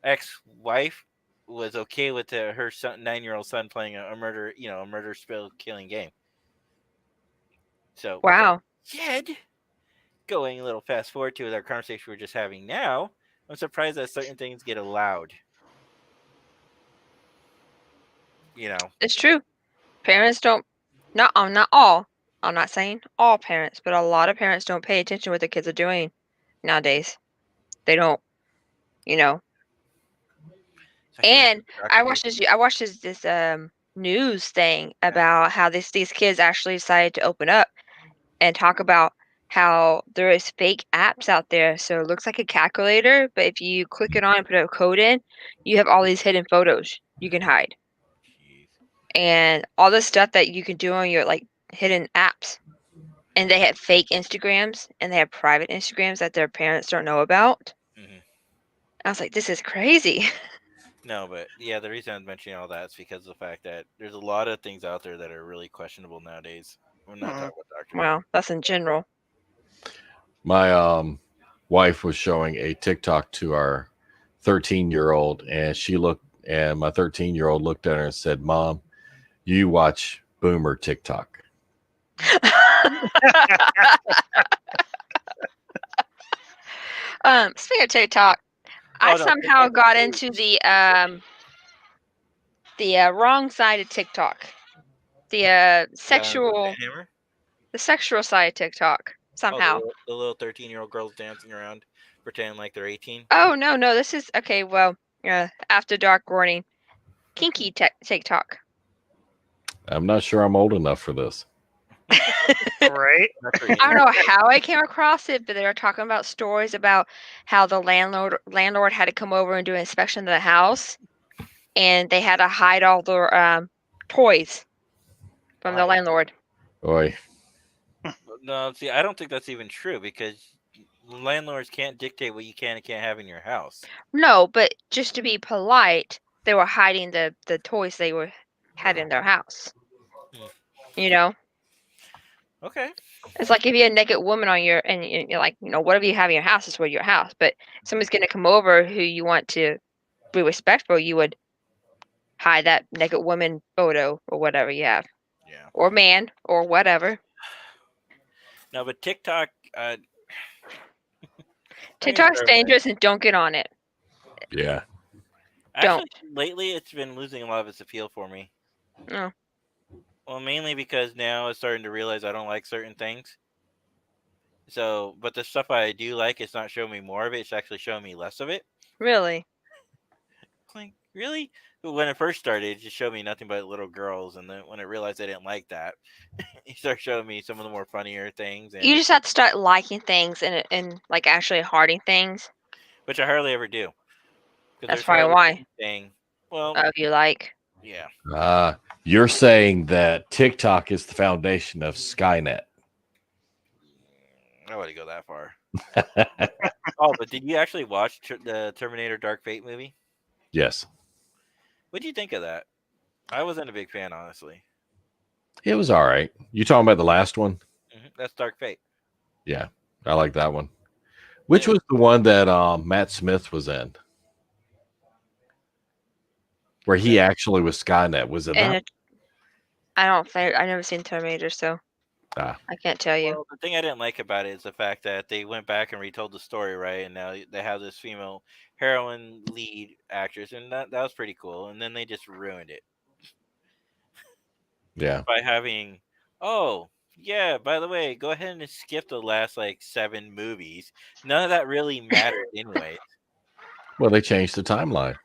ex-wife was okay with her son 9-year-old son playing a murder, you know, a murder spill killing game. So Wow. kid, going a little fast forward to our conversation we're just having now, I'm surprised that certain things get allowed. You know, It's true. Parents don't. Not all. I'm not saying all parents, but a lot of parents don't pay attention to what their kids are doing nowadays. They don't. You know. And I watched this news thing about how these kids actually decided to open up and talk about how there is fake apps out there. So it looks like a calculator, but if you click it on and put a code in, you have all these hidden photos you can hide. And all the stuff that you can do on your like hidden apps. And they have fake Instagrams and they have private Instagrams that their parents don't know about. Mhm. I was like, this is crazy. No, but yeah, the reason I'm mentioning all that is because of the fact that there's a lot of things out there that are really questionable nowadays. We're not talking about Doctor Who. Well, that's in general. My wife was showing a TikTok to our 13-year-old, and my 13-year-old looked at her and said, "Mom, you watch Boomer TikTok." Speaking of TikTok, I Oh, no, somehow TikTok got is into the wrong side of TikTok. The sexual Hammer? the sexual side of TikTok somehow. Oh, the little 13-year-old girls dancing around, pretending like they're 18. Oh no, this is okay. Well, after dark warning, kinky TikTok. I'm not sure I'm old enough for this. Right? Not for I don't know how I came across it, but they were talking about stories about how the landlord had to come over and do an inspection of the house, and they had to hide all their toys from the Why? landlord. Boy, No, see, I don't think that's even true because landlords can't dictate what you can and can't have in your house. No, but just to be polite, they were hiding the toys they had in their house. You know, Okay. it's like if you had a naked woman on you're like, whatever you have in your house is for your house. But somebody's gonna come over who you want to be respectful, you would hide that naked woman photo or whatever you have, Yeah. or man, or whatever. No, but TikTok. TikTok's dangerous, and don't get on it. yeah. Actually, lately it's been losing a lot of its appeal for me. Oh. Well, mainly because now I'm starting to realize I don't like certain things. So, but the stuff I do like, it's not showing me more of it. It's actually showing me less of it. Really? Like, really? When it first started, it just showed me nothing but little girls. And then when I realized I didn't like that, it started showing me some of the more funnier things. And, You just have to start liking things and like actually hearting things. which I hardly ever do. 'Cause That's there's probably hardly why. anything- Well, Of you like. yeah. You're saying that TikTok is the foundation of Skynet. I wouldn't go that far. Oh, but did you actually watch the Terminator Dark Fate movie? Yes. What do you think of that? I wasn't a big fan, honestly. It was all right. You talking about the last one? That's Dark Fate. Yeah, I like that one. Which was the one that Matt Smith was in? where he actually was Skynet. Was it And not? it, I don't think I never seen Terminator, so Ah. I can't tell you. Well, the thing I didn't like about it is the fact that they went back and retold the story, right? And now they have this female heroine lead actress, and that was pretty cool. And then they just ruined it Yeah. by having, oh yeah, by the way, go ahead and skip the last like 7 movies. None of that really mattered anyway. Well, they changed the timeline.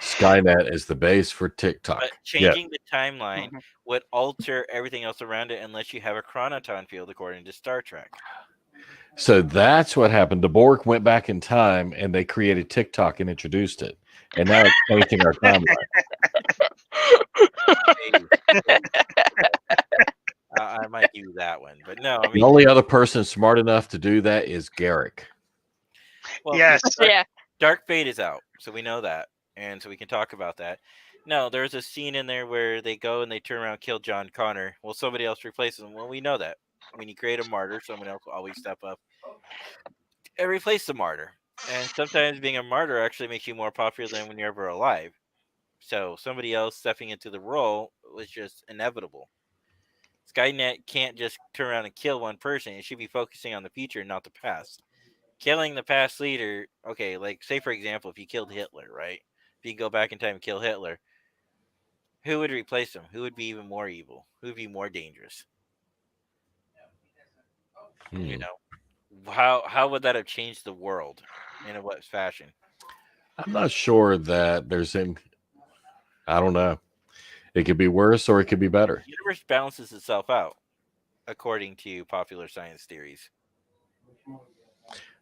Skynet is the base for TikTok. But Yeah. changing the timeline would alter everything else around it unless you have a chronoton field, according to Star Trek. So that's what happened. The Borg went back in time and they created TikTok and introduced it. And now it's changing our timeline. I might do that one, but no, I The mean, only other person smart enough to do that is Garrick. well, Yes. Yeah. Dark Fate is out, so we know that, and so we can talk about that. No, there's a scene in there where they go and they turn around and kill John Connor. Well, somebody else replaces him. Well, we know that. When you create a martyr, someone else will always step up and replace the martyr. And sometimes being a martyr actually makes you more popular than when you're ever alive. So somebody else stepping into the role was just inevitable. Skynet can't just turn around and kill one person. It should be focusing on the future, not the past. Killing the past leader, okay, like say for example, if you killed Hitler, right? If you go back in time and kill Hitler, who would replace him? Who would be even more evil? Who would be more dangerous? You know, how would that have changed the world in a what fashion? I'm not sure that there's any. I don't know. It could be worse or it could be better. The universe balances itself out according to popular science theories.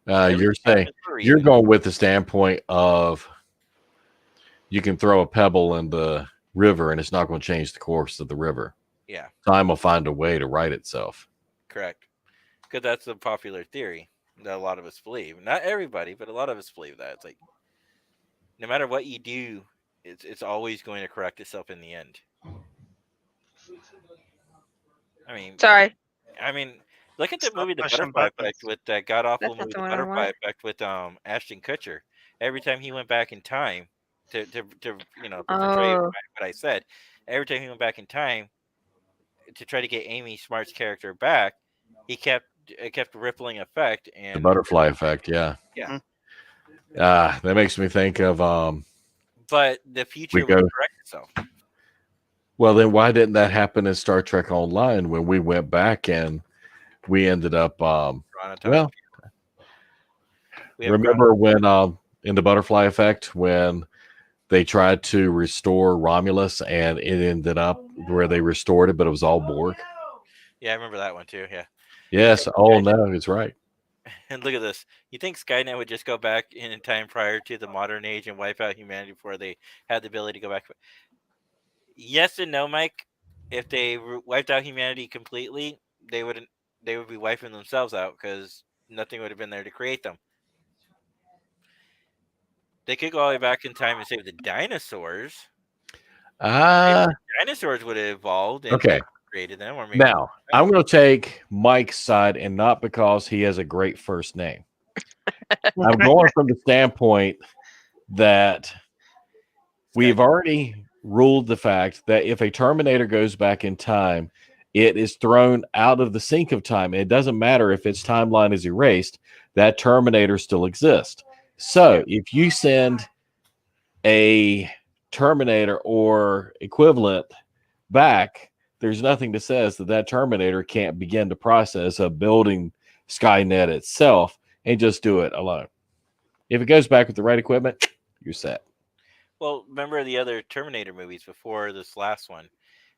You're saying you're going with the standpoint of you can throw a pebble in the river and it's not going to change the course of the river. Yeah, Time will find a way to right itself. correct. Because that's a popular theory that a lot of us believe. Not everybody, but a lot of us believe that. It's like no matter what you do, it's always going to correct itself in the end. I mean, Sorry. look at the Stop movie The pushing Butterfly buttons. Effect with that god awful That's not movie the The one I Butterfly want. Effect with Ashton Kutcher. Every time he went back in time to portray Oh. what I said, every time he went back in time to try to get Amy Smart's character back, it kept rippling effect The and butterfly effect, yeah. Yeah. That makes me think of but the future We will go- correct itself. well, then why didn't that happen in Star Trek Online when we went back and we ended up Chronoton. well, We have remember when in the butterfly effect when they tried to restore Romulus and it ended up where they restored it, but it was all Borg? Yeah, I remember that one too. Yeah. Yes. Oh no, it's right. And look at this. You think Skynet would just go back in time prior to the modern age and wipe out humanity before they had the ability to go back? Yes and no, Mike. If they wiped out humanity completely, they would be wiping themselves out because nothing would have been there to create them. They could go all the way back in time and save the dinosaurs. Dinosaurs would have evolved and Okay. created them. Or maybe Now, I'm going to take Mike's side, and not because he has a great first name. I'm going from the standpoint that we've already ruled the fact that if a Terminator goes back in time, it is thrown out of the sink of time. It doesn't matter if its timeline is erased, that Terminator still exists. So if you send a Terminator or equivalent back, there's nothing that says that Terminator can't begin the process of building Skynet itself and just do it alone. If it goes back with the right equipment, you're set. Well, remember the other Terminator movies before this last one?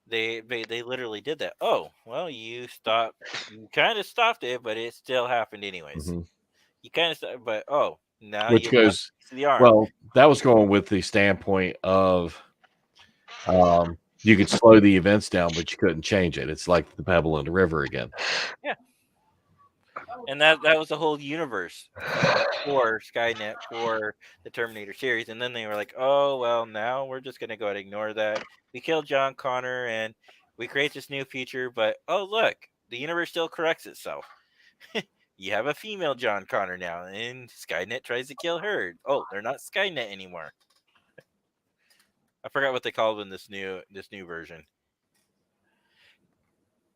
They literally did that. Oh, well, you kind of stopped it, but it still happened anyways. Mhm. You kind of stopped, but now Which you goes, to the arm. well, that was going with the standpoint of you could slow the events down, but you couldn't change it. It's like the pebble in the river again. And that was the whole universe for Skynet for the Terminator series. And then they were like, oh, well, now we're just going to go ahead and ignore that. We killed John Connor and we create this new feature. But, oh, look, the universe still corrects itself. You have a female John Connor now, and Skynet tries to kill her. Oh, they're not Skynet anymore. I forgot what they called in this new version.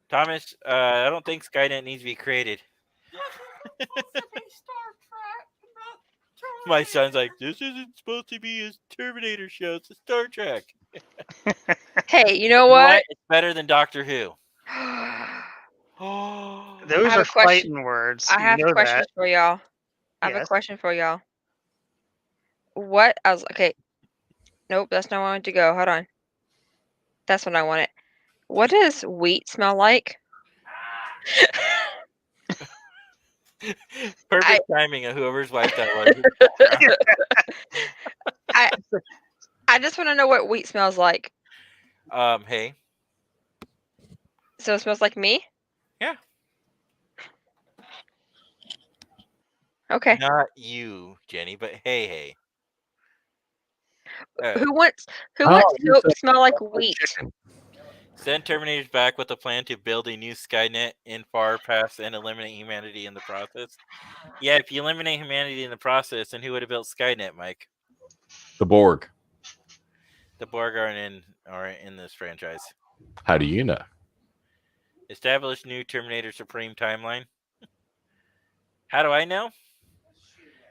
Thomas, I don't think Skynet needs to be created. My son's like, this isn't supposed to be a Terminator show. It's a Star Trek. Hey, you know You know what? It's better than Doctor Who. Those have are a question. fighting words. I You have know questions that. for y'all. I have a Yes. question for y'all. What? I was okay. Nope, that's not where I wanted to go. Hold on. That's what I wanted. What does wheat smell like? Perfect timing of whoever's wife that was. I just want to know what wheat smells like. Hey. So it smells like me? Yeah. Okay. Not you, Jenny, but hey. Who wants Oh, you soap said- to smell like wheat? Chicken. Send Terminators back with a plan to build a new Skynet in far past and eliminate humanity in the process. Yeah, if you eliminate humanity in the process, then who would have built Skynet, Mike? The Borg. The Borg aren't in this franchise. How do you know? Establish new Terminator Supreme timeline. How do I know?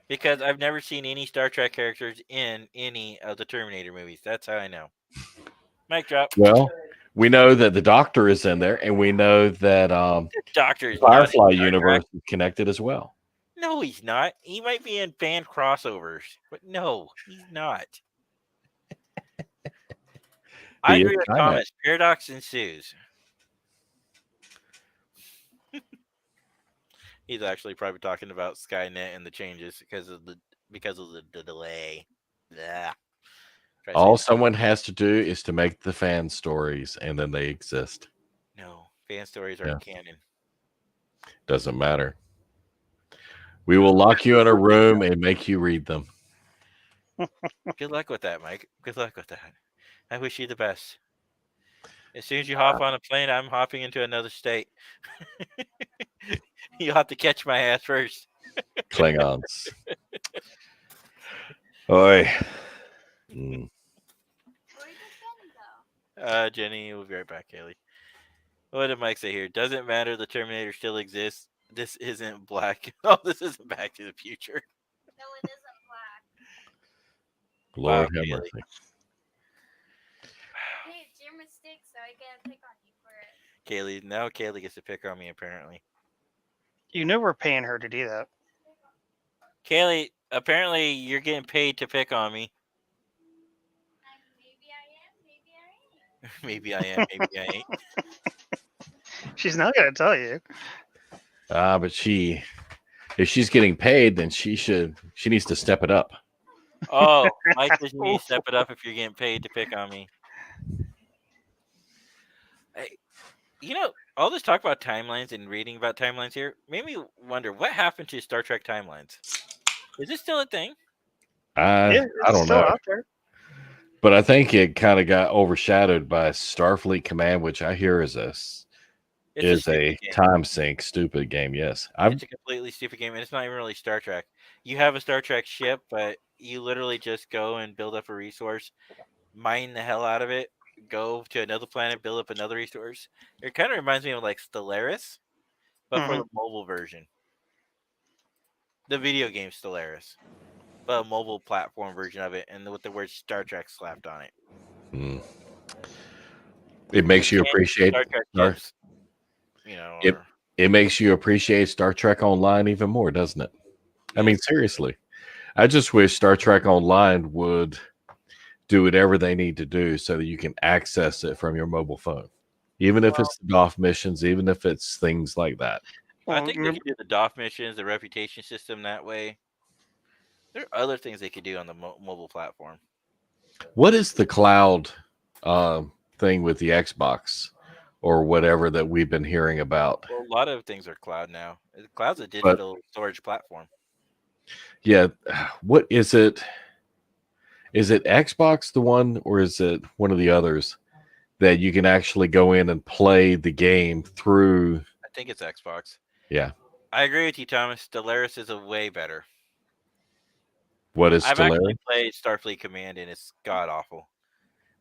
Because I've never seen any Star Trek characters in any of the Terminator movies. That's how I know. Mic drop. Well, we know that the Doctor is in there, and we know that Doctor is the not in Firefly Star universe Trek. is connected as well. No, he's not. He might be in fan crossovers, but no, he's not. I He is agree with Skynet. Thomas. Paradox ensues. He's actually probably talking about Skynet and the changes because of the delay. Yeah. All someone has to do is to make the fan stories, and then they exist. No, fan stories aren't canon. Doesn't matter. We will lock you in a room and make you read them. Good luck with that, Mike. Good luck with that. I wish you the best. As soon as you hop on a plane, I'm hopping into another state. You'll have to catch my ass first. Klingons. Oi. Mm. Jenny, we'll be right back, Kaylee. What did Mike say here? Doesn't matter. The Terminator still exists. This isn't black. Oh, this isn't Back to the Future. No, it isn't black. Lord Wow, have Kaylee. mercy. Hey, it's your mistake, so I get to pick on you for it. Kaylee, now Kaylee gets to pick on me, apparently. You know we're paying her to do that. Kaylee, apparently you're getting paid to pick on me. Maybe I am, maybe I ain't. Maybe I am, maybe I ain't. She's not going to tell you. But if she's getting paid, then she needs to step it up. Oh, Mike says you need to step it up if you're getting paid to pick on me. All this talk about timelines and reading about timelines here made me wonder what happened to Star Trek timelines. Is this still a thing? I don't still know. out there. But I think it kind of got overshadowed by Starfleet Command, which I hear is a It's a stupid game. time sink, stupid game. Yes, It's a completely stupid game, and it's not even really Star Trek. You have a Star Trek ship, but you literally just go and build up a resource, mine the hell out of it, go to another planet, build up another resource. It kind of reminds me of like Stellaris, but for the mobile version. The video game Stellaris, but a mobile platform version of it, and with the word Star Trek slapped on it. It makes you appreciate Star Trek Star- ships, it makes you appreciate Star Trek Online even more, doesn't it? I mean, seriously, I just wish Star Trek Online would do whatever they need to do so that you can access it from your mobile phone, even if it's DOF missions, even if it's things like that. I think they could do the DOF missions, the reputation system that way. There are other things they could do on the mobile platform. What is the cloud thing with the Xbox or whatever that we've been hearing about? Well, a lot of things are cloud now. Cloud's a digital storage platform. Yeah. What is it? Is it Xbox the one, or is it one of the others that you can actually go in and play the game through? I think it's Xbox. Yeah. I agree with you, Thomas. Stellaris is a way better. What is I've Stellaris? actually played Starfleet Command, and it's god awful.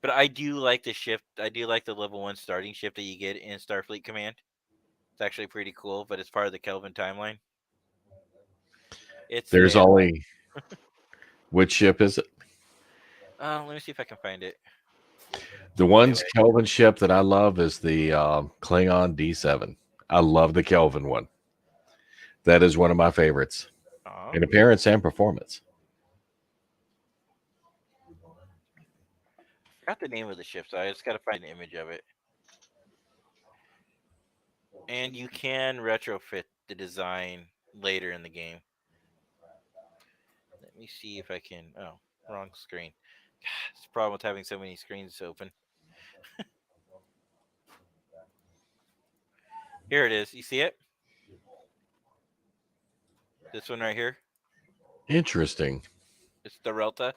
But I do like the ship. I do like the level 1 starting ship that you get in Starfleet Command. It's actually pretty cool, but it's part of the Kelvin timeline. It's There's a, only which ship is it? let me see if I can find it. The one Anyway. Kelvin ship that I love is the Klingon D7. I love the Kelvin one. That is one of my favorites Aw. in appearance and performance. Forgot the name of the ship, so I just got to find an image of it. And you can retrofit the design later in the game. Let me see if I can. Oh, wrong screen. It's the problem with having so many screens open. Here it is. You see it? This one right here. Interesting. It's the Relta.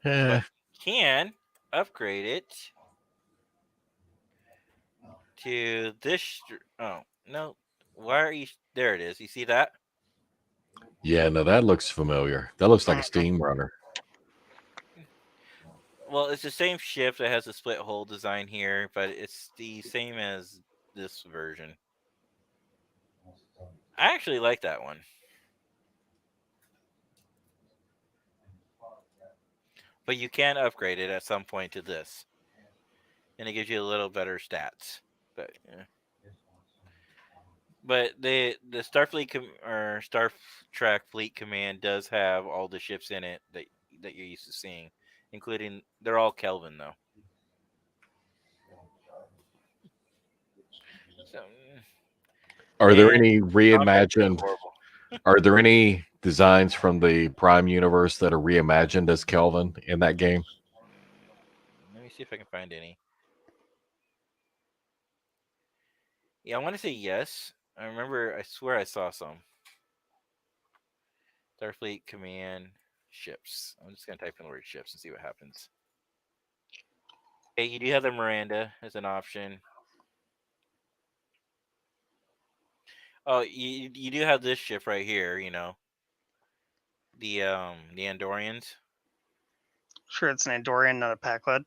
Eh, Can upgrade it to this. Oh no! Why are you? There it is. You see that? yeah, no, that looks familiar. That looks like a steam runner. Well, it's the same ship that has a split hull design here, but it's the same as this version. I actually like that one. But you can upgrade it at some point to this. And it gives you a little better stats. But yeah. But the Starfleet or Star Trek Fleet Command does have all the ships in it that you're used to seeing, including they're all Kelvin though. So, Are there and any combat's pretty reimagined? horrible. Are there any designs from the Prime universe that are reimagined as Kelvin in that game? Let me see if I can find any. Yeah, I want to say yes. I swear I saw some. Starfleet Command ships. I'm just going to type in the word ships and see what happens. Okay, you do have the Miranda as an option. Oh, you do have this ship right here, you know. The Andorians. Sure, it's an Andorian, not a Pakled.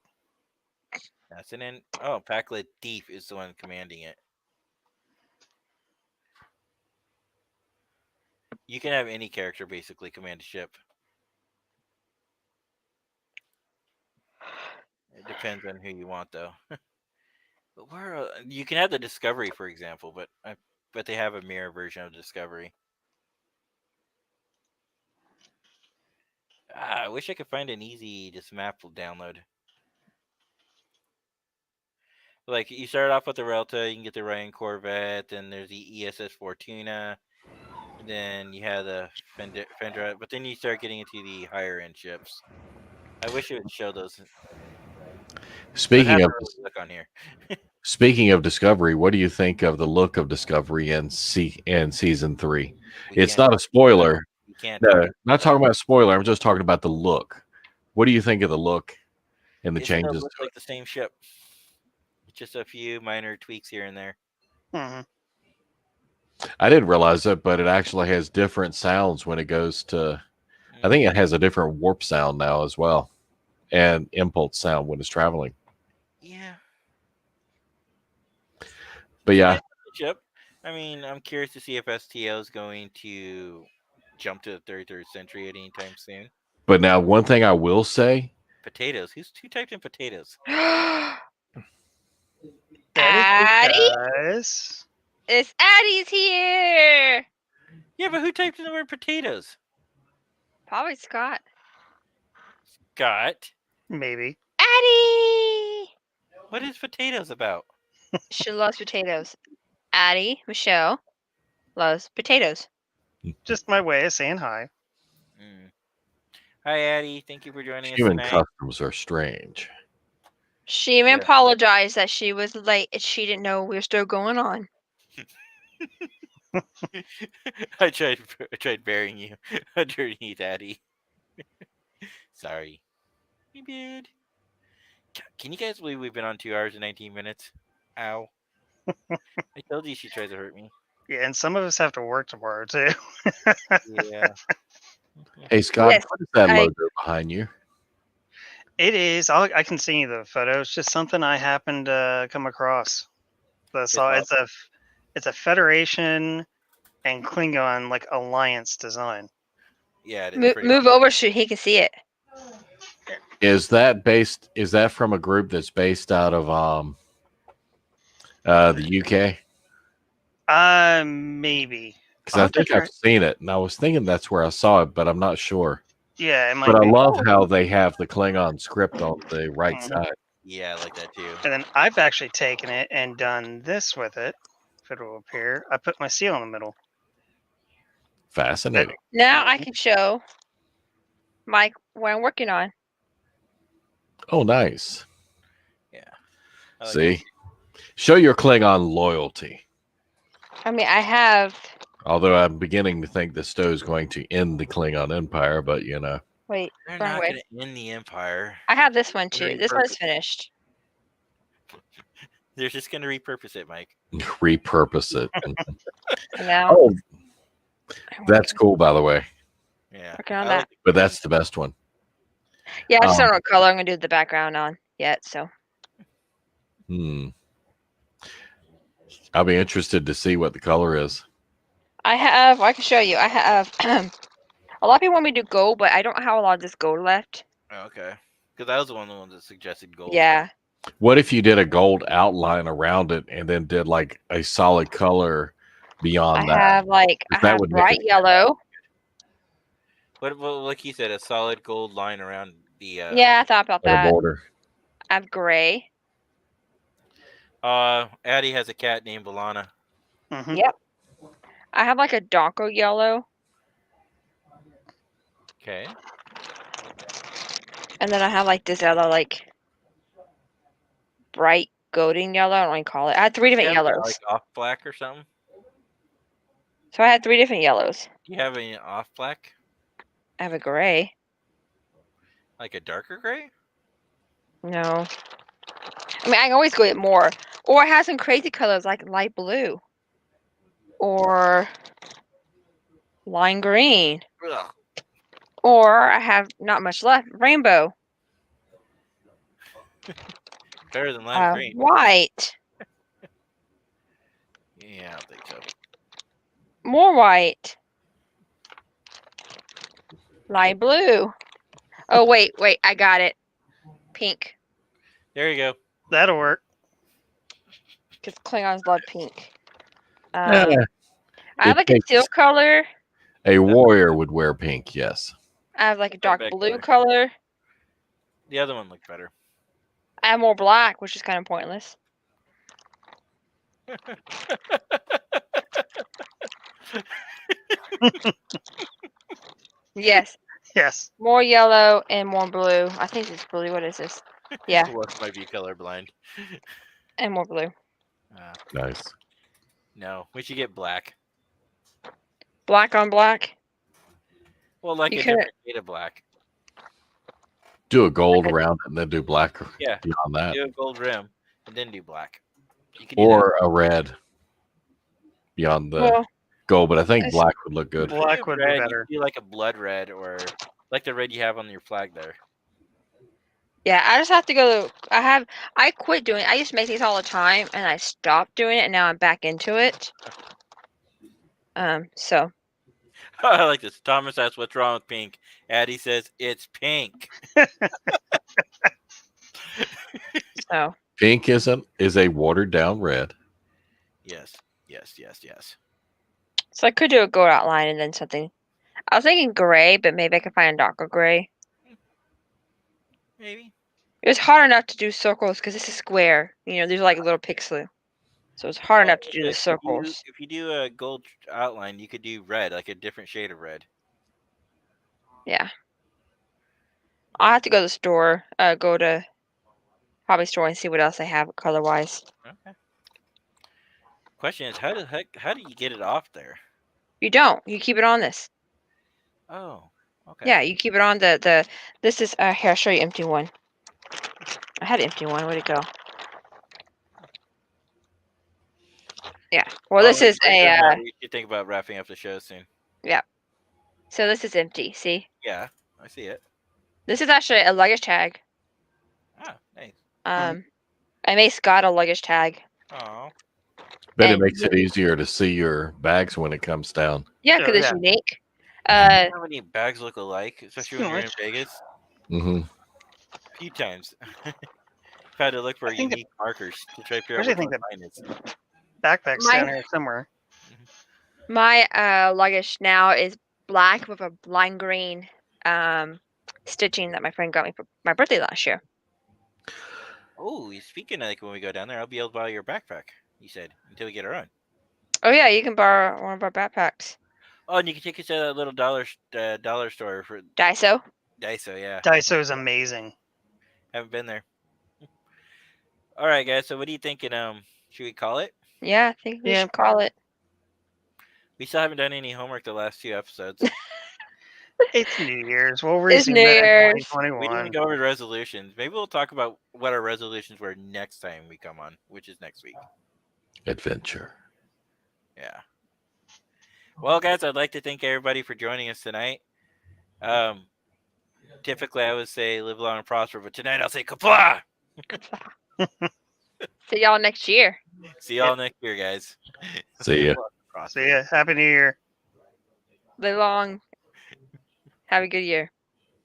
That's Pakled Thief is the one commanding it. You can have any character basically command a ship. It depends on who you want, though. But where you can have the Discovery, for example, but I bet they have a mirror version of Discovery. I wish I could find an easy just map download. Like you start off with the Relta, you can get the Ryan Corvette, then there's the ESS Fortuna, and then you have the Fendra, but then you start getting into the higher end ships. I wish it would show those. Speaking of look on here. Speaking of Discovery, what do you think of the look of Discovery in season 3? It's not a spoiler. You can't. No, not talking about a spoiler. I'm just talking about the look. What do you think of the look and the It still changes? looks like the same ship. Just a few minor tweaks here and there. Mm-hmm. I didn't realize it, but it actually has different sounds when it goes to. I think it has a different warp sound now as well, and impulse sound when it's traveling. Yeah. But yeah, Chip. I mean, I'm curious to see if STL is going to jump to the 33rd century at any time soon. But now one thing I will say: potatoes. Who typed in potatoes? Addie? Guys. It's Addie's here. Yeah, but who typed in the word potatoes? Probably Scott. Scott. Maybe. Addie. What is potatoes about? She loves potatoes. Addie, Michelle, loves potatoes. Just my way of saying hi. Hi, Addie. Thank you for joining us human tonight. customs are strange. She even apologized that she was late and she didn't know we were still going on. I tried burying you underneath Addie. Sorry. We did. Can you guys believe we've been on 2 hours and 19 minutes? Ow. I told you she tried to hurt me. Yeah, and some of us have to work tomorrow too. Yeah. Hey Scott, Yes, what is that logo behind you? It is. I can send you the photo. It's just something I happened to come across. That's all. It's It's a Federation and Klingon like alliance design. Yeah, it is pretty Move over so he can see it. Is that from a group that's based out of the UK? Maybe. Because I think I've seen it, and I was thinking that's where I saw it, but I'm not sure. Yeah, it might But I be. love how they have the Klingon script on the right Mhm. side. Yeah, I like that too. And then I've actually taken it and done this with it. If it will appear, I put my seal in the middle. Fascinating. Now I can show Mike what I'm working on. Oh, nice. I like See? Show your Klingon loyalty. I mean, I have. Although I'm beginning to think the Stowe's going to end the Klingon Empire, but you know. Wait, They're wrong not way. going to end the Empire. I have this one too. Very This one's perfect. finished. They're just going to repurpose it, Mike. Repurpose it. And now Oh, that's cool, by the way. Yeah. working on I that. like But that's the best one. Yeah, I just don't know what color I'm gonna do the background on yet. So I'll be interested to see what the color is. I can show you. I have a lot of people want me to do gold, but I don't have a lot of this gold left. okay. Because I was one of the ones that suggested gold. Yeah. What if you did a gold outline around it and then did like a solid color beyond that? I have That would make bright it- yellow. What, like he said, a solid gold line around the. Yeah, I thought about on the that. border. I have gray. Addie has a cat named Balana. Mhm. Yep. I have like a darker yellow, Okay. and then I have like this other like bright golden yellow. I don't know what you call it. I had three different You have, yellows. like off black or something? So I had three different yellows. Do you have any off black? I have a gray. Like a darker gray? No. I mean, I can always go get more. Or I have some crazy colors like light blue. Or lime green. Ugh. Or I have not much left. Rainbow. Better than lime green. White. Yeah, I don't think so. More white. Light blue. Oh, wait. I got it. Pink. There you go. That'll work. Because Klingons love pink. Yeah. I have It like a takes- teal color. A warrior would wear pink, yes. I have like a dark back blue there. color. The other one looked better. I have more black, which is kind of pointless. Yes. Yes. More yellow and more blue. I think it's blue. What is this? Yeah, What might be colorblind? and more blue. Nice. No, we should get black. Black on black. Well, like You a couldn't- different shade of black. Do a gold around it and then do black Yeah. beyond that. Do a gold rim and then do black. You could do Or a red beyond the Well, gold, but I think it's- black would look good. that. Black Do would be red, you better. could do like a blood red or like the red you have on your flag there. yeah, I just have to go. I quit doing it. I used to make these all the time, and I stopped doing it, and now I'm back into it. So I like this. Thomas asks, "What's wrong with pink?" Addie says, "It's pink." so Pink is a watered down red. Yes, yes, yes, yes. so I could do a gold outline and then something. I was thinking gray, but maybe I could find a darker gray. Maybe. It was hard enough to do circles because this is square. You know, these are like little pixel. So it's hard enough to do the circles. If you do a gold outline, you could do red, like a different shade of red. Yeah. I'll have to go to the store, go to hobby store and see what else they have color wise. Okay. Question is, how do you get it off there? You don't. You keep it on this. Oh, okay. Yeah, you keep it on the this is here, I'll show you empty one. I had an empty one. Where'd it go? Yeah. Well, this is a You should think about wrapping up the show soon. so this is empty. See? Yeah, I see it. This is actually a luggage tag. Oh, nice. I made Scott a luggage tag. Oh, Bet it And makes it easier to see your bags when it comes down. Yeah, Oh, because it's yeah. unique. how many bags look alike, especially when Too you're in much. Vegas? Hmm. A few times. I've had to look for I think unique markers to try to figure out I which think one mine is. Backpack's My- down here somewhere. My luggage now is black with a lime green stitching that my friend got me for my birthday last year. Oh, speaking of like when we go down there, I'll be able to borrow your backpack. You said until we get our own. Oh yeah, you can borrow one of our backpacks. Oh, and you can take us to that little dollar store for Daiso. Daiso. Yeah, Daiso's amazing. haven't been there. All right, guys. So what are you thinking? Should we call it? Yeah, I think we Yeah. should call it. We still haven't done any homework the last few episodes. It's New Year's. We'll It's resume New that in Year's. We 2021. didn't go over the resolutions. Maybe we'll talk about what our resolutions were next time we come on, which is next week. Adventure. Yeah. Well, guys, I'd like to thank everybody for joining us tonight. Typically, I would say live long and prosper, but tonight I'll say kapla. See y'all next year. See y'all next year, guys. See ya. Live long and prosper. See ya. Happy New Year. Live long. Have a good year.